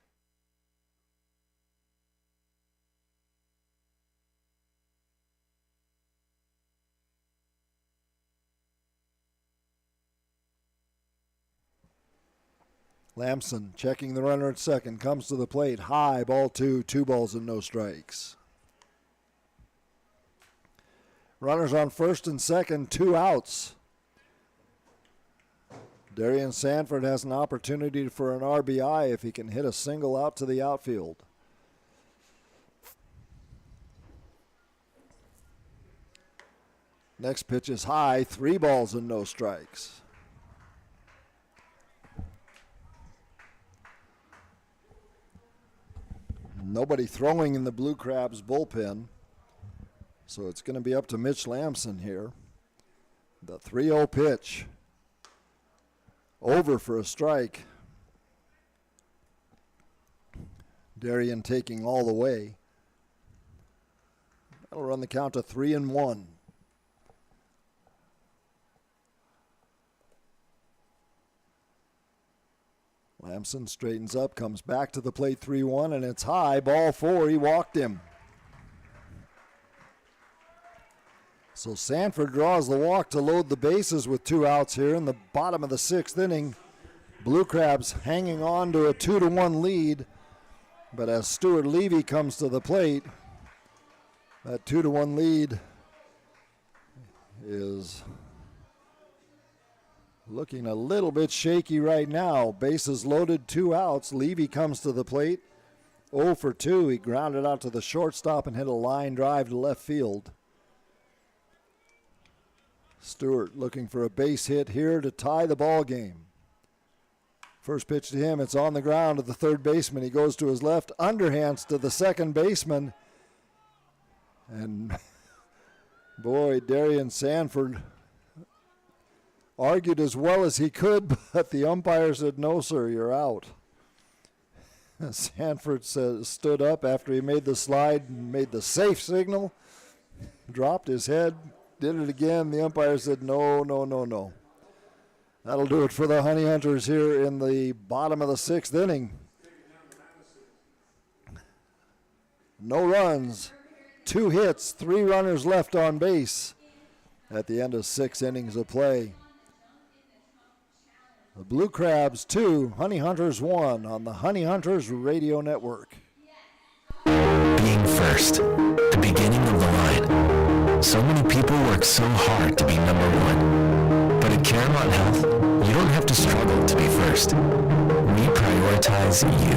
S2: Lamson checking the runner at second, comes to the plate, high, ball 2, 2 balls and no strikes. Runners on first and second, 2 outs. Darian Sanford has an opportunity for an RBI if he can hit a single out to the outfield. Next pitch is high, 3 balls and no strikes. Nobody throwing in the Blue Crabs bullpen. So it's going to be up to Mitch Lamson here. The 3-0 pitch. Over for a strike. Darian taking all the way. That'll run the count to 3-1. Lamson straightens up, comes back to the plate 3-1, and it's high. Ball 4, he walked him. So Sanford draws the walk to load the bases with 2 outs here in the bottom of the 6th inning. Blue Crabs hanging on to a 2-1 lead. But as Stuart Levy comes to the plate, that 2-1 lead is looking a little bit shaky right now. Bases loaded, 2 outs. Levy comes to the plate. 0 for 2. He grounded out to the shortstop and hit a line drive to left field. Stewart looking for a base hit here to tie the ball game. First pitch to him, it's on the ground to the third baseman. He goes to his left, underhands to the second baseman. And boy, Darian Sanford argued as well as he could, but the umpire said, no, sir, you're out. Sanford stood up after he made the slide and made the safe signal, dropped his head, did it again. The umpire said, no, no, no, no. That'll do it for the Honey Hunters here in the bottom of the 6th inning. No runs, 2 hits, 3 runners left on base at the end of 6 innings of play. The Blue Crabs 2, Honey Hunters 1 on the Honey Hunters Radio Network.
S4: Being first, the beginning of the line. So many people work so hard to be number 1. But at Caramount Health, you don't have to struggle to be first. We prioritize you.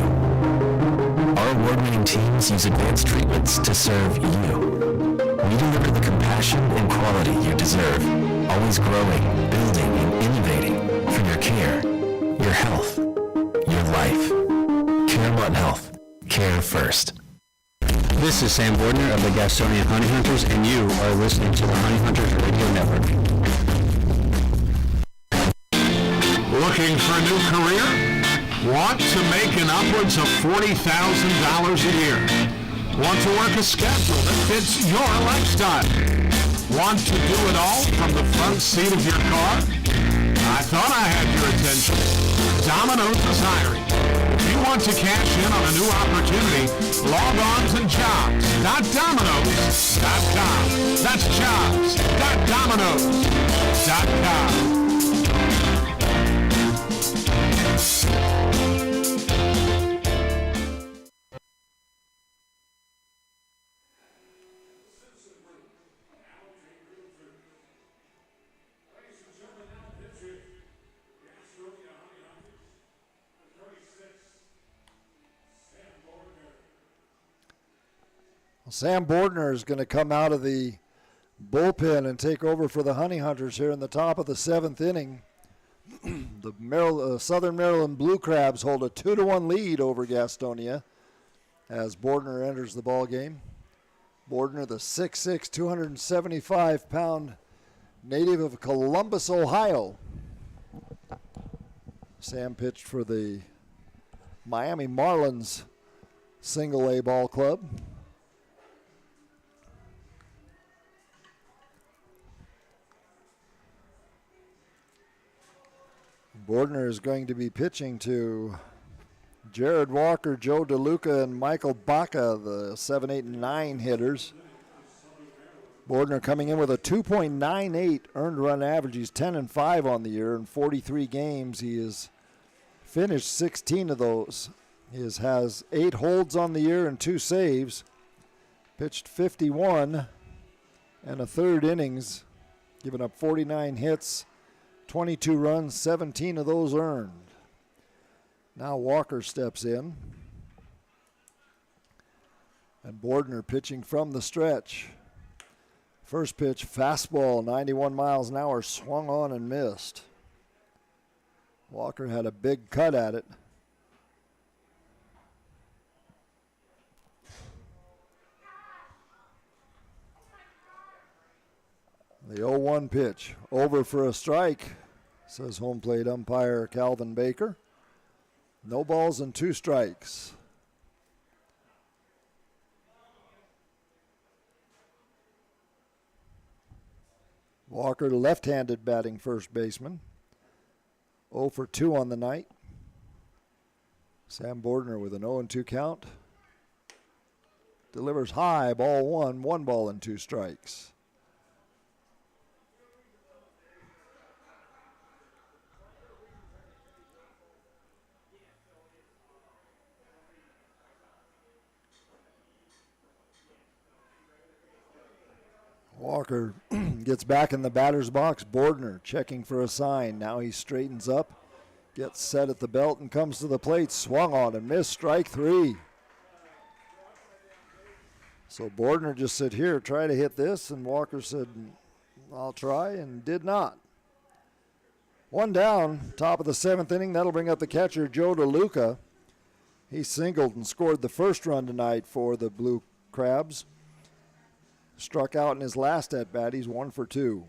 S4: Our award-winning teams use advanced treatments to serve you. We deliver the compassion and quality you deserve, always growing, building, and innovating for your care, your health, your life. Caramount Health. Care first.
S7: This is Sam Bordner of the Gastonia Honey Hunters, and you are listening to the Honey Hunters Radio Network.
S3: Looking for a new career? Want to make an upwards of $40,000 a year? Want to work a schedule that fits your lifestyle? Want to do it all from the front seat of your car? I thought I had your attention. Domino's is hiring. If you want to cash in on a new opportunity, log on to jobs.domino's.com. That's jobs.domino's.com.
S2: Sam Bordner is going to come out of the bullpen and take over for the Honey Hunters here in the top of the 7th inning. The Southern Maryland Blue Crabs hold a 2-1 lead over Gastonia as Bordner enters the ball game. Bordner, the 6'6", 275-pound native of Columbus, Ohio. Sam pitched for the Miami Marlins single-A ball club. Bordner is going to be pitching to Jared Walker, Joe DeLuca, and Michael Baca, the 7, 8, and 9 hitters. Bordner coming in with a 2.98 earned run average. He's 10-5 on the year. In 43 games, he has finished 16 of those. He has 8 holds on the year and 2 saves. Pitched 51 and a third innings, giving up 49 hits. 22 runs, 17 of those earned. Now Walker steps in. And Bordner pitching from the stretch. First pitch, fastball, 91 miles an hour, swung on and missed. Walker had a big cut at it. The 0-1 pitch, over for a strike, says home plate umpire Calvin Baker. No balls and 2 strikes. Walker, the left-handed batting first baseman. 0 for 2 on the night. Sam Bordner with an 0-2 count. Delivers high, ball 1 ball and 2 strikes. Walker gets back in the batter's box. Bordner checking for a sign. Now he straightens up, gets set at the belt and comes to the plate. Swung on and missed, strike 3. So Bordner just said, here, try to hit this, and Walker said, I'll try, and did not. 1 down, top of the 7th inning. That'll bring up the catcher, Joe DeLuca. He singled and scored the first run tonight for the Blue Crabs. Struck out in his last at-bat. He's 1 for 2.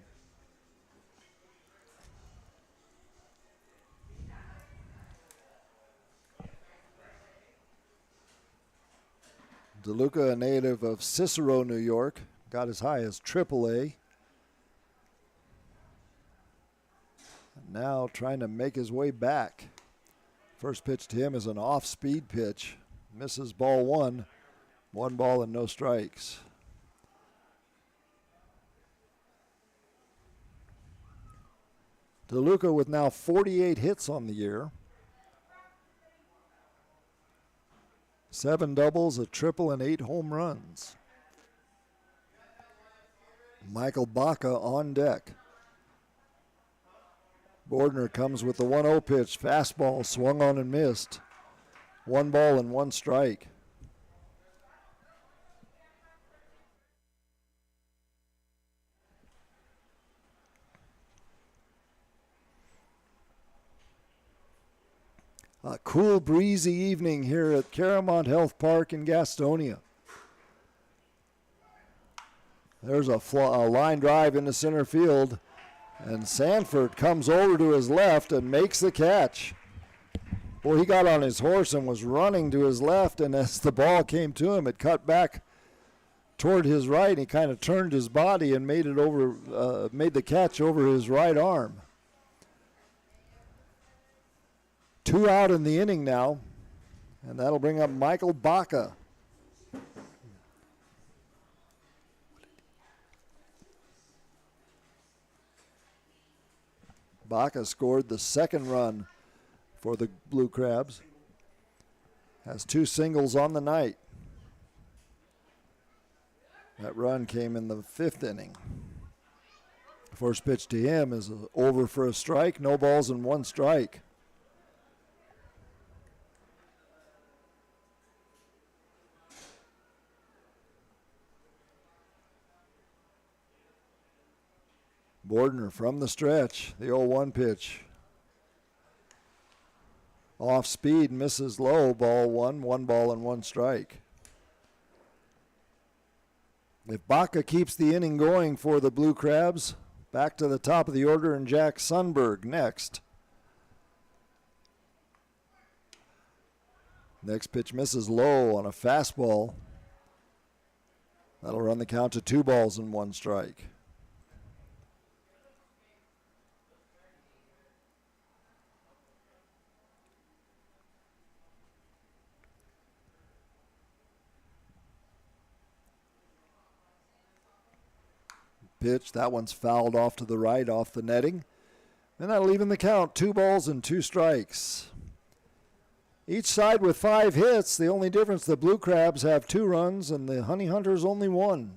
S2: DeLuca, a native of Cicero, New York, got as high as AAA. Now trying to make his way back. First pitch to him is an off-speed pitch. Misses ball 1. 1 ball and no strikes. DeLuca with now 48 hits on the year. 7 doubles, a triple, and 8 home runs. Michael Baca on deck. Bordner comes with the 1-0 pitch. Fastball swung on and missed. 1 ball and 1 strike. A cool, breezy evening here at Caramount Health Park in Gastonia. There's a line drive into center field, and Sanford comes over to his left and makes the catch. Boy, he got on his horse and was running to his left, and as the ball came to him, it cut back toward his right. He kind of turned his body and made the catch over his right arm. 2 out in the inning now, and that'll bring up Michael Baca. Baca scored the 2nd run for the Blue Crabs. Has 2 singles on the night. That run came in the 5th inning. First pitch to him is over for a strike, no balls and 1 strike. Bordner from the stretch, the 0-1 pitch. Off speed, misses low, ball 1, 1 ball and 1 strike. If Baca keeps the inning going for the Blue Crabs, back to the top of the order, and Jack Sundberg next. Next pitch misses low on a fastball. That'll run the count to 2 balls and 1 strike. Pitch, that one's fouled off to the right, off the netting. And that'll even the count, 2 balls and 2 strikes. Each side with 5 hits. The only difference, the Blue Crabs have 2 runs and the Honey Hunters only 1.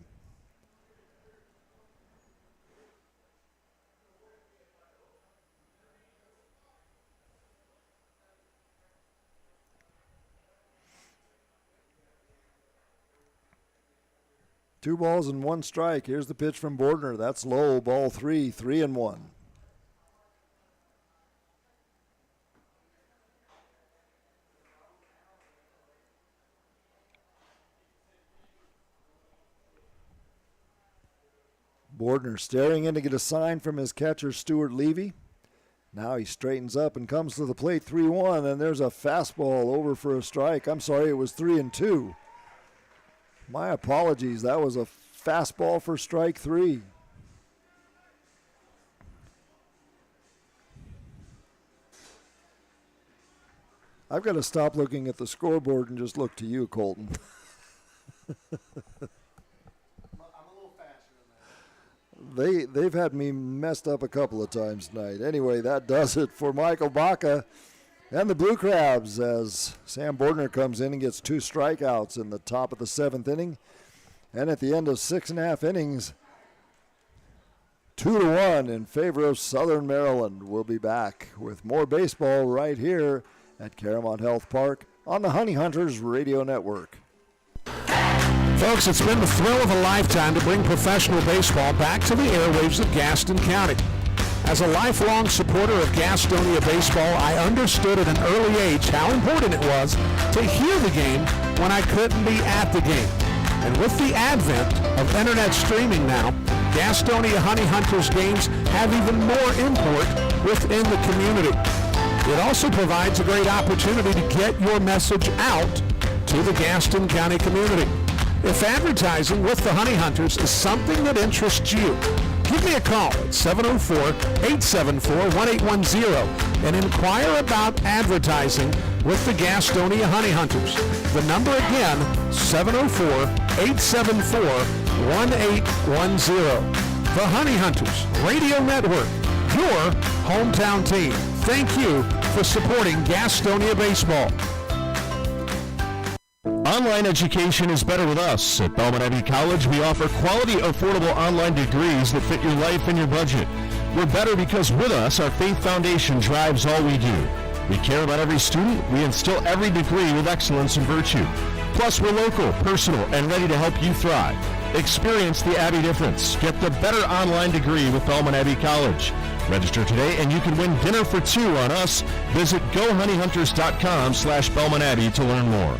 S2: Two balls and 1 strike. Here's the pitch from Bordner. That's low, ball 3, 3-1. Bordner staring in to get a sign from his catcher, Stuart Levy. Now he straightens up and comes to the plate, 3-1, and there's a fastball over for a strike. I'm sorry, it was 3-2. My apologies. That was a fastball for strike 3. I've got to stop looking at the scoreboard and just look to you, Colton. They've had me messed up a couple of times tonight. Anyway, that does it for Michael Baca and the Blue Crabs as Sam Bordner comes in and gets 2 strikeouts in the top of the 7th inning. And at the end of 6.5 innings, 2-1 in favor of Southern Maryland. We'll be back with more baseball right here at Caramount Health Park on the Honey Hunters Radio Network.
S1: Folks, it's been the thrill of a lifetime to bring professional baseball back to the airwaves of Gaston County. As a lifelong supporter of Gastonia baseball, I understood at an early age how important it was to hear the game when I couldn't be at the game. And with the advent of internet streaming now, Gastonia Honey Hunters games have even more import within the community. It also provides a great opportunity to get your message out to the Gaston County community. If advertising with the Honey Hunters is something that interests you, give me a call at 704-874-1810 and inquire about advertising with the Gastonia Honey Hunters. The number again, 704-874-1810. The Honey Hunters Radio Network, your hometown team. Thank you for supporting Gastonia baseball.
S6: Online education is better with us. At Belmont Abbey College, we offer quality, affordable online degrees that fit your life and your budget. We're better because with us, our faith foundation drives all we do. We care about every student. We instill every degree with excellence and virtue. Plus, we're local, personal, and ready to help you thrive. Experience the Abbey difference. Get the better online degree with Belmont Abbey College. Register today and you can win dinner for 2 on us. Visit GoHoneyHunters.com/Belmont Abbey to learn more.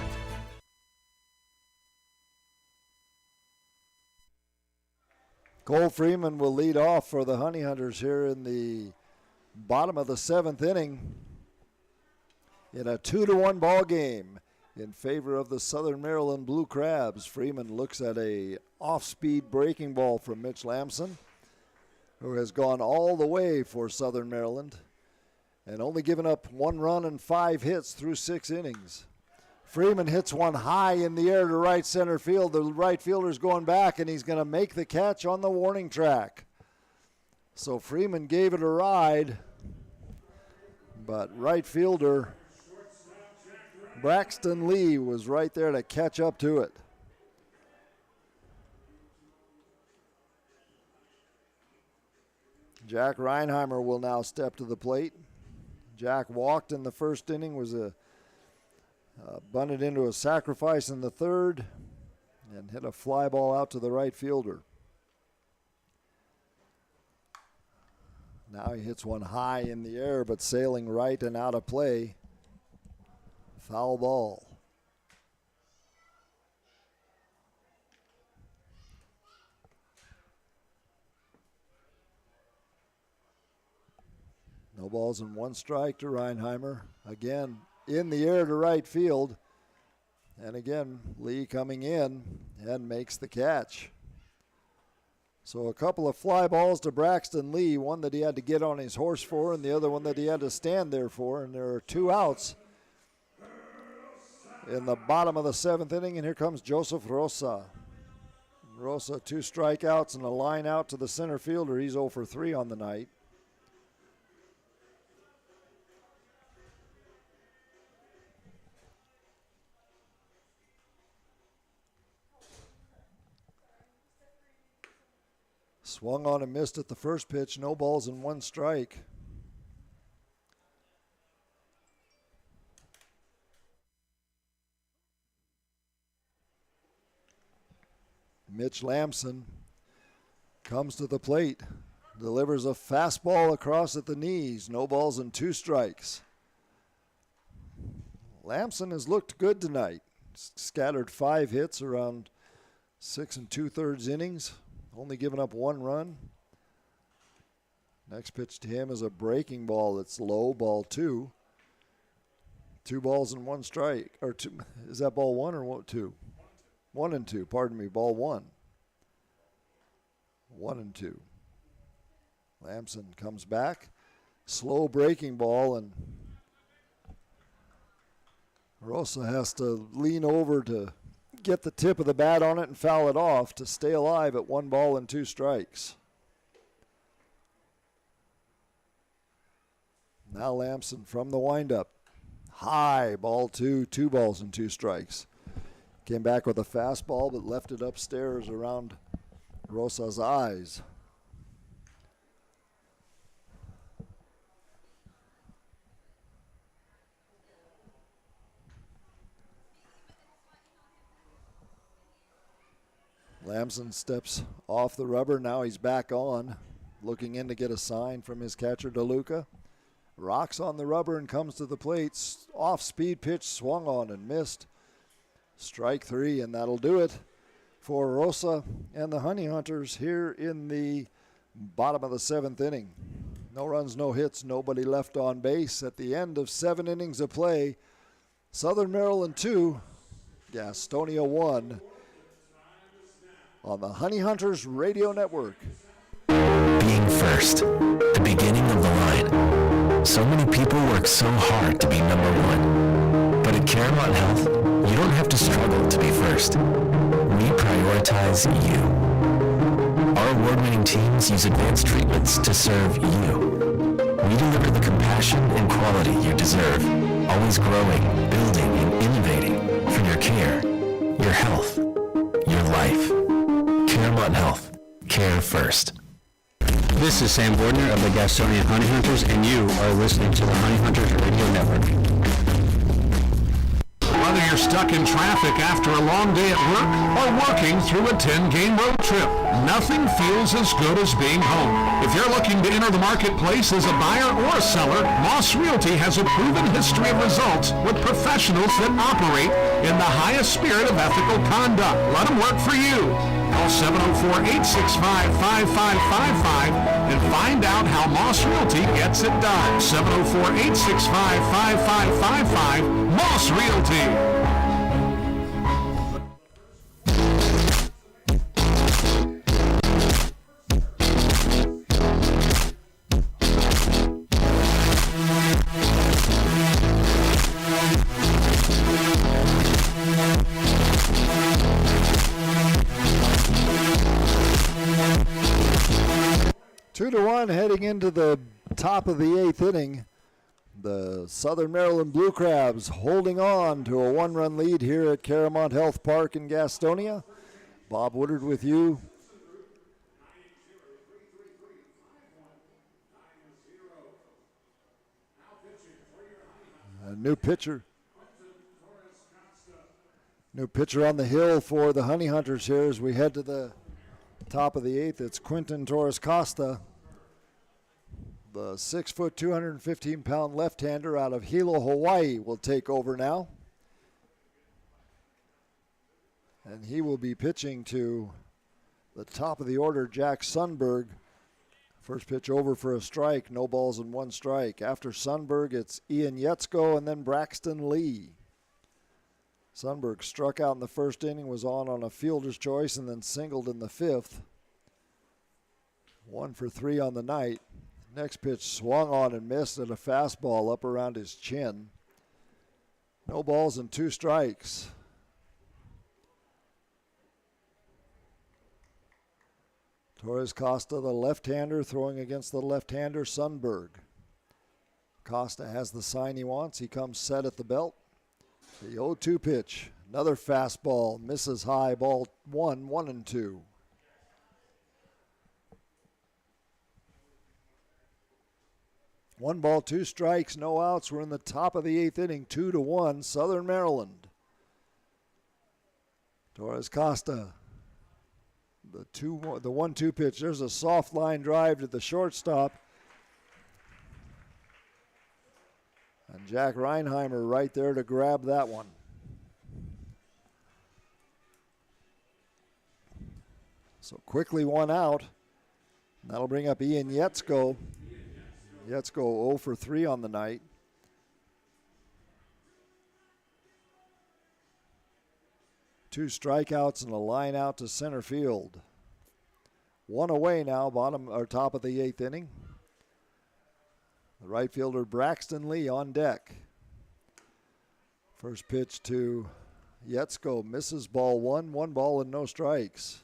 S2: Cole Freeman will lead off for the Honey Hunters here in the bottom of the 7th inning in a 2-1 ball game in favor of the Southern Maryland Blue Crabs. Freeman looks at a off-speed breaking ball from Mitch Lamson, who has gone all the way for Southern Maryland and only given up 1 run and 5 hits through 6 innings. Freeman hits one high in the air to right center field. The right fielder's going back, and he's going to make the catch on the warning track. So Freeman gave it a ride, but right fielder Braxton Lee was right there to catch up to it. Jack Reinheimer will now step to the plate. Jack walked in the first inning, was bunted into a sacrifice in the third, and hit a fly ball out to the right fielder. Now he hits one high in the air, but sailing right and out of play. Foul ball. No balls and 1 strike to Reinheimer. Again, in the air to right field. And again, Lee coming in and makes the catch. So a couple of fly balls to Braxton Lee, one that he had to get on his horse for and the other one that he had to stand there for. And there are 2 outs in the bottom of the 7th inning. And here comes Joseph Rosa. Rosa, 2 strikeouts and a line out to the center fielder. He's 0 for 3 on the night. Swung on and missed at the first pitch. No balls and 1 strike. Mitch Lamson comes to the plate. Delivers a fastball across at the knees. No balls and 2 strikes. Lamson has looked good tonight. Scattered 5 hits around 6 2/3 innings. Only given up 1 run. Next pitch to him is a breaking ball that's low, ball 2. 2 balls and 1 strike. Or 2, is that ball 1 or 2? 1 and 2, pardon me, ball 1. 1 and 2. Lamson comes back. Slow breaking ball and Rosa has to lean over to get the tip of the bat on it and foul it off to stay alive at 1 ball and 2 strikes. Now Lamson from the windup. High, ball 2, 2 balls and 2 strikes. Came back with a fastball but left it upstairs around Rosa's eyes. Lamson steps off the rubber. Now he's back on, looking in to get a sign from his catcher, DeLuca. Rocks on the rubber and comes to the plate. Off-speed pitch, swung on and missed. Strike 3, and that'll do it for Rosa and the Honey Hunters here in the bottom of the 7th inning. No runs, no hits, nobody left on base. At the end of 7 innings of play, Southern Maryland 2, Gastonia 1. On the Honey Hunters Radio Network.
S4: Being first, the beginning of the line. So many people work so hard to be number 1. But at CARAMONT Health, you don't have to struggle to be first. We prioritize you. Our award-winning teams use advanced treatments to serve you. We deliver the compassion and quality you deserve, always growing, building, and innovating for your care, your health, your life. CARAMONT Health. Care first.
S7: This is Sam Bordner of the Gastonia Honey Hunters, and you are listening to the Honey Hunters Radio Network.
S3: Whether you're stuck in traffic after a long day at work or working through a 10-game road trip, nothing feels as good as being home. If you're looking to enter the marketplace as a buyer or a seller, Moss Realty has a proven history of results with professionals that operate in the highest spirit of ethical conduct. Let them work for you. Call 704-865-5555 and find out how Moss Realty gets it done. 704-865-5555, Moss Realty.
S2: Heading into the top of the 8th inning, the Southern Maryland Blue Crabs holding on to a 1-run lead here at CARAMONT Health Park in Gastonia. Bob Woodard with you. A new pitcher on the hill for the Honey Hunters here as we head to the top of the 8th. It's Quinton Torres Costa. The 6', 215-pound left-hander out of Hilo, Hawaii will take over now. And he will be pitching to the top of the order, Jack Sundberg. First pitch over for a strike, no balls and 1 strike. After Sundberg, it's Ian Yetzko and then Braxton Lee. Sundberg struck out in the first inning, was on a fielder's choice, and then singled in the 5th. 1 for 3 on the night. Next pitch swung on and missed at a fastball up around his chin. No balls and 2 strikes. Torres Costa, the left-hander, throwing against the left-hander, Sundberg. Costa has the sign he wants. He comes set at the belt. The 0-2 pitch. Another fastball. Misses high. Ball 1, 1-2. One ball, 2 strikes, no outs. We're in the top of the 8th inning, 2-1, Southern Maryland. Torres Costa, the 1-2 pitch. There's a soft line drive to the shortstop. And Jack Reinheimer right there to grab that one. So quickly 1 out. That'll bring up Ian Yetzko. Yetzko 0 for 3 on the night. Two strikeouts and a line out to center field. 1 away now, top of the 8th inning. The right fielder Braxton Lee on deck. First pitch to Yetsko, misses ball one, 1 ball and no strikes.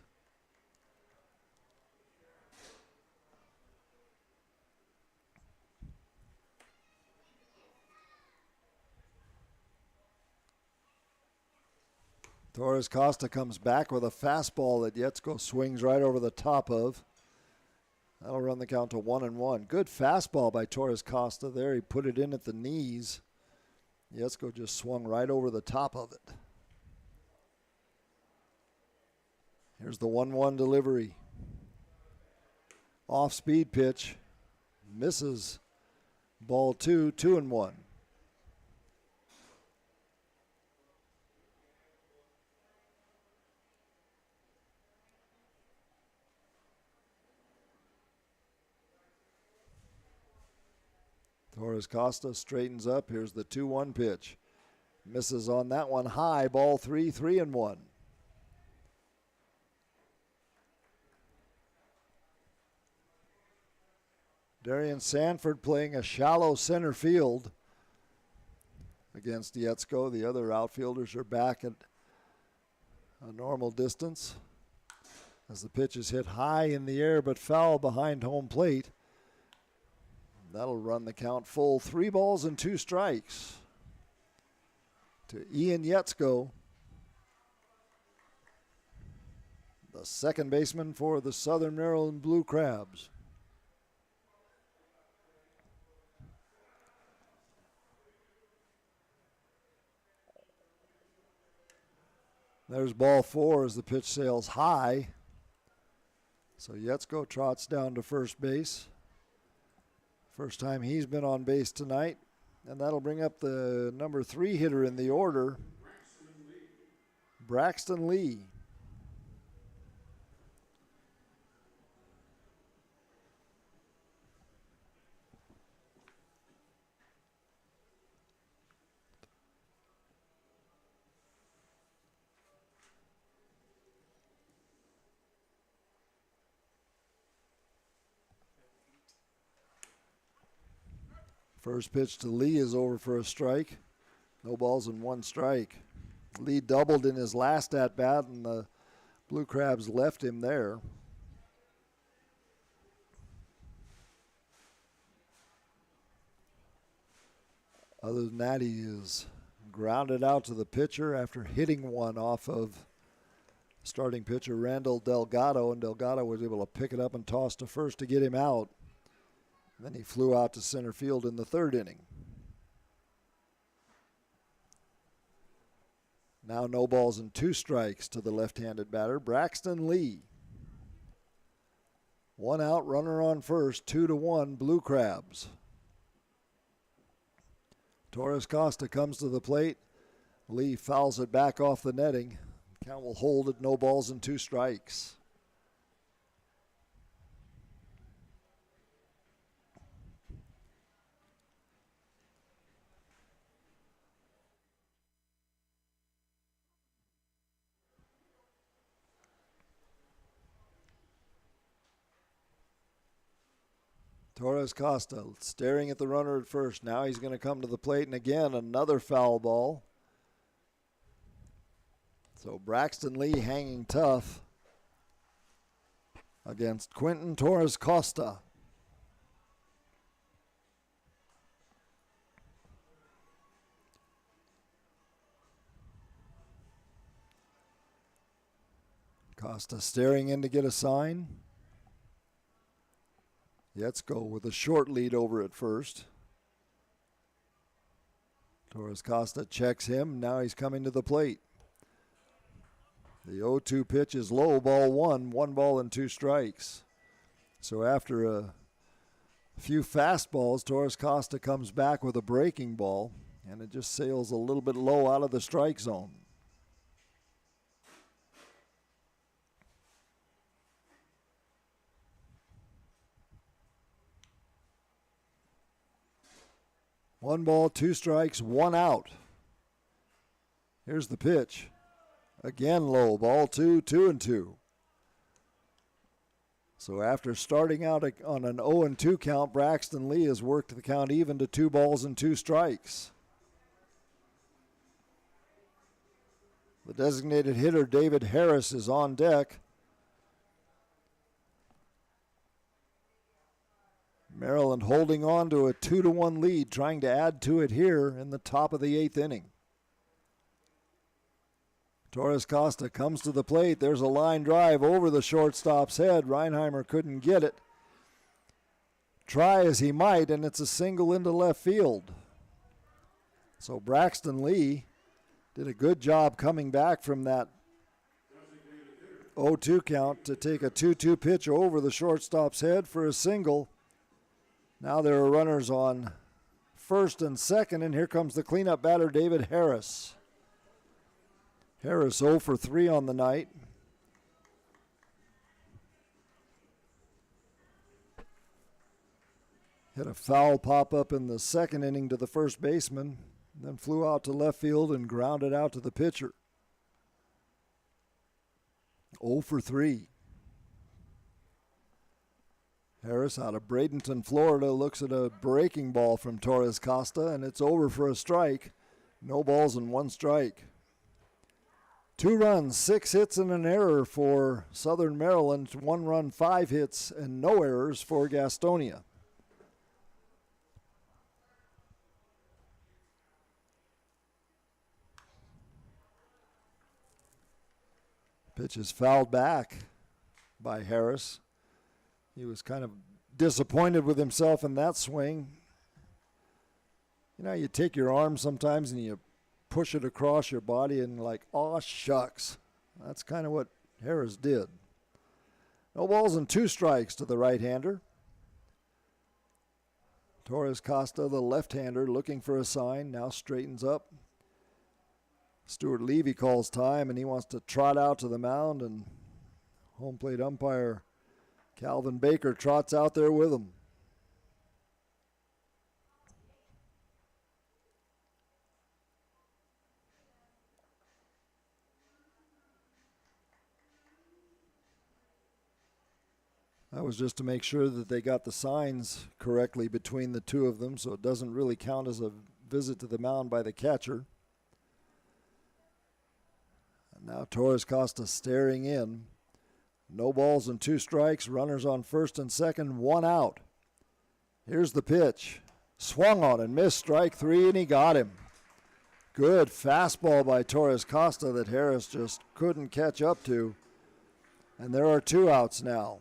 S2: Torres Costa comes back with a fastball that Yetsko swings right over the top of. That'll run the count to 1-1. Good fastball by Torres Costa there. He put it in at the knees. Yetsko just swung right over the top of it. Here's the 1-1 delivery. Off speed pitch. Misses ball 2, 2-1. Torres Costa straightens up. Here's the 2-1 pitch. Misses on that one high. Ball 3, 3-1. Darian Sanford playing a shallow center field against Yetsko. The other outfielders are back at a normal distance as the pitch is hit high in the air but foul behind home plate. That'll run the count full. 3 balls and 2 strikes to Ian Yetsko, the second baseman for the Southern Maryland Blue Crabs. There's ball 4 as the pitch sails high. So Yetsko trots down to first base. First time he's been on base tonight. And that'll bring up the number 3 hitter in the order, Braxton Lee. First pitch to Lee is over for a strike. No balls and 1 strike. Lee doubled in his last at-bat, and the Blue Crabs left him there. Other than that, he is grounded out to the pitcher after hitting one off of starting pitcher Randall Delgado, and Delgado was able to pick it up and toss to first to get him out. Then he flew out to center field in the 3rd inning. Now no balls and 2 strikes to the left-handed batter, Braxton Lee. 1 out, runner on first, 2-1, Blue Crabs. Torres Costa comes to the plate. Lee fouls it back off the netting. Count will hold at no balls and 2 strikes. Torres Costa staring at the runner at first. Now he's going to come to the plate, and again, another foul ball. So Braxton Lee hanging tough against Quentin Torres Costa. Costa staring in to get a sign. Yetsko with a short lead over at first. Torres Costa checks him. Now he's coming to the plate. The 0-2 pitch is low, ball 1, 1 ball and 2 strikes. So after a few fastballs, Torres Costa comes back with a breaking ball, and it just sails a little bit low out of the strike zone. One ball, 2 strikes, 1 out. Here's the pitch. Again low, ball 2, 2-2. So after starting out on an 0-2 count, Braxton Lee has worked the count even to 2 balls and 2 strikes. The designated hitter, David Harris, is on deck. Maryland holding on to a 2-1 lead, trying to add to it here in the top of the 8th inning. Torres Costa comes to the plate. There's a line drive over the shortstop's head. Reinheimer couldn't get it. Try as he might, and it's a single into left field. So Braxton Lee did a good job coming back from that 0-2 count to take a 2-2 pitch over the shortstop's head for a single. Now there are runners on first and second, and here comes the cleanup batter, David Harris. Harris 0 for 3 on the night. Hit a foul pop-up in the second inning to the first baseman, then flew out to left field and grounded out to the pitcher. 0 for 3. Harris out of Bradenton, Florida, looks at a breaking ball from Torres Costa, and it's over for a strike. No balls and 1 strike. 2 runs, 6 hits, and an error for Southern Maryland. 1 run, 5 hits, and no errors for Gastonia. Pitch is fouled back by Harris. He was kind of disappointed with himself in that swing. You know, you take your arm sometimes and you push it across your body and like, aw, shucks. That's kind of what Harris did. No balls and 2 strikes to the right-hander. Torres Costa, the left-hander, looking for a sign, now straightens up. Stuart Levy calls time, and he wants to trot out to the mound, and home plate umpire Calvin Baker trots out there with him. That was just to make sure that they got the signs correctly between the two of them, so it doesn't really count as a visit to the mound by the catcher. And now Torres Costa staring in. No balls and 2 strikes. Runners on first and second, 1 out. Here's the pitch. Swung on and missed, strike 3, and he got him. Good fastball by Torres Costa that Harris just couldn't catch up to. And there are 2 outs now.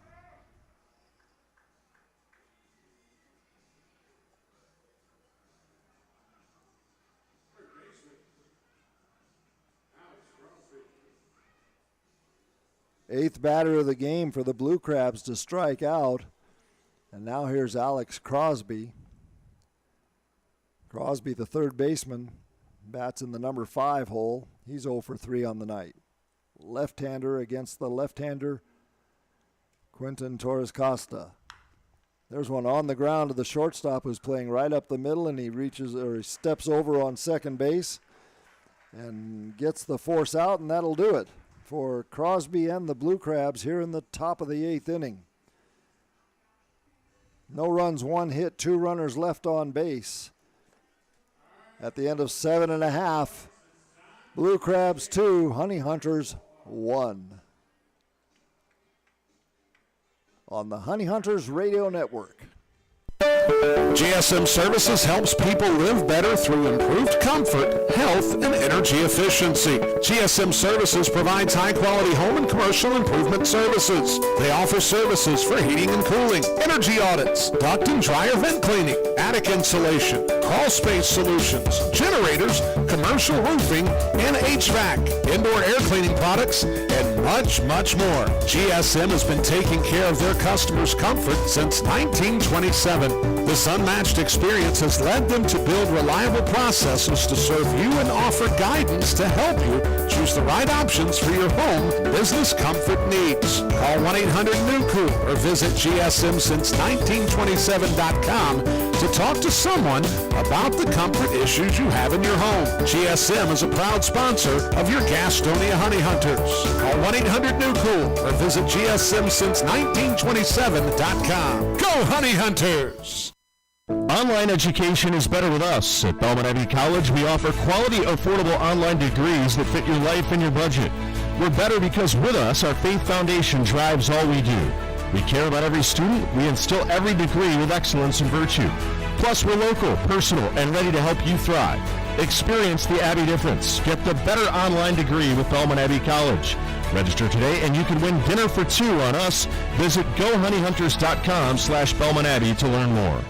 S2: Eighth batter of the game for the Blue Crabs to strike out. And now here's Alex Crosby. Crosby, the third baseman, bats in the number 5 hole. He's 0 for 3 on the night. Left-hander against the left-hander, Quentin Torres Costa. There's one on the ground to the shortstop who's playing right up the middle, and he steps over on second base and gets the force out, and that'll do it for Crosby and the Blue Crabs here in the top of the 8th inning. No runs, 1 hit, 2 runners left on base. At the end of 7.5, Blue Crabs 2, Honey Hunters 1. On the Honey Hunters Radio Network.
S1: GSM Services helps people live better through improved comfort, health, and energy efficiency. GSM Services provides high-quality home and commercial improvement services. They offer services for heating and cooling, energy audits, duct and dryer vent cleaning, attic insulation, crawl space solutions, generators, commercial roofing, and HVAC, indoor air cleaning products, and much, much more. GSM has been taking care of their customers' comfort since 1927. This unmatched experience has led them to build reliable processes to serve you and offer guidance to help you choose the right options for your home business comfort needs. Call 1-800-NEW-COOL or visit GSMsince1927.com to talk to someone about the comfort issues you have in your home. GSM is a proud sponsor of your Gastonia Honey Hunters. Call 1-800-NEW-COOL or visit GSMsince1927.com. Go Honey Hunters!
S6: Online education is better with us. At Belmont Abbey College, we offer quality, affordable online degrees that fit your life and your budget. We're better because with us, our faith foundation drives all we do. We care about every student. We instill every degree with excellence and virtue. Plus, we're local, personal, and ready to help you thrive. Experience the Abbey difference. Get the better online degree with Belmont Abbey College. Register today and you can win dinner for two on us. Visit GoHoneyHunters.com/Belmont Abbey to learn more.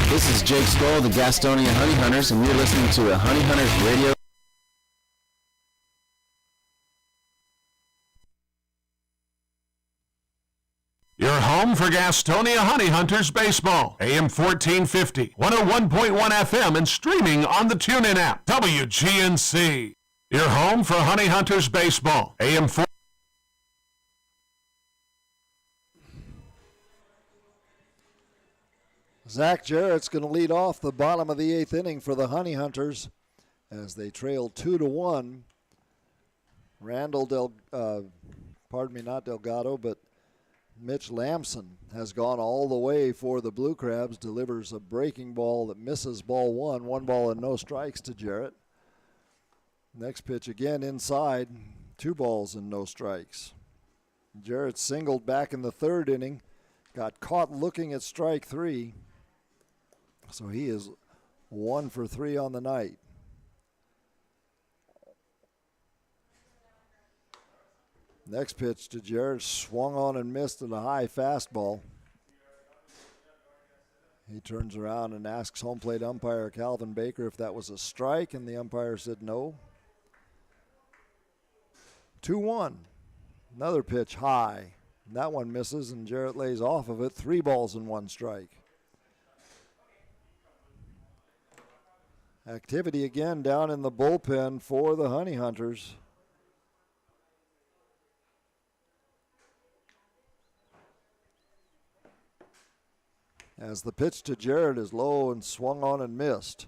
S5: This is Jake Skoll of the Gastonia Honey Hunters, and you're listening to the Honey Hunters Radio.
S3: Your home for Gastonia Honey Hunters baseball. AM 1450, 101.1 FM, and streaming on the TuneIn app. WGNC. Your home for Honey Hunters baseball. AM 4.
S2: Zach Jarrett's going to lead off the bottom of the 8th inning for the Honey Hunters as they trail 2-1. Not Delgado, but Mitch Lamson has gone all the way for the Blue Crabs, delivers a breaking ball that misses ball 1 ball and no strikes to Jarrett. Next pitch again inside, 2 balls and no strikes. Jarrett singled back in the 3rd inning, got caught looking at strike 3. So he is 1 for 3 on the night. Next pitch to Jarrett, swung on and missed at a high fastball. He turns around and asks home plate umpire Calvin Baker if that was a strike, and the umpire said no. 2-1. Another pitch high. That one misses, and Jarrett lays off of it. 3 balls and 1 strike. Activity again down in the bullpen for the Honey Hunters. As the pitch to Jarrett is low and swung on and missed.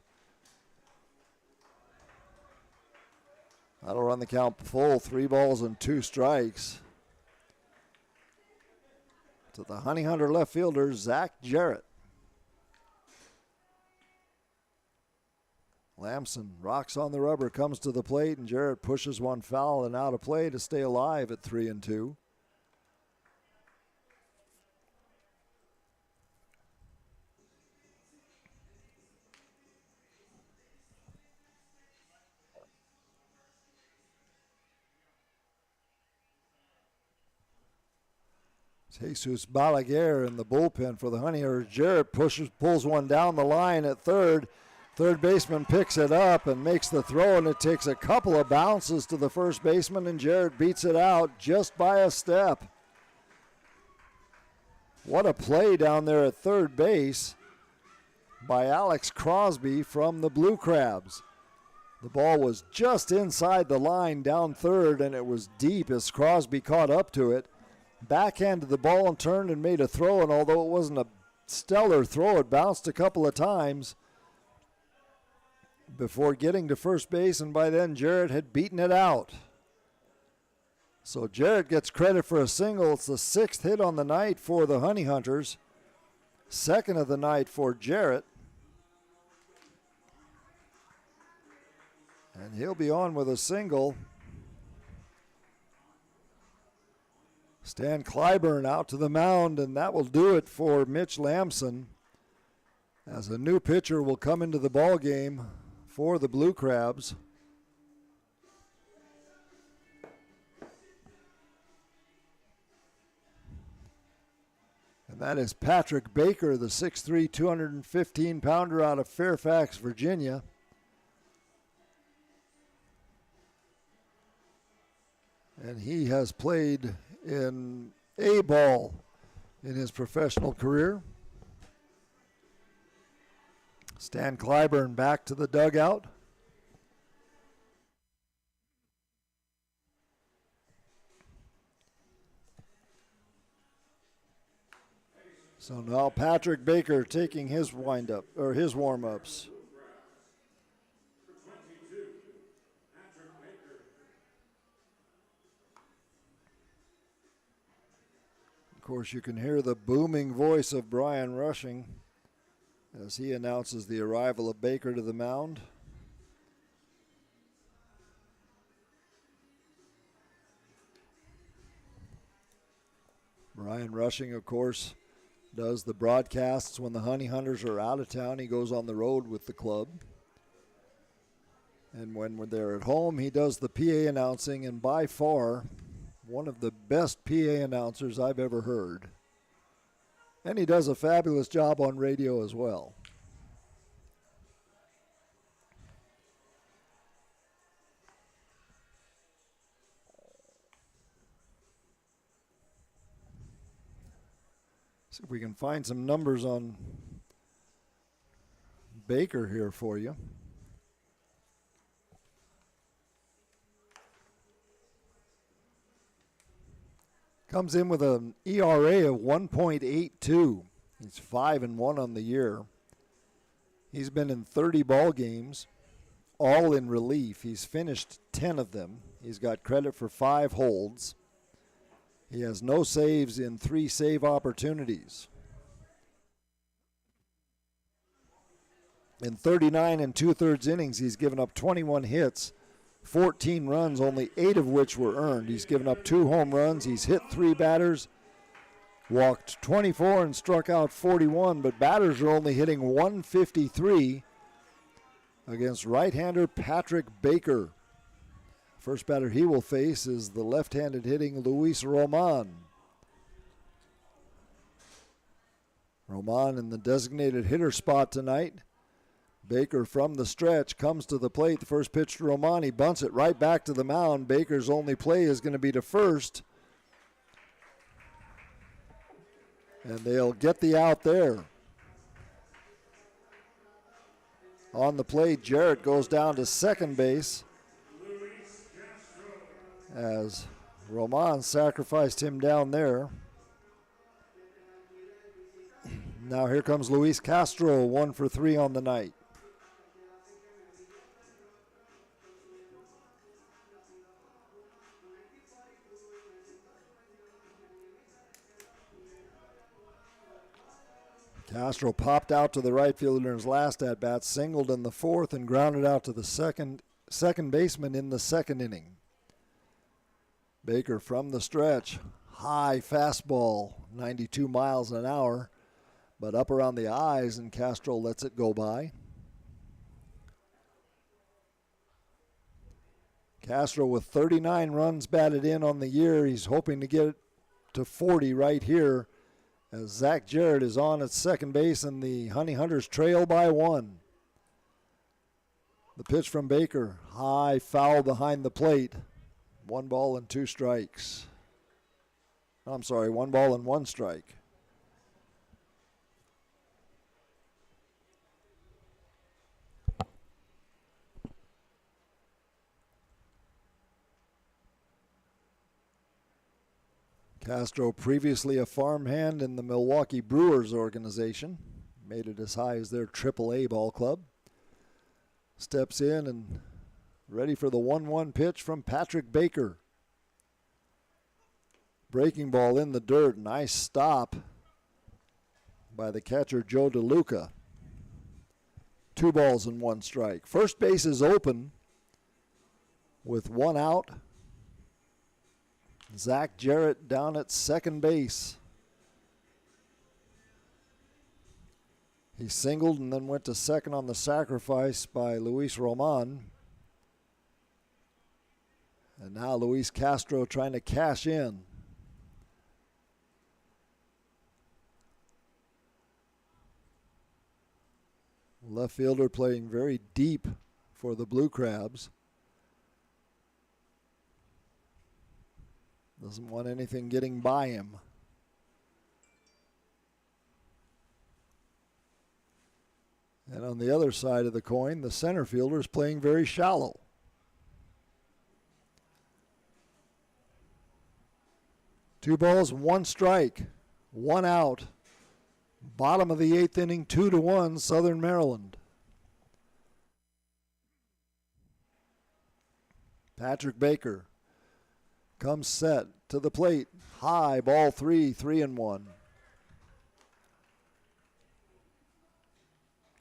S2: That'll run the count full, 3 balls and 2 strikes. To the Honey Hunter left fielder, Zach Jarrett. Lamson rocks on the rubber, comes to the plate, and Jarrett pushes one foul and out of play to stay alive at 3-2. Jesus Balaguer in the bullpen for the Honey Hunters. Jarrett pulls one down the line at third. Third baseman picks it up and makes the throw, and it takes a couple of bounces to the first baseman, and Jarrett beats it out just by a step. What a play down there at third base by Alex Crosby from the Blue Crabs. The ball was just inside the line down third, and it was deep as Crosby caught up to it. Backhanded the ball and turned and made a throw, and although it wasn't a stellar throw, it bounced a couple of times before getting to first base, and by then Jarrett had beaten it out. So Jarrett gets credit for a single. It's the 6th hit on the night for the Honey Hunters. 2nd of the night for Jarrett. And he'll be on with a single. Stan Clyburn out to the mound, and that will do it for Mitch Lamson, as a new pitcher will come into the ball game for the Blue Crabs. And that is Patrick Baker, the 6'3", 215-pounder out of Fairfax, Virginia. And he has played in A-ball in his professional career. Stan Clyburn back to the dugout. So now Patrick Baker taking his windup or his warm-ups. course, you can hear the booming voice of Brian Rushing as he announces the arrival of Baker to the mound. Brian Rushing, of course, does the broadcasts when the Honey Hunters are out of town. He goes on the road with the club. And when they're at home, he does the PA announcing, and by far, one of the best PA announcers I've ever heard. And he does a fabulous job on radio as well. See if we can find some numbers on Baker here for you. Comes in with an ERA of 1.82. He's 5-1 on the year. He's been in 30 ball games, all in relief. He's finished 10 of them. He's got credit for 5 holds. He has no saves in 3 save opportunities. In 39 2/3 innings, he's given up 21 hits, 14 runs, only 8 of which were earned. He's given up 2 home runs. He's hit 3 batters, walked 24 and struck out 41, but batters are only hitting 153 against right-hander Patrick Baker. First batter he will face is the left-handed hitting Luis Roman. Roman in the designated hitter spot tonight. Baker from the stretch comes to the plate. The first pitch to Roman. He bunts it right back to the mound. Baker's only play is going to be to first. And they'll get the out there. On the plate, Jarrett goes down to second base as Roman sacrificed him down there. Now here comes Luis Castro, 1 for 3 on the night. Castro popped out to the right fielder in his last at-bat, singled in the 4th, and grounded out to the second baseman in the 2nd inning. Baker from the stretch, high fastball, 92 miles an hour, but up around the eyes, and Castro lets it go by. Castro with 39 runs batted in on the year. He's hoping to get it to 40 right here as Zach Jarrett is on at second base and the Honey Hunters trail by 1. The pitch from Baker, high foul behind the plate. 1 ball and 2 strikes. I'm sorry, 1 ball and 1 strike. Castro, previously a farmhand in the Milwaukee Brewers organization, made it as high as their AAA ball club. Steps in and ready for the 1-1 pitch from Patrick Baker. Breaking ball in the dirt. Nice stop by the catcher Joe DeLuca. 2 balls and 1 strike. First base is open with 1 out. Zach Jarrett down at second base. He singled and then went to second on the sacrifice by Luis Roman. And now Luis Castro trying to cash in. Left fielder playing very deep for the Blue Crabs. Doesn't want anything getting by him. And on the other side of the coin, the center fielder is playing very shallow. Two balls, 1 strike, 1 out. Bottom of the 8th inning, 2-1, Southern Maryland. Patrick Baker comes set to the plate. High, ball 3, 3-1.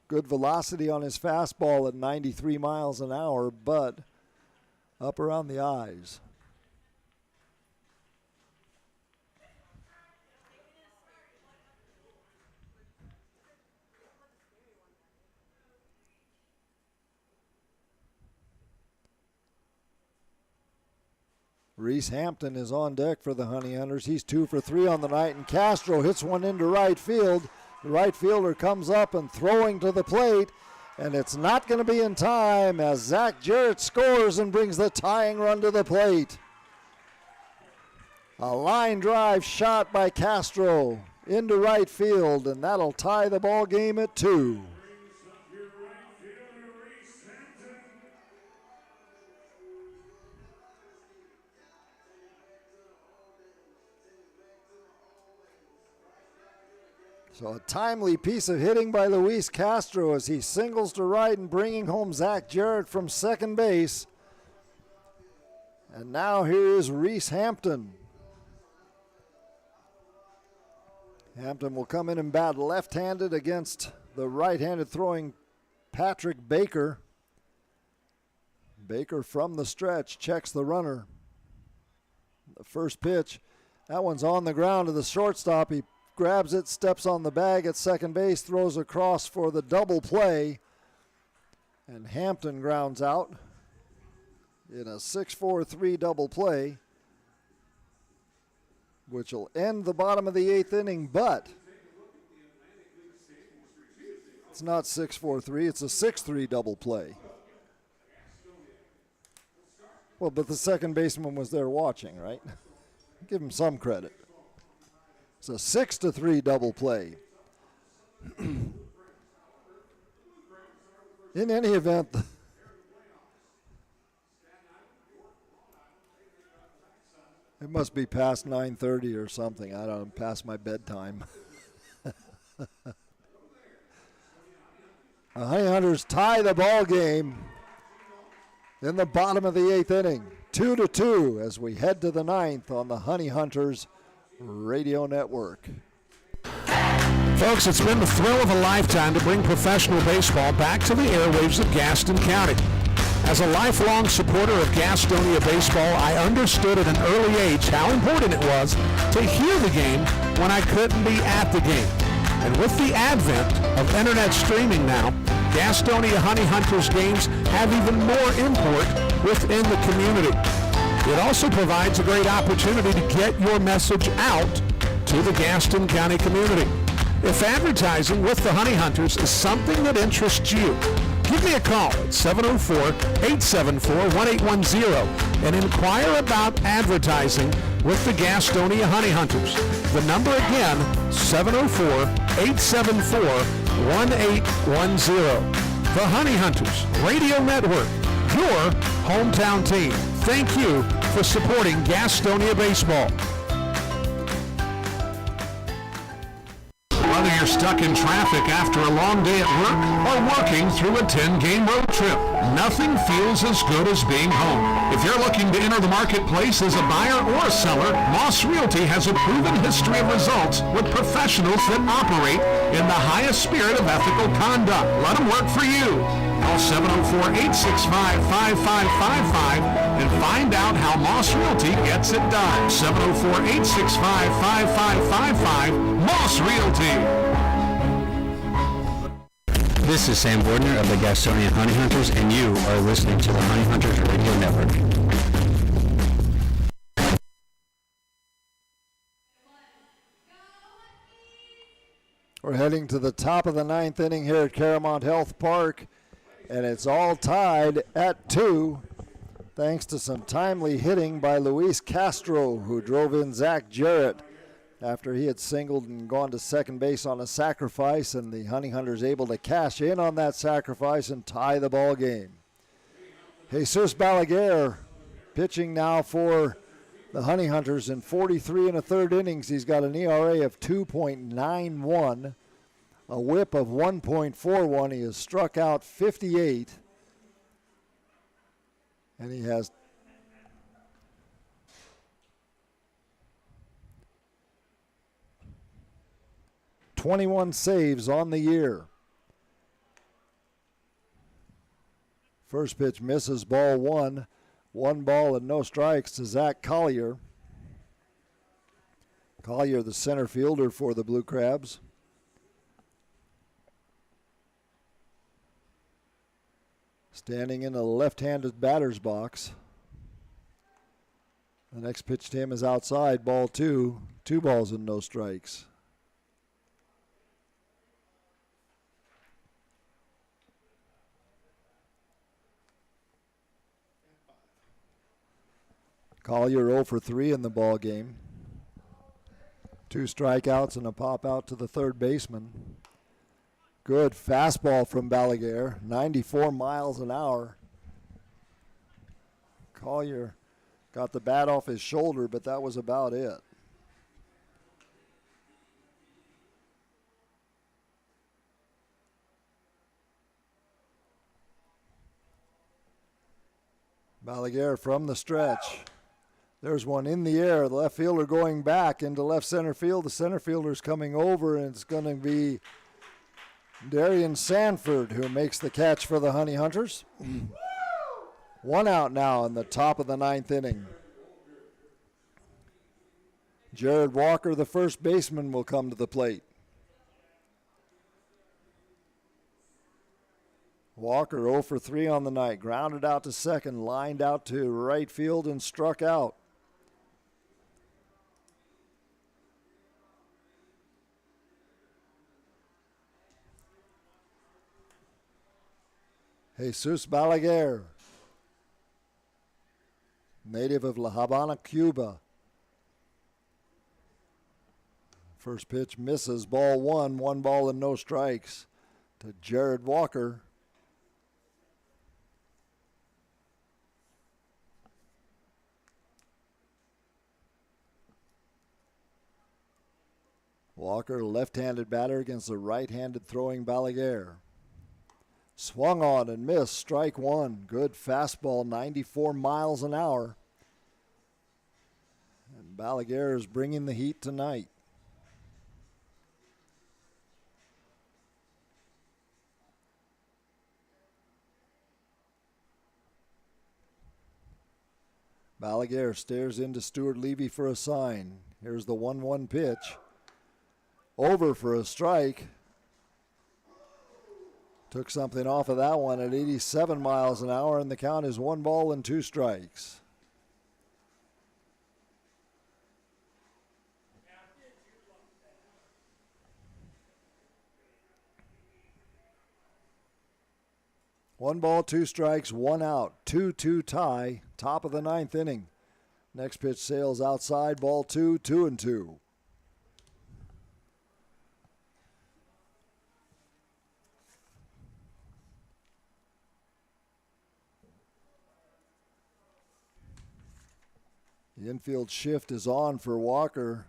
S2: Good velocity on his fastball at 93 miles an hour, but up around the eyes. Reese Hampton is on deck for the Honey Hunters. He's 2 for 3 on the night, and Castro hits one into right field. The right fielder comes up and throwing to the plate, and it's not going to be in time as Zach Jarrett scores and brings the tying run to the plate. A line drive shot by Castro into right field, and that'll tie the ball game at 2. So a timely piece of hitting by Luis Castro as he singles to right and bringing home Zach Jarrett from second base. And now here is Reese Hampton. Hampton will come in and bat left-handed against the right-handed throwing Patrick Baker. Baker from the stretch checks the runner. The first pitch, that one's on the ground to the shortstop. He grabs it, steps on the bag at second base, throws across for the double play, and Hampton grounds out in a 6-4-3 double play, which will end the bottom of the 8th inning, but it's not 6-4-3, it's a 6-3 double play. Well, but the second baseman was there watching, right? Give him some credit. It's a 6-3 double play. In any event, it must be past 9:30 or something. I don't know, past my bedtime. The Honey Hunters tie the ball game in the bottom of the 8th inning, 2-2 as we head to the 9th on the Honey Hunters Radio Network.
S1: Folks, it's been the thrill of a lifetime to bring professional baseball back to the airwaves of Gaston County. As a lifelong supporter of Gastonia baseball, I understood at an early age how important it was to hear the game when I couldn't be at the game. And with the advent of internet streaming now, Gastonia Honey Hunters games have even more import within the community. It also provides a great opportunity to get your message out to the Gaston County community. If advertising with the Honey Hunters is something that interests you, give me a call at 704-874-1810 and inquire about advertising with the Gastonia Honey Hunters. The number again, 704-874-1810. The Honey Hunters Radio Network, your hometown team. Thank you for supporting Gastonia baseball. Whether you're stuck in traffic after a long day at work or working through a 10-game road trip, nothing feels as good as being home. If you're looking to enter the marketplace as a buyer or a seller, Moss Realty has a proven history of results with professionals that operate in the highest spirit of ethical conduct. Let them work for you. Call 704-865-5555 and find out how Moss Realty gets it done. 704-865-5555, Moss Realty.
S7: This is Sam Bordner of the Gastonia Honey Hunters, and you are listening to the Honey Hunters Radio Network.
S2: We're heading to the top of the 9th inning here at Caramount Health Park, and it's all tied at 2, thanks to some timely hitting by Luis Castro, who drove in Zach Jarrett after he had singled and gone to second base on a sacrifice, and the Honey Hunters able to cash in on that sacrifice and tie the ball game. Jesus Balaguer pitching now for the Honey Hunters in 43 1/3 innings. He's got an ERA of 2.91, a whip of 1.41. He has struck out 58, and he has 21 saves on the year. First pitch misses, ball one. 1 ball and no strikes to Zach Collier. Collier, the center fielder for the Blue Crabs. Standing in a left-handed batter's box. The next pitch to him is outside, ball 2. 2 balls and no strikes. Collier 0 for 3 in the ball game. 2 strikeouts and a pop out to the third baseman. Good fastball from Balaguer, 94 miles an hour. Collier got the bat off his shoulder, but that was about it. Balaguer from the stretch. There's one in the air. The left fielder going back into left center field. The center fielder's coming over, and it's going to be Darian Sanford who makes the catch for the Honey Hunters. 1 out now in the top of the 9th inning. Jared Walker, the first baseman, will come to the plate. Walker 0 for 3 on the night. Grounded out to second, lined out to right field, and struck out. Jesus Balaguer, native of La Habana, Cuba. First pitch misses, ball 1. 1 ball and no strikes to Jared Walker. Walker, left-handed batter against the right-handed throwing Balaguer. Swung on and missed, strike 1. Good fastball, 94 miles an hour. And Balaguer is bringing the heat tonight. Balaguer stares into Stuart Levy for a sign. Here's the 1-1 pitch. Over for a strike. Took something off of that one at 87 miles an hour, and the count is 1 ball and 2 strikes. One ball, 2 strikes, 1 out, 2-2 tie, top of the 9th inning. Next pitch sails outside, ball 2, 2-2. The infield shift is on for Walker.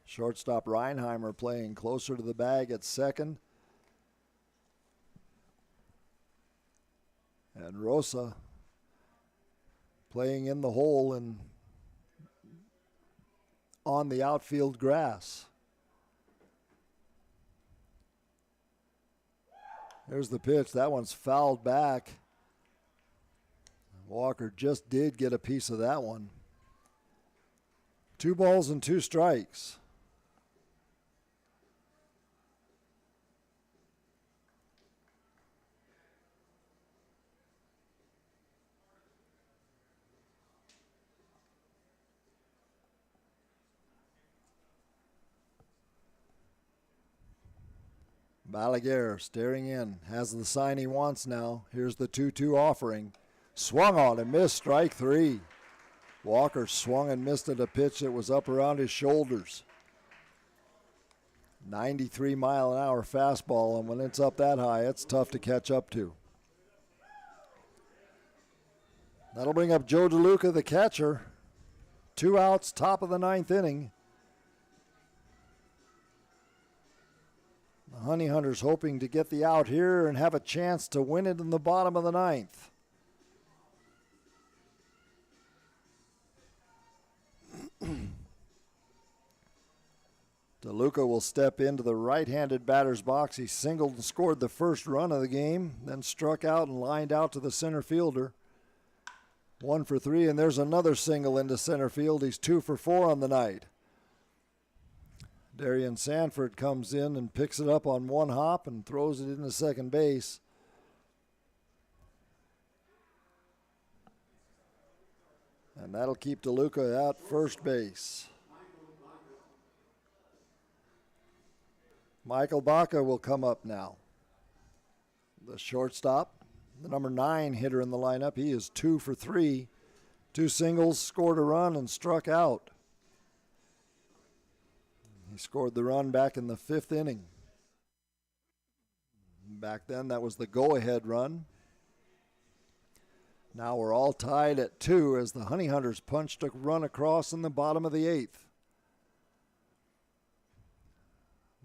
S2: Shortstop Reinheimer playing closer to the bag at second. And Rosa playing in the hole and on the outfield grass. There's the pitch. That one's fouled back. Walker just did get a piece of that one. 2 balls and 2 strikes. Balaguer staring in, has the sign he wants now. Here's the 2-2 offering. Swung on and missed, strike 3. Walker swung and missed at a pitch that was up around his shoulders. 93-mile-an-hour fastball, and when it's up that high, it's tough to catch up to. That'll bring up Joe DeLuca, the catcher. 2 outs, top of the 9th inning. The Honey Hunters hoping to get the out here and have a chance to win it in the bottom of the 9th. DeLuca will step into the right-handed batter's box. He singled and scored the first run of the game, then struck out and lined out to the center fielder. 1 for 3, and there's another single into center field. He's 2 for 4 on the night. Darian Sanford comes in and picks it up on one hop and throws it into second base. And that'll keep DeLuca at first base. Michael Baca will come up now. The shortstop, the number 9 hitter in the lineup. He is 2 for 3. 2 singles, scored a run, and struck out. He scored the run back in the 5th inning. Back then, that was the go-ahead run. Now we're all tied at 2 as the Honey Hunters punched a run across in the bottom of the 8th.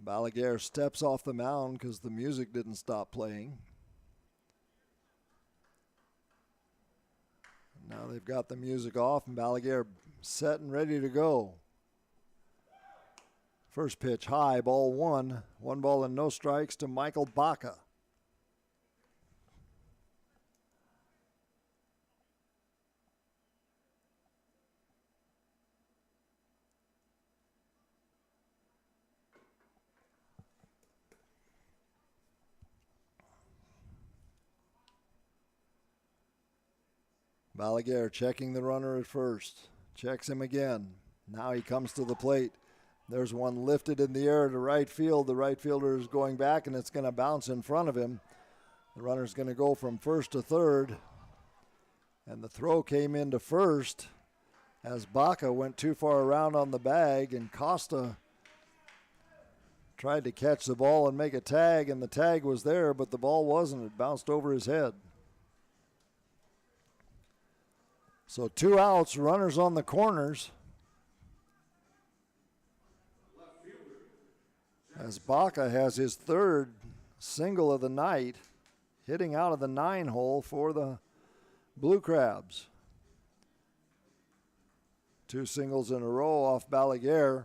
S2: Balaguer steps off the mound because the music didn't stop playing. Now they've got the music off and Balaguer set and ready to go. First pitch high, ball 1. 1 ball and no strikes to Michael Baca. Balaguer checking the runner at first. Checks him again. Now he comes to the plate. There's one lifted in the air to right field. The right fielder is going back, and it's going to bounce in front of him. The runner's going to go from first to third. And the throw came into first as Baca went too far around on the bag, and Costa tried to catch the ball and make a tag, and the tag was there, but the ball wasn't. It bounced over his head. So 2 outs, runners on the corners. As Baca has his 3rd single of the night, hitting out of the 9 hole for the Blue Crabs. 2 singles in a row off Balaguer.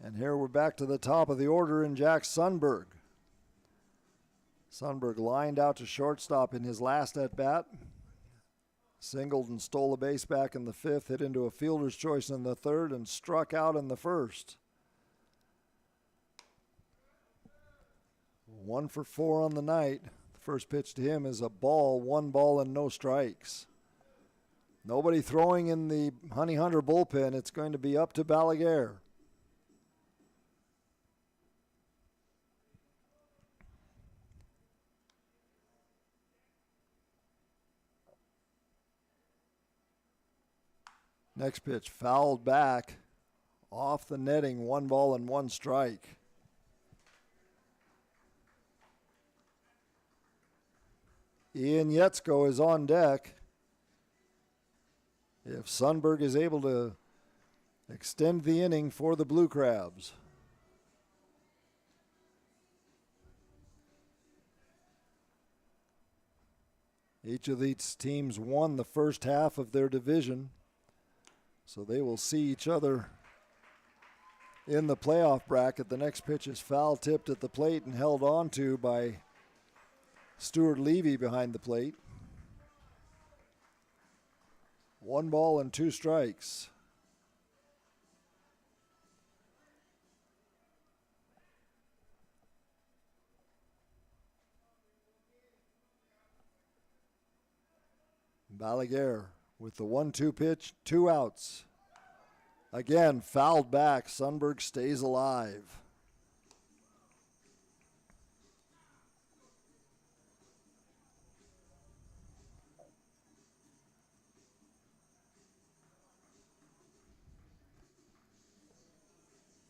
S2: And here we're back to the top of the order in Jack Sundberg. Sundberg lined out to shortstop in his last at-bat. Singled and stole a base back in the 5th, hit into a fielder's choice in the 3rd, and struck out in the 1st. 1 for 4 on the night. The first pitch to him is a ball, 1 ball and no strikes. Nobody throwing in the Honey Hunter bullpen. It's going to be up to Balaguer. Next pitch fouled back off the netting, 1 ball and 1 strike. Ian Yetzko is on deck. If Sundberg is able to extend the inning for the Blue Crabs. Each of these teams won the first half of their division, so they will see each other in the playoff bracket. The next pitch is foul tipped at the plate and held on to by Stuart Levy behind the plate. 1 ball and 2 strikes. Balaguer with the 1-2 pitch, 2 outs. Again, fouled back. Sundberg stays alive.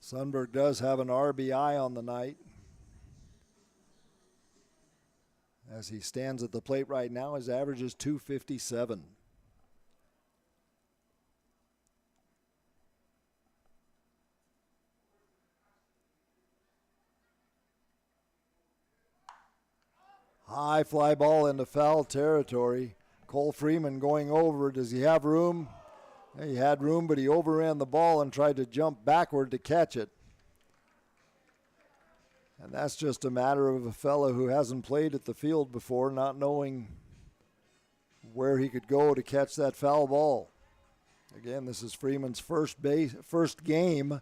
S2: Sundberg does have an RBI on the night. As he stands at the plate right now, his average is .257. High fly ball into foul territory. Cole Freeman going over. Does he have room? He had room, but he overran the ball and tried to jump backward to catch it. And that's just a matter of a fellow who hasn't played at the field before, not knowing where he could go to catch that foul ball. Again, this is Freeman's first game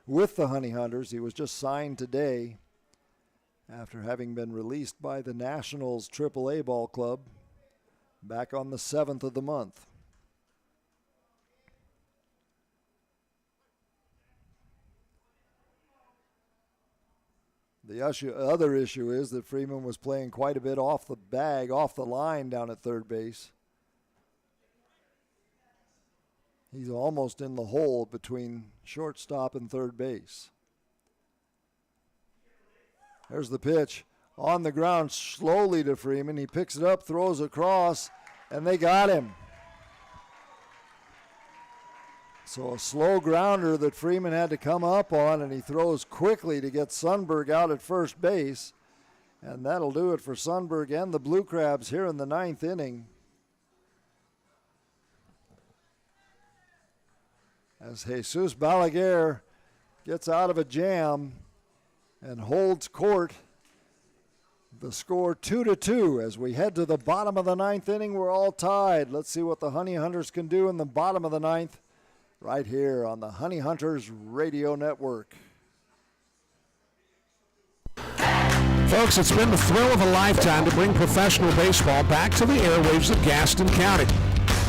S2: with the Honey Hunters. He was just signed today after having been released by the Nationals AAA ball club back on the 7th of the month. The other issue is that Freeman was playing quite a bit off the bag, off the line down at third base. He's almost in the hole between shortstop and third base. There's the pitch. On the ground slowly to Freeman. He picks it up, throws across, and they got him. So a slow grounder that Freeman had to come up on, and he throws quickly to get Sundberg out at first base. And that'll do it for Sundberg and the Blue Crabs here in the 9th inning. As Jesus Balaguer gets out of a jam and holds court. The score 2-2 as we head to the bottom of the 9th inning. We're all tied. Let's see what the Honey Hunters can do in the bottom of the 9th right here on the Honey Hunters Radio Network.
S1: Folks, it's been the thrill of a lifetime to bring professional baseball back to the airwaves of Gaston County.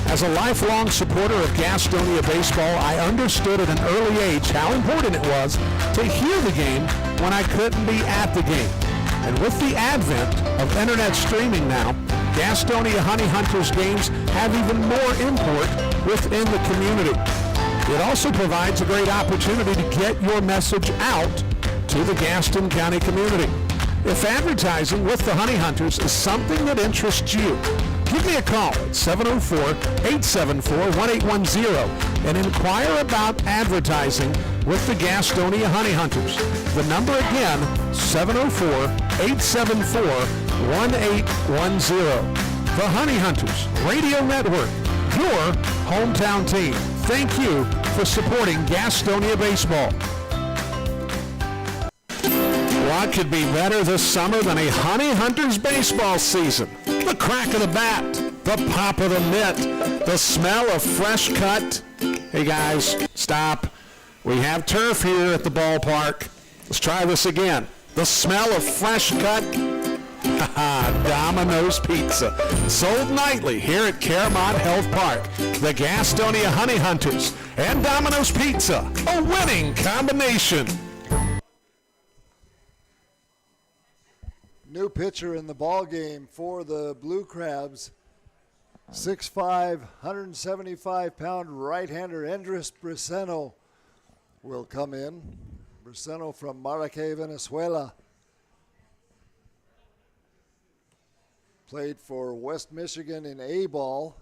S1: As a lifelong supporter of Gastonia baseball, I understood at an early age how important it was to hear the game when I couldn't be at the game. And with the advent of internet streaming now, Gastonia Honey Hunters games have even more import within the community. It also provides a great opportunity to get your message out to the Gaston County community. If advertising with the Honey Hunters is something that interests you, give me a call at 704-874-1810 and inquire about advertising with the Gastonia Honey Hunters. The number again, 704-874-1810. The Honey Hunters Radio Network, your hometown team. Thank you for supporting Gastonia baseball. What could be better this summer than a Honey Hunters baseball season? The crack of the bat, the pop of the mitt, the smell of fresh cut. Hey guys, stop. We have turf here at the ballpark. Let's try this again. The smell of fresh cut. Domino's Pizza. Sold nightly here at Caramont Health Park. The Gastonia Honey Hunters and Domino's Pizza. A winning combination.
S2: New pitcher in the ball game for the Blue Crabs, 6'5", 175-pound right-hander Endres Braceno will come in. Braceno from Maracay, Venezuela. Played for West Michigan in A-ball.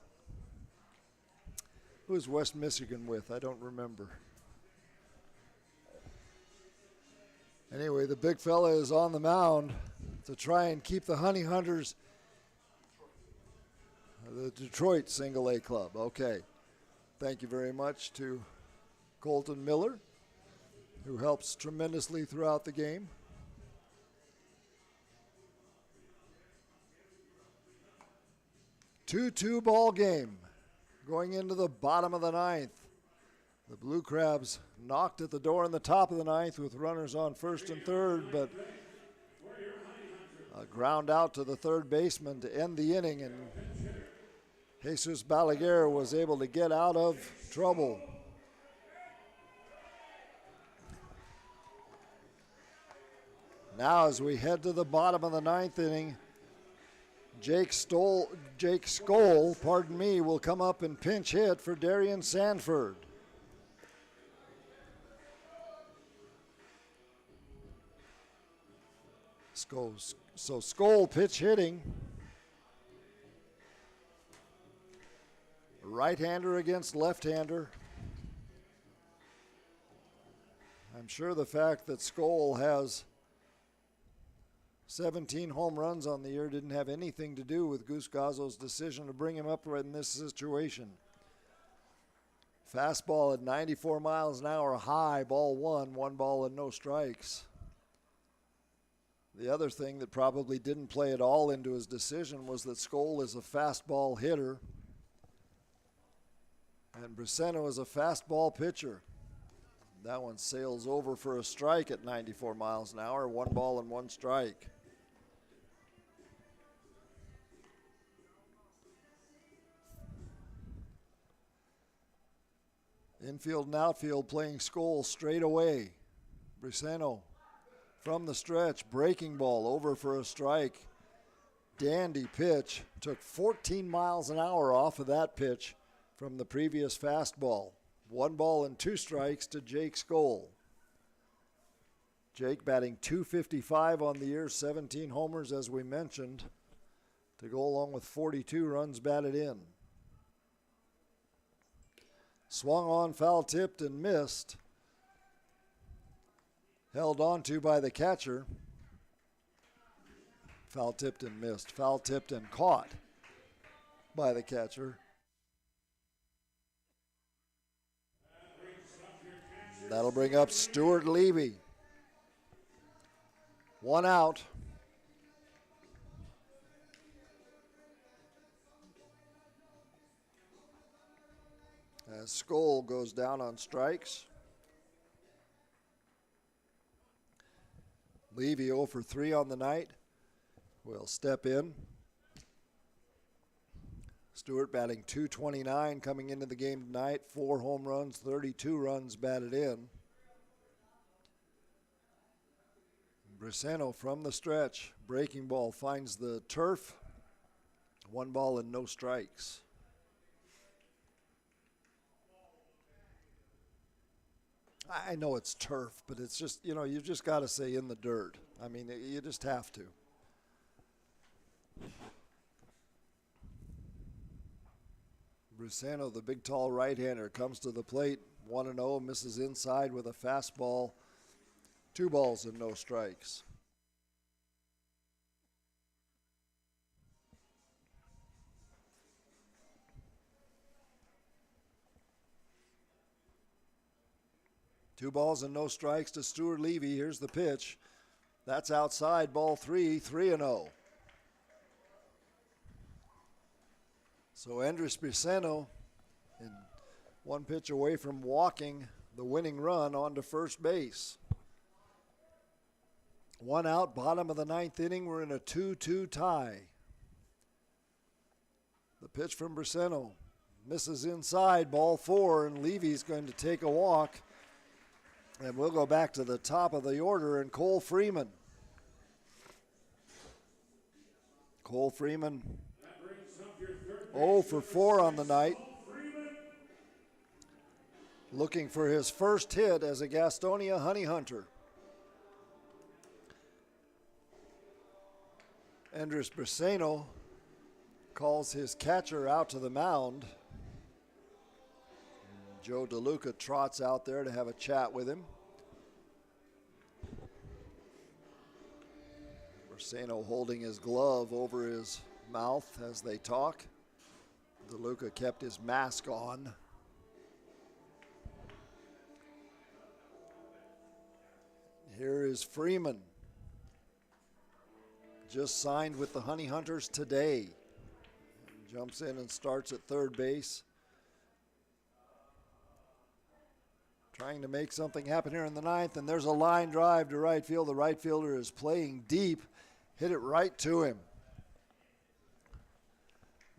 S2: Who's West Michigan with? I don't remember. Anyway, the big fella is on the mound to try and keep the Honey Hunters, the Detroit Single A club. Okay. Thank you very much to Colton Miller, who helps tremendously throughout the game. Two-two ball game going into the bottom of the 9th. The Blue Crabs knocked at the door in the top of the 9th with runners on first and third, but a ground out to the third baseman to end the inning, and Jesus Balaguer was able to get out of trouble. Now as we head to the bottom of the 9th inning, Jake Skoll, will come up and pinch hit for Darian Sanford. So Skoll pitch hitting. Right-hander against left-hander. I'm sure the fact that Skoll has 17 home runs on the year didn't have anything to do with Goose Gazzo's decision to bring him up right in this situation. Fastball at 94 miles an hour, high, ball one, 1 ball and no strikes. The other thing that probably didn't play at all into his decision was that Skoll is a fastball hitter and Briseno is a fastball pitcher. That one sails over for a strike at 94 miles an hour, 1 ball and 1 strike. Infield and outfield playing Skoll straight away. Briseno from the stretch, breaking ball over for a strike. Dandy pitch, took 14 miles an hour off of that pitch from the previous fastball. 1 ball and 2 strikes to Jake Skoll. Jake batting .255 on the year, 17 homers as we mentioned, to go along with 42 runs batted in. Swung on, foul tipped and missed. Held onto by the catcher. Foul tipped and missed. Foul tipped and caught by the catcher. That'll bring up Stuart Levy. 1 out. As Skoll goes down on strikes. Levy 0 for 3 on the night. Will step in. Stewart batting .229 coming into the game tonight. 4 home runs, 32 runs batted in. Briseno from the stretch. Breaking ball finds the turf. 1 ball and no strikes. I know it's turf, but it's just, you know, you just got to say in the dirt. I mean, you just have to. Briseno, the big, tall right-hander, comes to the plate. 1-0, misses inside with a fastball. 2 balls and no strikes. Two balls and no strikes to Stuart Levy. Here's the pitch. That's outside, ball 3, 3-0. So Andres Briseno, in 1 pitch away from walking the winning run onto first base. 1 out, bottom of the 9th inning. We're in a 2-2 tie. The pitch from Briseno misses inside, ball 4, and Levy's going to take a walk. And we'll go back to the top of the order and Cole Freeman. Cole Freeman 0 for 4 on the night. Looking for his first hit as a Gastonia Honey Hunter. Andres Briseno calls his catcher out to the mound. Joe DeLuca trots out there to have a chat with him. Briseno holding his glove over his mouth as they talk. DeLuca kept his mask on. Here is Freeman. Just signed with the Honey Hunters today. Jumps in and starts at third base. Trying to make something happen here in the 9th, and there's a line drive to right field. The right fielder is playing deep, hit it right to him.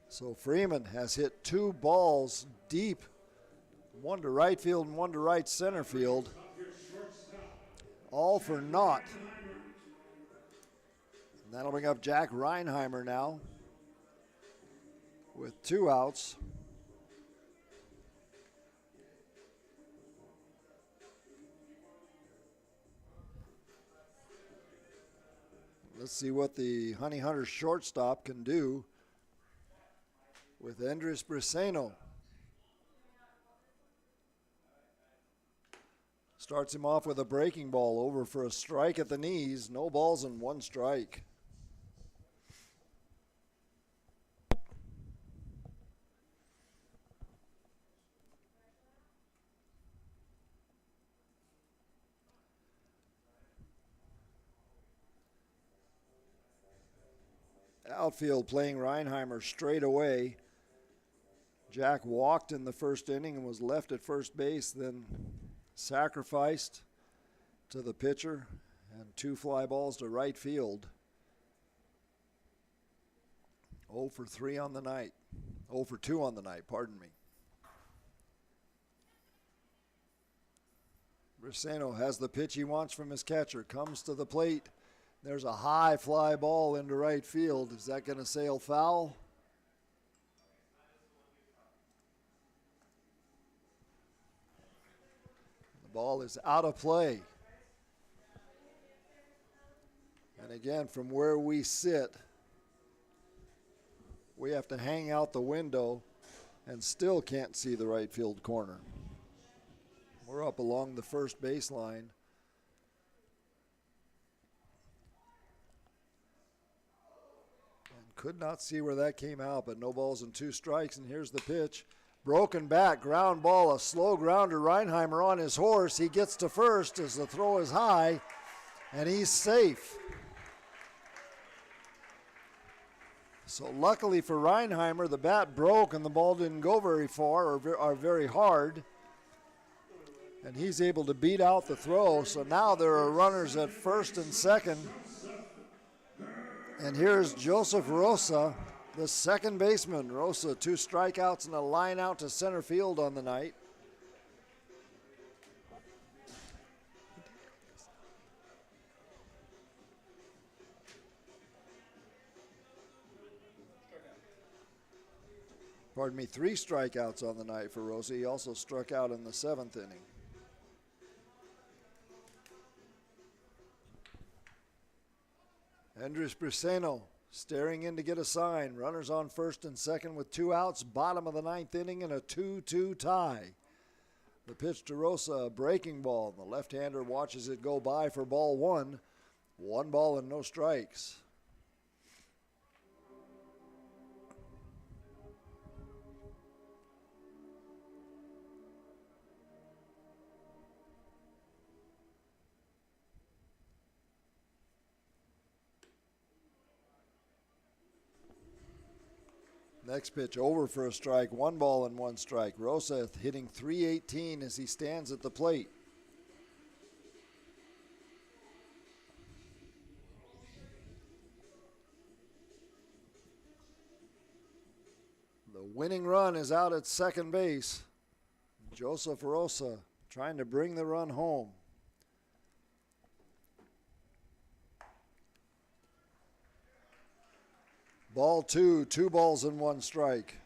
S2: So Freeman has hit 2 balls deep, 1 to right field and 1 to right center field, all for naught. And that'll bring up Jack Reinheimer now with 2 outs. Let's see what the Honey Hunters shortstop can do with Andres Briseno. Starts him off with a breaking ball over for a strike at the knees. No balls and 1 strike. Outfield playing Reinheimer straight away. Jack walked in the first inning and was left at first base, then sacrificed to the pitcher, and 2 fly balls to right field. 0 for 3 on the night. 0 for 2 on the night, pardon me. Briseno has the pitch he wants from his catcher, comes to the plate. There's a high fly ball into right field. Is that going to sail foul? The ball is out of play. And again, from where we sit, we have to hang out the window and still can't see the right field corner. We're up along the first baseline. And could not see where that came out, but no balls and 2 strikes, and here's the pitch. Broken back, ground ball, a slow grounder. Reinheimer on his horse. He gets to first as the throw is high, and he's safe. So luckily for Reinheimer, the bat broke and the ball didn't go very far or very hard. And he's able to beat out the throw. So now there are runners at first and second. And here's Joseph Rosa, the second baseman. Rosa, 2 strikeouts and a line out to center field on the night. Pardon me, 3 strikeouts on the night for Rosa. He also struck out in the 7th inning. Andres Briseno staring in to get a sign. Runners on first and second with 2 outs. Bottom of the 9th inning and a 2-2 tie. The pitch to Rosa, a breaking ball. The left-hander watches it go by for ball 1. 1 ball and no strikes. Next pitch over for a strike, 1 ball and 1 strike. Rosa hitting .318 as he stands at the plate. The winning run is out at second base. Joseph Rosa trying to bring the run home. Ball 2, 2 balls and 1 strike.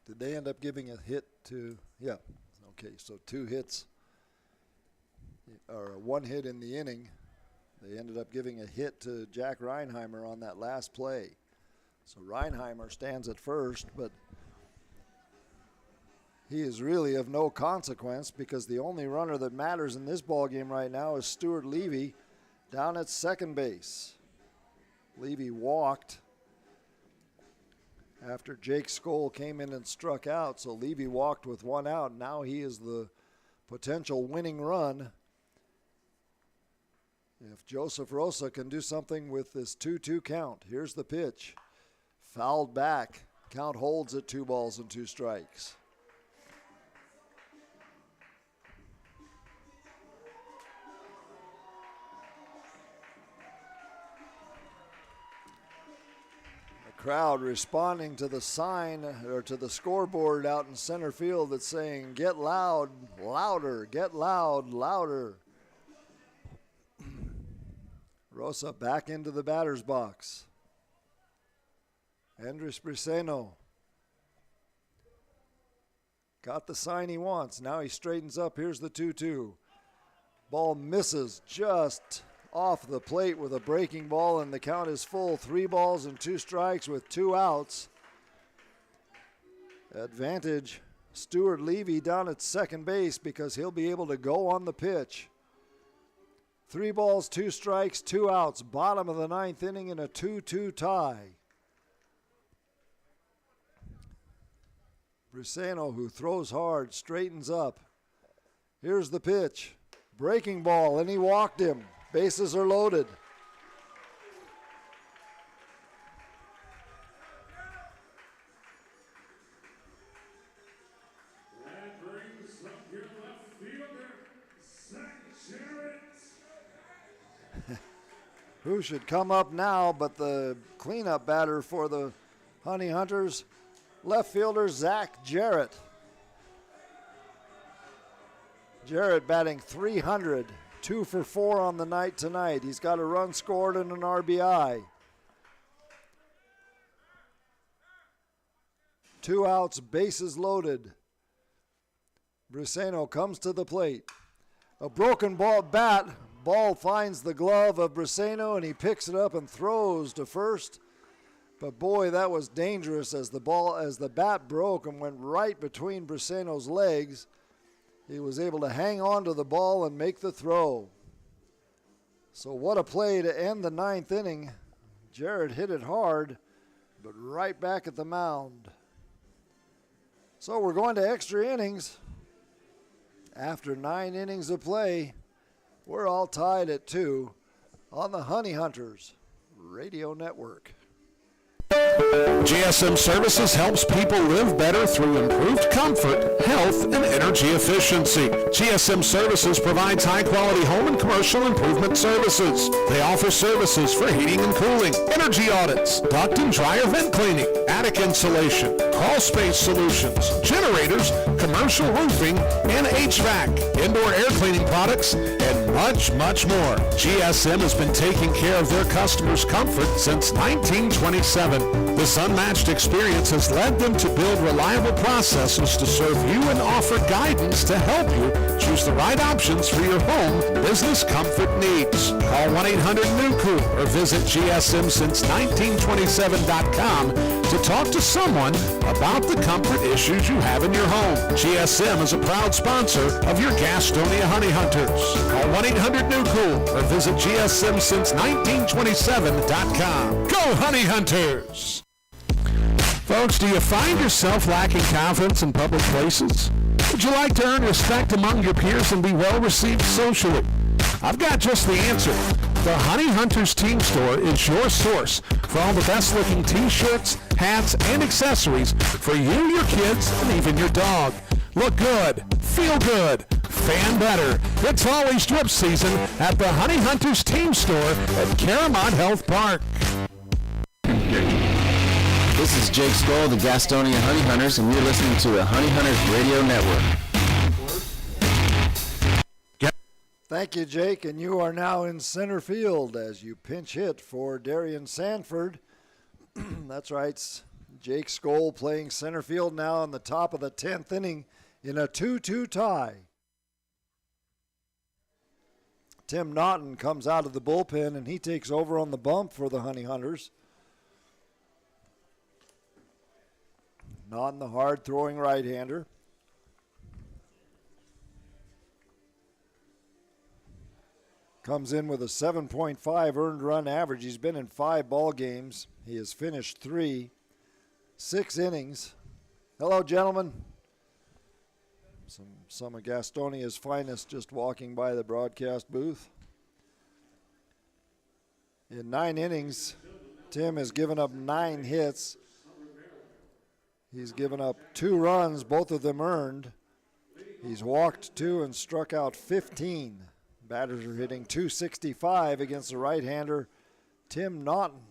S2: Did they end up giving a hit to, yeah, okay, so 2 hits, or 1 hit in the inning. They ended up giving a hit to Jack Reinheimer on that last play. So Reinheimer stands at first, but he is really of no consequence because the only runner that matters in this ball game right now is Stuart Levy down at second base. Levy walked after Jake Skoll came in and struck out, so Levy walked with 1 out. Now he is the potential winning run. If Joseph Rosa can do something with this 2-2 count, here's the pitch. Fouled back. Count holds at 2 balls and 2 strikes. The crowd responding to the sign or to the scoreboard out in center field that's saying, "Get loud, louder, get loud, louder." Rosa back into the batter's box. Andres Briseno got the sign he wants. Now he straightens up. Here's the 2-2. Ball misses just off the plate with a breaking ball, and the count is full. 3 balls and 2 strikes with 2 outs. Advantage Stuart Levy down at second base because he'll be able to go on the pitch. 3 balls, 2 strikes, 2 outs. Bottom of the 9th inning in a 2-2 tie. Briseno, who throws hard, straightens up. Here's the pitch. Breaking ball, and he walked him. Bases are loaded. Who should come up now but the cleanup batter for the Honey Hunters, left fielder Zach Jarrett. Jarrett batting .300, 2 for 4 on the night tonight. He's got a run scored and an RBI. 2 outs, bases loaded. Briseno comes to the plate. A broken ball finds the glove of Briseno, and he picks it up and throws to first. But boy, that was dangerous as the bat broke and went right between Briseno's legs. He was able to hang on to the ball and make the throw. So what a play to end the 9th inning. Jarrett hit it hard, but right back at the mound. So we're going to extra innings. After 9 innings of play, we're all tied at 2 on the Honey Hunters Radio Network.
S1: GSM Services helps people live better through improved comfort, health, and energy efficiency. GSM Services provides high-quality home and commercial improvement services. They offer services for heating and cooling, energy audits, duct and dryer vent cleaning, attic insulation, crawl space solutions, generators, commercial roofing, and HVAC, indoor air cleaning products, and much, much more. GSM has been taking care of their customers' comfort since 1927. This unmatched experience has led them to build reliable processes to serve you and offer guidance to help you choose the right options for your home business comfort needs. Call 1-800-NEW-COOL or visit GSMsince1927.com to talk to someone about the comfort issues you have in your home. GSM is a proud sponsor of your Gastonia Honey Hunters. Call 1-800-NEW-COOL or visit GSMsince1927.com. Go Honey Hunters! Folks, do you find yourself lacking confidence in public places? Would you like to earn respect among your peers and be well received socially? I've got just the answer. The Honey Hunters Team Store is your source for all the best looking t-shirts, hats, and accessories for you, your kids, and even your dog. Look good, feel good, fan better. It's always drip season at the Honey Hunters Team Store at Caramont Health Park.
S5: This is Jake Skoll, the Gastonia Honey Hunters, and you're listening to the Honey Hunters Radio Network.
S2: Thank you, Jake, and you are now in center field as you pinch hit for Darian Sanford. That's right, Jake Skoll playing center field now in the top of the 10th inning in a 2-2 tie. Tim Naughton comes out of the bullpen, and he takes over on the bump for the Honey Hunters. Naughton, the hard-throwing right-hander. Comes in with a 7.5 earned run average. He's been in 5 ball games. He has finished 3, 6 innings. Hello, gentlemen. Some of Gastonia's finest just walking by the broadcast booth. In 9 innings, Tim has given up 9 hits. He's given up 2 runs, both of them earned. He's walked 2 and struck out 15. Batters are hitting .265 against the right-hander, Tim Naughton.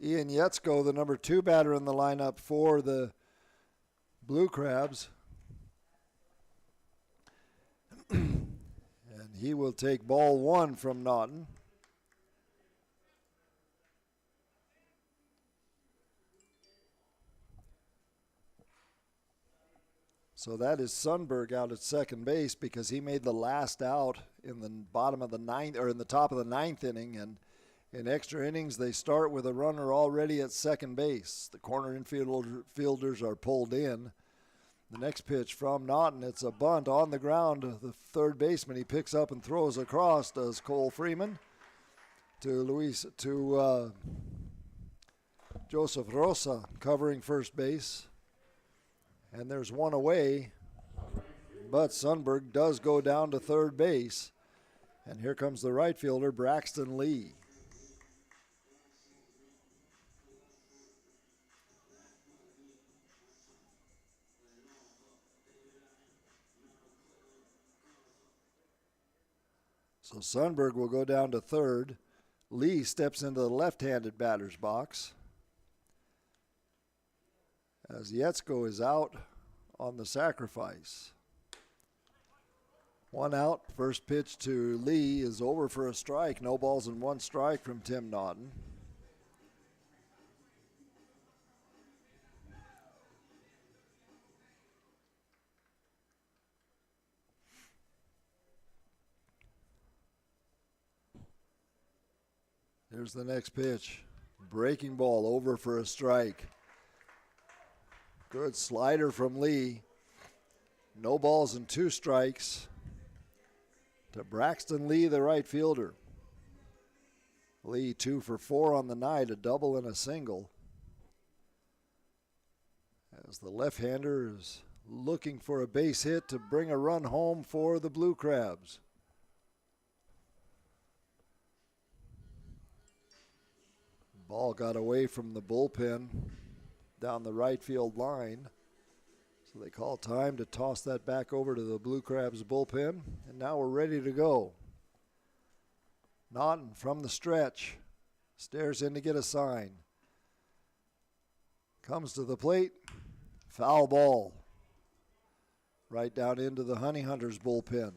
S2: Ian Yetzko, the number 2 batter in the lineup for the Blue Crabs. And he will take ball 1 from Naughton. So that is Sundberg out at second base because he made the last out in the bottom of the 9th, or in the top of the 9th inning. And in extra innings, they start with a runner already at second base. The corner infielders are pulled in. The next pitch from Naughton, it's a bunt on the ground. The third baseman he picks up and throws across, does Cole Freeman, to Joseph Rosa covering first base. And there's one away, but Sundberg does go down to third base. And here comes the right fielder, Braxton Lee. So Sundberg will go down to third. Lee steps into the left-handed batter's box, as Yetzko is out on the sacrifice. One out. First pitch to Lee is over for a strike. No balls and one strike from Tim Naughton. Here's the next pitch. Breaking ball over for a strike. Good slider from Lee. No balls and two strikes to Braxton Lee, the right fielder. Lee 2 for 4 on the night, a double and a single. As the left-hander is looking for a base hit to bring a run home for the Blue Crabs. Ball got away from the bullpen down the right field line. So they call time to toss that back over to the Blue Crabs bullpen. And now we're ready to go. Naughton from the stretch. Stares in to get a sign. Comes to the plate. Foul ball. Right down into the Honey Hunters bullpen.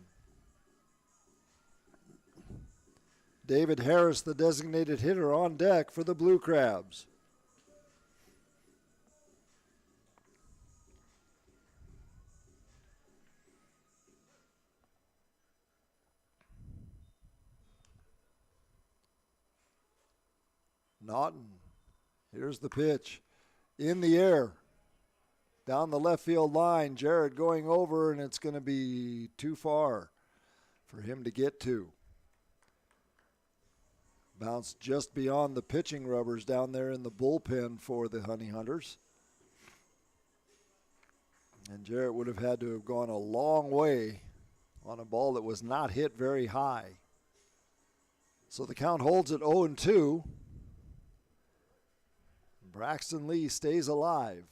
S2: David Harris, the designated hitter, on deck for the Blue Crabs. Naughton, here's the pitch. In the air. Down the left field line. Jarrett going over, and it's going to be too far for him to get to. Bounced just beyond the pitching rubbers down there in the bullpen for the Honey Hunters. And Jarrett would have had to have gone a long way on a ball that was not hit very high. So the count holds at 0-2. Braxton Lee stays alive.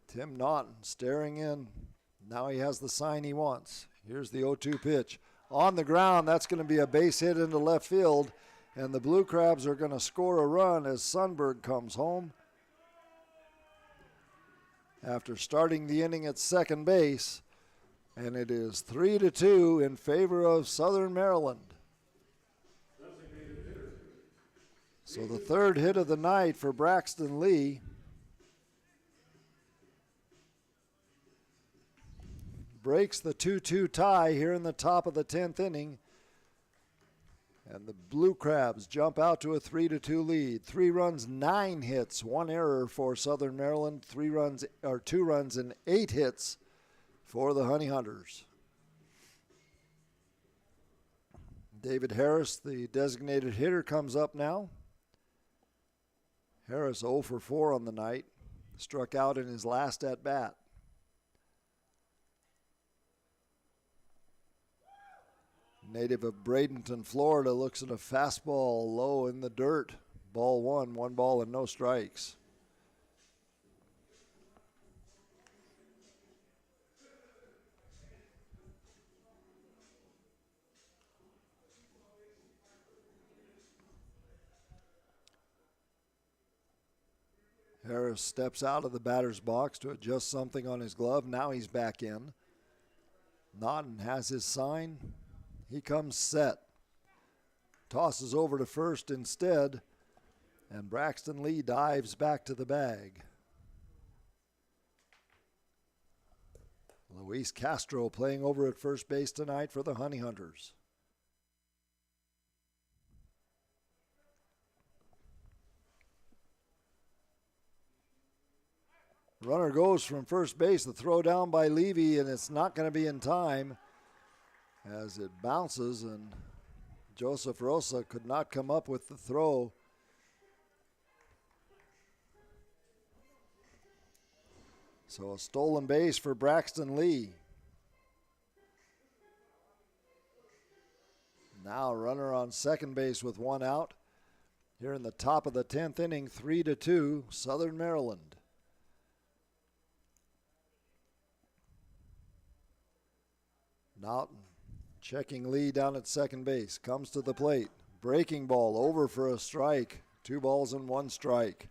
S2: Tim Naughton staring in. Now he has the sign he wants. Here's the 0-2 pitch. On the ground, that's going to be a base hit into left field, and the Blue Crabs are going to score a run as Sundberg comes home after starting the inning at second base, and it is 3-2 in favor of Southern Maryland. So the third hit of the night for Braxton Lee. Breaks the 2-2 tie here in the top of the 10th inning. And the Blue Crabs jump out to a 3-2 lead. 3 runs, 9 hits, 1 error for Southern Maryland. 2 runs and 8 hits for the Honey Hunters. David Harris, the designated hitter, comes up now. Harris 0 for 4 on the night. Struck out in his last at bat. Native of Bradenton, Florida, looks at a fastball low in the dirt. Ball 1, 1 ball and no strikes. Harris steps out of the batter's box to adjust something on his glove. Now he's back in. Naughton has his sign. He comes set. Tosses over to first instead, and Braxton Lee dives back to the bag. Luis Castro playing over at first base tonight for the Honey Hunters. Runner goes from first base. The throw down by Levy, and it's not going to be in time as it bounces, and Joseph Rosa could not come up with the throw. So a stolen base for Braxton Lee. Now a runner on second base with one out. Here in the top of the 10th inning, 3-2, Southern Maryland. Naughton checking Lee down at second base. Comes to the plate. Breaking ball over for a strike. 2 balls and 1 strike.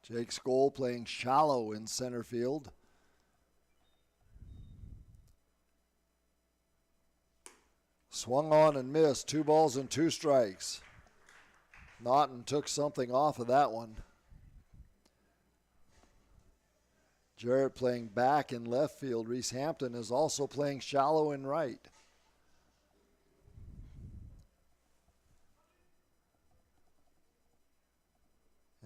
S2: Jake Skoll playing shallow in center field. Swung on and missed. 2 balls and 2 strikes. Naughton took something off of that one. Jarrett playing back in left field. Reese Hampton is also playing shallow in right.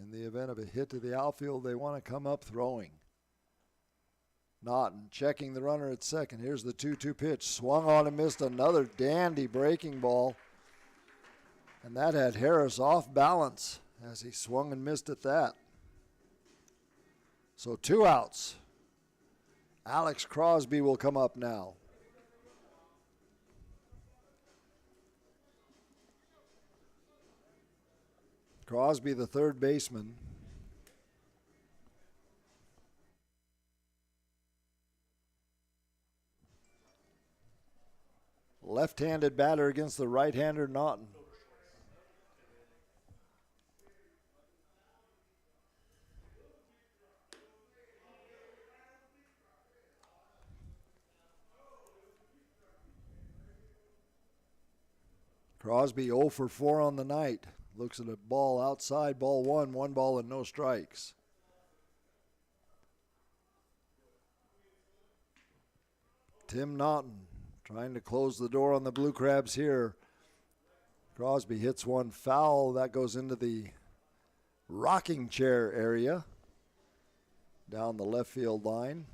S2: In the event of a hit to the outfield, they want to come up throwing. Naughton checking the runner at second. Here's the 2-2 pitch. Swung on and missed another dandy breaking ball. And that had Harris off balance as he swung and missed at that. So 2 outs. Alex Crosby will come up now. Crosby, the third baseman. Left-handed batter against the right-hander Naughton. Crosby 0 for 4 on the night. Looks at a ball outside, ball 1, 1 ball and no strikes. Tim Naughton trying to close the door on the Blue Crabs here. Crosby hits one foul. That goes into the rocking chair area down the left field line.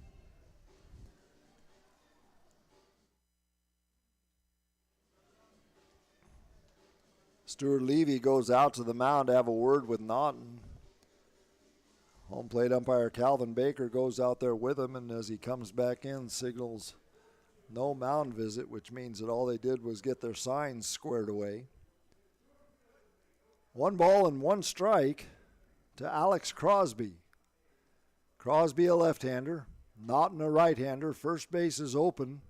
S2: Stuart Levy goes out to the mound to have a word with Naughton. Home plate umpire Calvin Baker goes out there with him, and as he comes back in, signals no mound visit, which means that all they did was get their signs squared away. 1 ball and 1 strike to Alex Crosby. Crosby a left-hander, Naughton a right-hander. First base is open.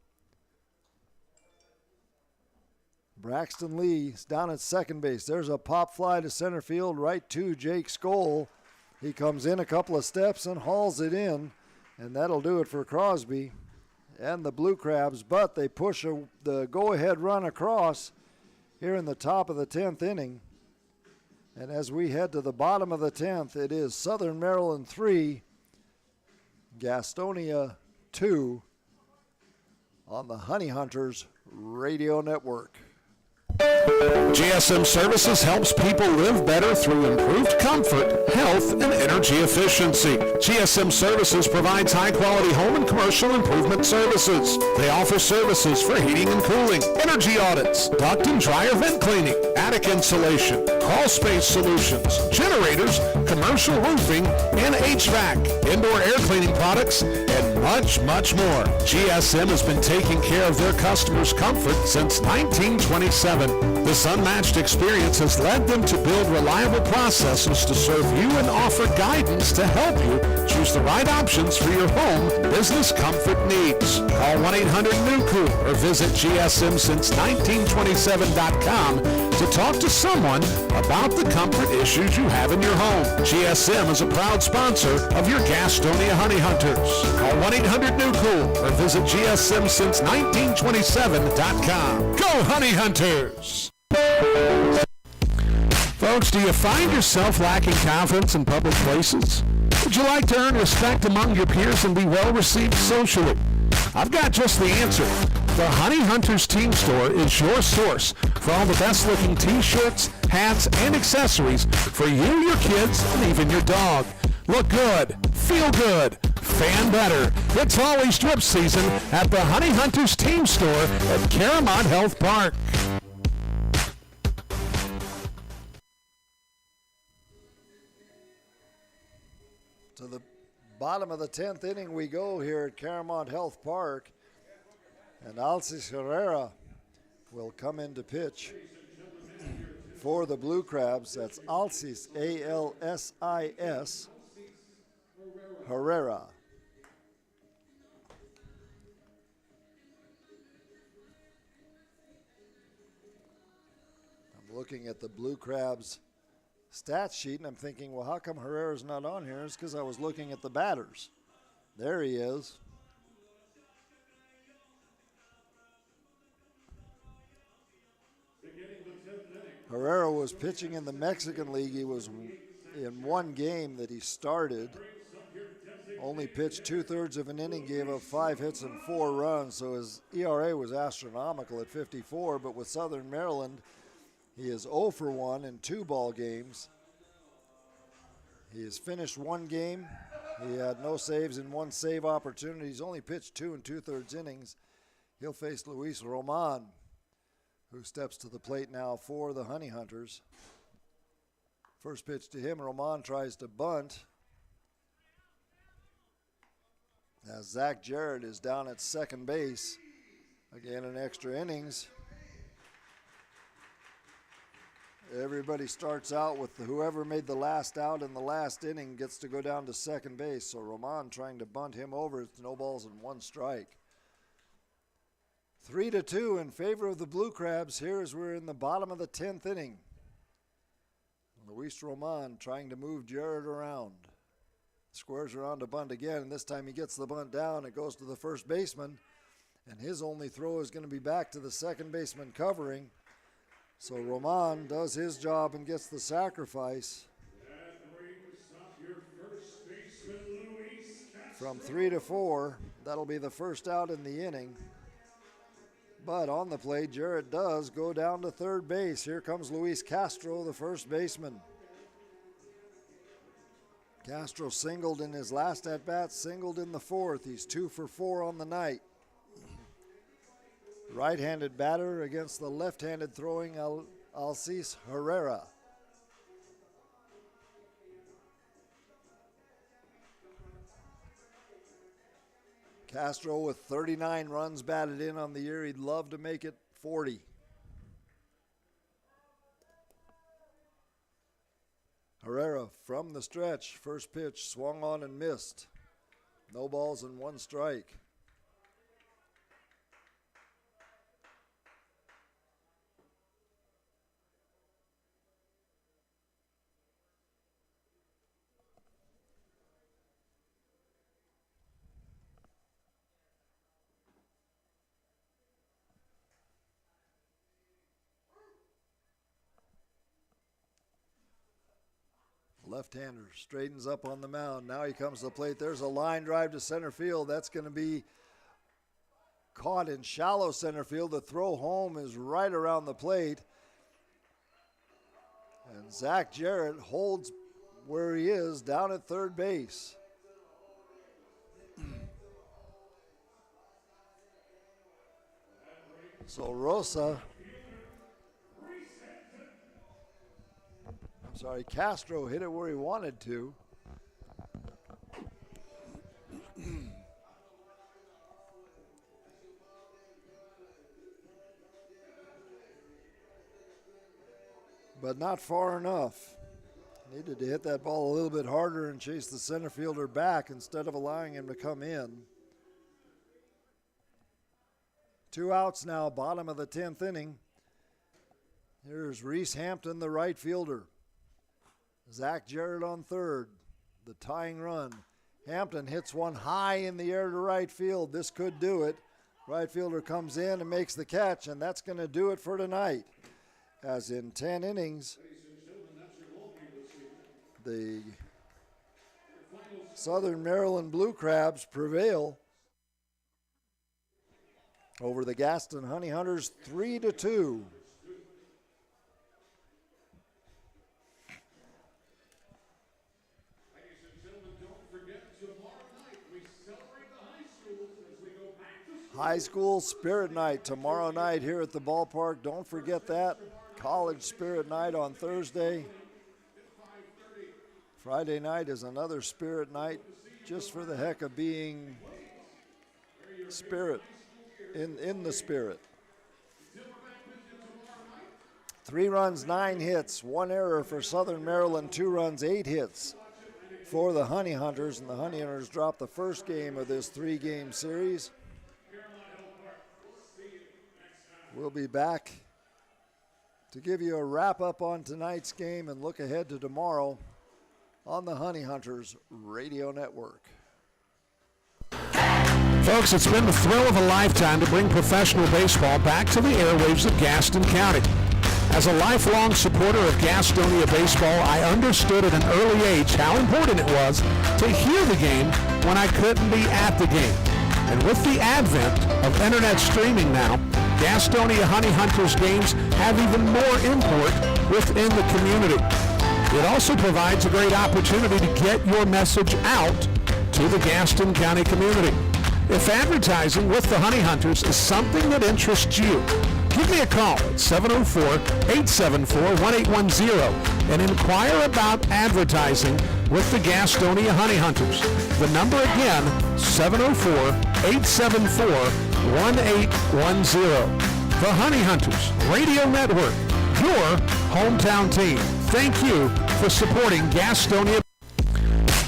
S2: Braxton Lee is down at second base. There's a pop fly to center field, right to Jake Skoll. He comes in a couple of steps and hauls it in, and that'll do it for Crosby and the Blue Crabs, but they push the go-ahead run across here in the top of the 10th inning. And as we head to the bottom of the 10th, it is Southern Maryland 3, Gastonia 2 on the Honey Hunters Radio Network.
S1: GSM Services helps people live better through improved comfort, health, and energy efficiency. GSM Services provides high-quality home and commercial improvement services. They offer services for heating and cooling, energy audits, duct and dryer vent cleaning, attic insulation, crawl space solutions, generators, commercial roofing, and HVAC, indoor air cleaning products, and much, much more. GSM has been taking care of their customers' comfort since 1927. This unmatched experience has led them to build reliable processes to serve you and offer guidance to help you choose the right options for your home business comfort needs. Call 1-800-NEW-COOL or visit GSM-since-1927.com to talk to someone about the comfort issues you have in your home. GSM is a proud sponsor of your Gastonia Honey Hunters. Call 1-800-NEW-COOL or visit GSM-since-1927.com. Go Honey Hunters! Folks, do you find yourself lacking confidence in public places? Would you like to earn respect among your peers and be well received socially? I've got just the answer. The Honey Hunters Team Store is your source for all the best-looking t-shirts, hats, and accessories for you, your kids, and even your dog. Look good, feel good, fan better. It's always drip season at the Honey Hunters Team Store at Caramont Health Park.
S2: To the bottom of the 10th inning we go here at Caramont Health Park. And Alcis Herrera will come in to pitch for the Blue Crabs. That's Alcis, A-L-S-I-S, Herrera. I'm looking at the Blue Crabs stat sheet, and I'm thinking, well, how come Herrera's not on here? It's because I was looking at the batters. There he is. Herrera was pitching in the Mexican League. He was in one game that he started. Only pitched 2/3 of an inning, gave up 5 hits and 4 runs, so his ERA was astronomical at 54, but with Southern Maryland, he is 0 for 1 in 2 ball games. He has finished 1 game. He had no saves and 1 save opportunity. He's only pitched 2 2/3 innings. He'll face Luis Roman, who steps to the plate now for the Honey Hunters. First pitch to him, Roman tries to bunt, as Zach Jarrett is down at second base. Again, in extra innings, everybody starts out with whoever made the last out in the last inning gets to go down to second base. So Roman trying to bunt him over. It's no balls and 1 strike. 3-2 in favor of the Blue Crabs here as we're in the bottom of the 10th inning. Luis Roman trying to move Jarrett around. Squares around to bunt again, and this time he gets the bunt down. It goes to the first baseman, and his only throw is going to be back to the second baseman covering. So Roman does his job and gets the sacrifice. From 3-4, that'll be the first out in the inning. But on the play, Jarrett does go down to third base. Here comes Luis Castro, the first baseman. Castro singled in his last at-bat, singled in the 4th. He's 2 for 4 on the night. Right-handed batter against the left-handed throwing Alcis Herrera. Castro with 39 runs batted in on the year. He'd love to make it 40. Herrera from the stretch. First pitch swung on and missed. No balls and 1 strike. Left-hander straightens up on the mound. Now he comes to the plate. There's a line drive to center field. That's going to be caught in shallow center field. The throw home is right around the plate. And Zach Jarrett holds where he is down at third base. So Castro hit it where he wanted to. But not far enough. Needed to hit that ball a little bit harder and chase the center fielder back instead of allowing him to come in. 2 outs now, bottom of the 10th inning. Here's Reese Hampton, the right fielder. Zach Jarrett on third, the tying run. Hampton hits one high in the air to right field. This could do it. Right fielder comes in and makes the catch, and that's going to do it for tonight. As in 10 innings, the Southern Maryland Blue Crabs prevail over the Gastonia Honey Hunters 3-2. High school spirit night tomorrow night here at the ballpark. Don't forget that. College spirit night on Thursday. Friday night is another spirit night, just for the heck of being spirit, in the spirit. 3 runs, 9 hits, 1 error for Southern Maryland, 2 runs, 8 hits for the Honey Hunters, and the Honey Hunters dropped the first game of this 3-game series. We'll be back to give you a wrap-up on tonight's game and look ahead to tomorrow on the Honey Hunters Radio Network.
S1: Folks, it's been the thrill of a lifetime to bring professional baseball back to the airwaves of Gaston County. As a lifelong supporter of Gastonia baseball, I understood at an early age how important it was to hear the game when I couldn't be at the game. And with the advent of internet streaming now, Gastonia Honey Hunters games have even more import within the community. It also provides a great opportunity to get your message out to the Gaston County community. If advertising with the Honey Hunters is something that interests you, give me a call at 704-874-1810 and inquire about advertising with the Gastonia Honey Hunters. The number again, 704-874-1810. The Honey Hunters Radio Network, your hometown team. Thank you for supporting Gastonia.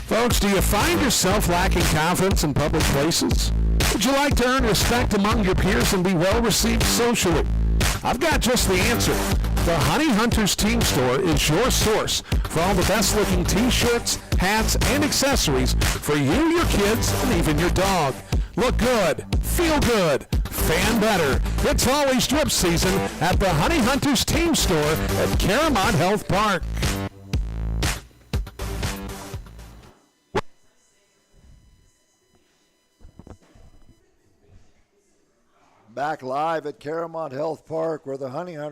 S1: Folks, do you find yourself lacking confidence in public places? Would you like to earn respect among your peers and be well received socially? I've got just the answer. The Honey Hunters Team Store is your source for all the best looking t-shirts, hats, and accessories for you, your kids, and even your dog. Look good, feel good, fan better. It's always drip season at the Honey Hunters Team Store at Caramont Health Park.
S2: Back live at Caramont Health Park, where the Honey Hunters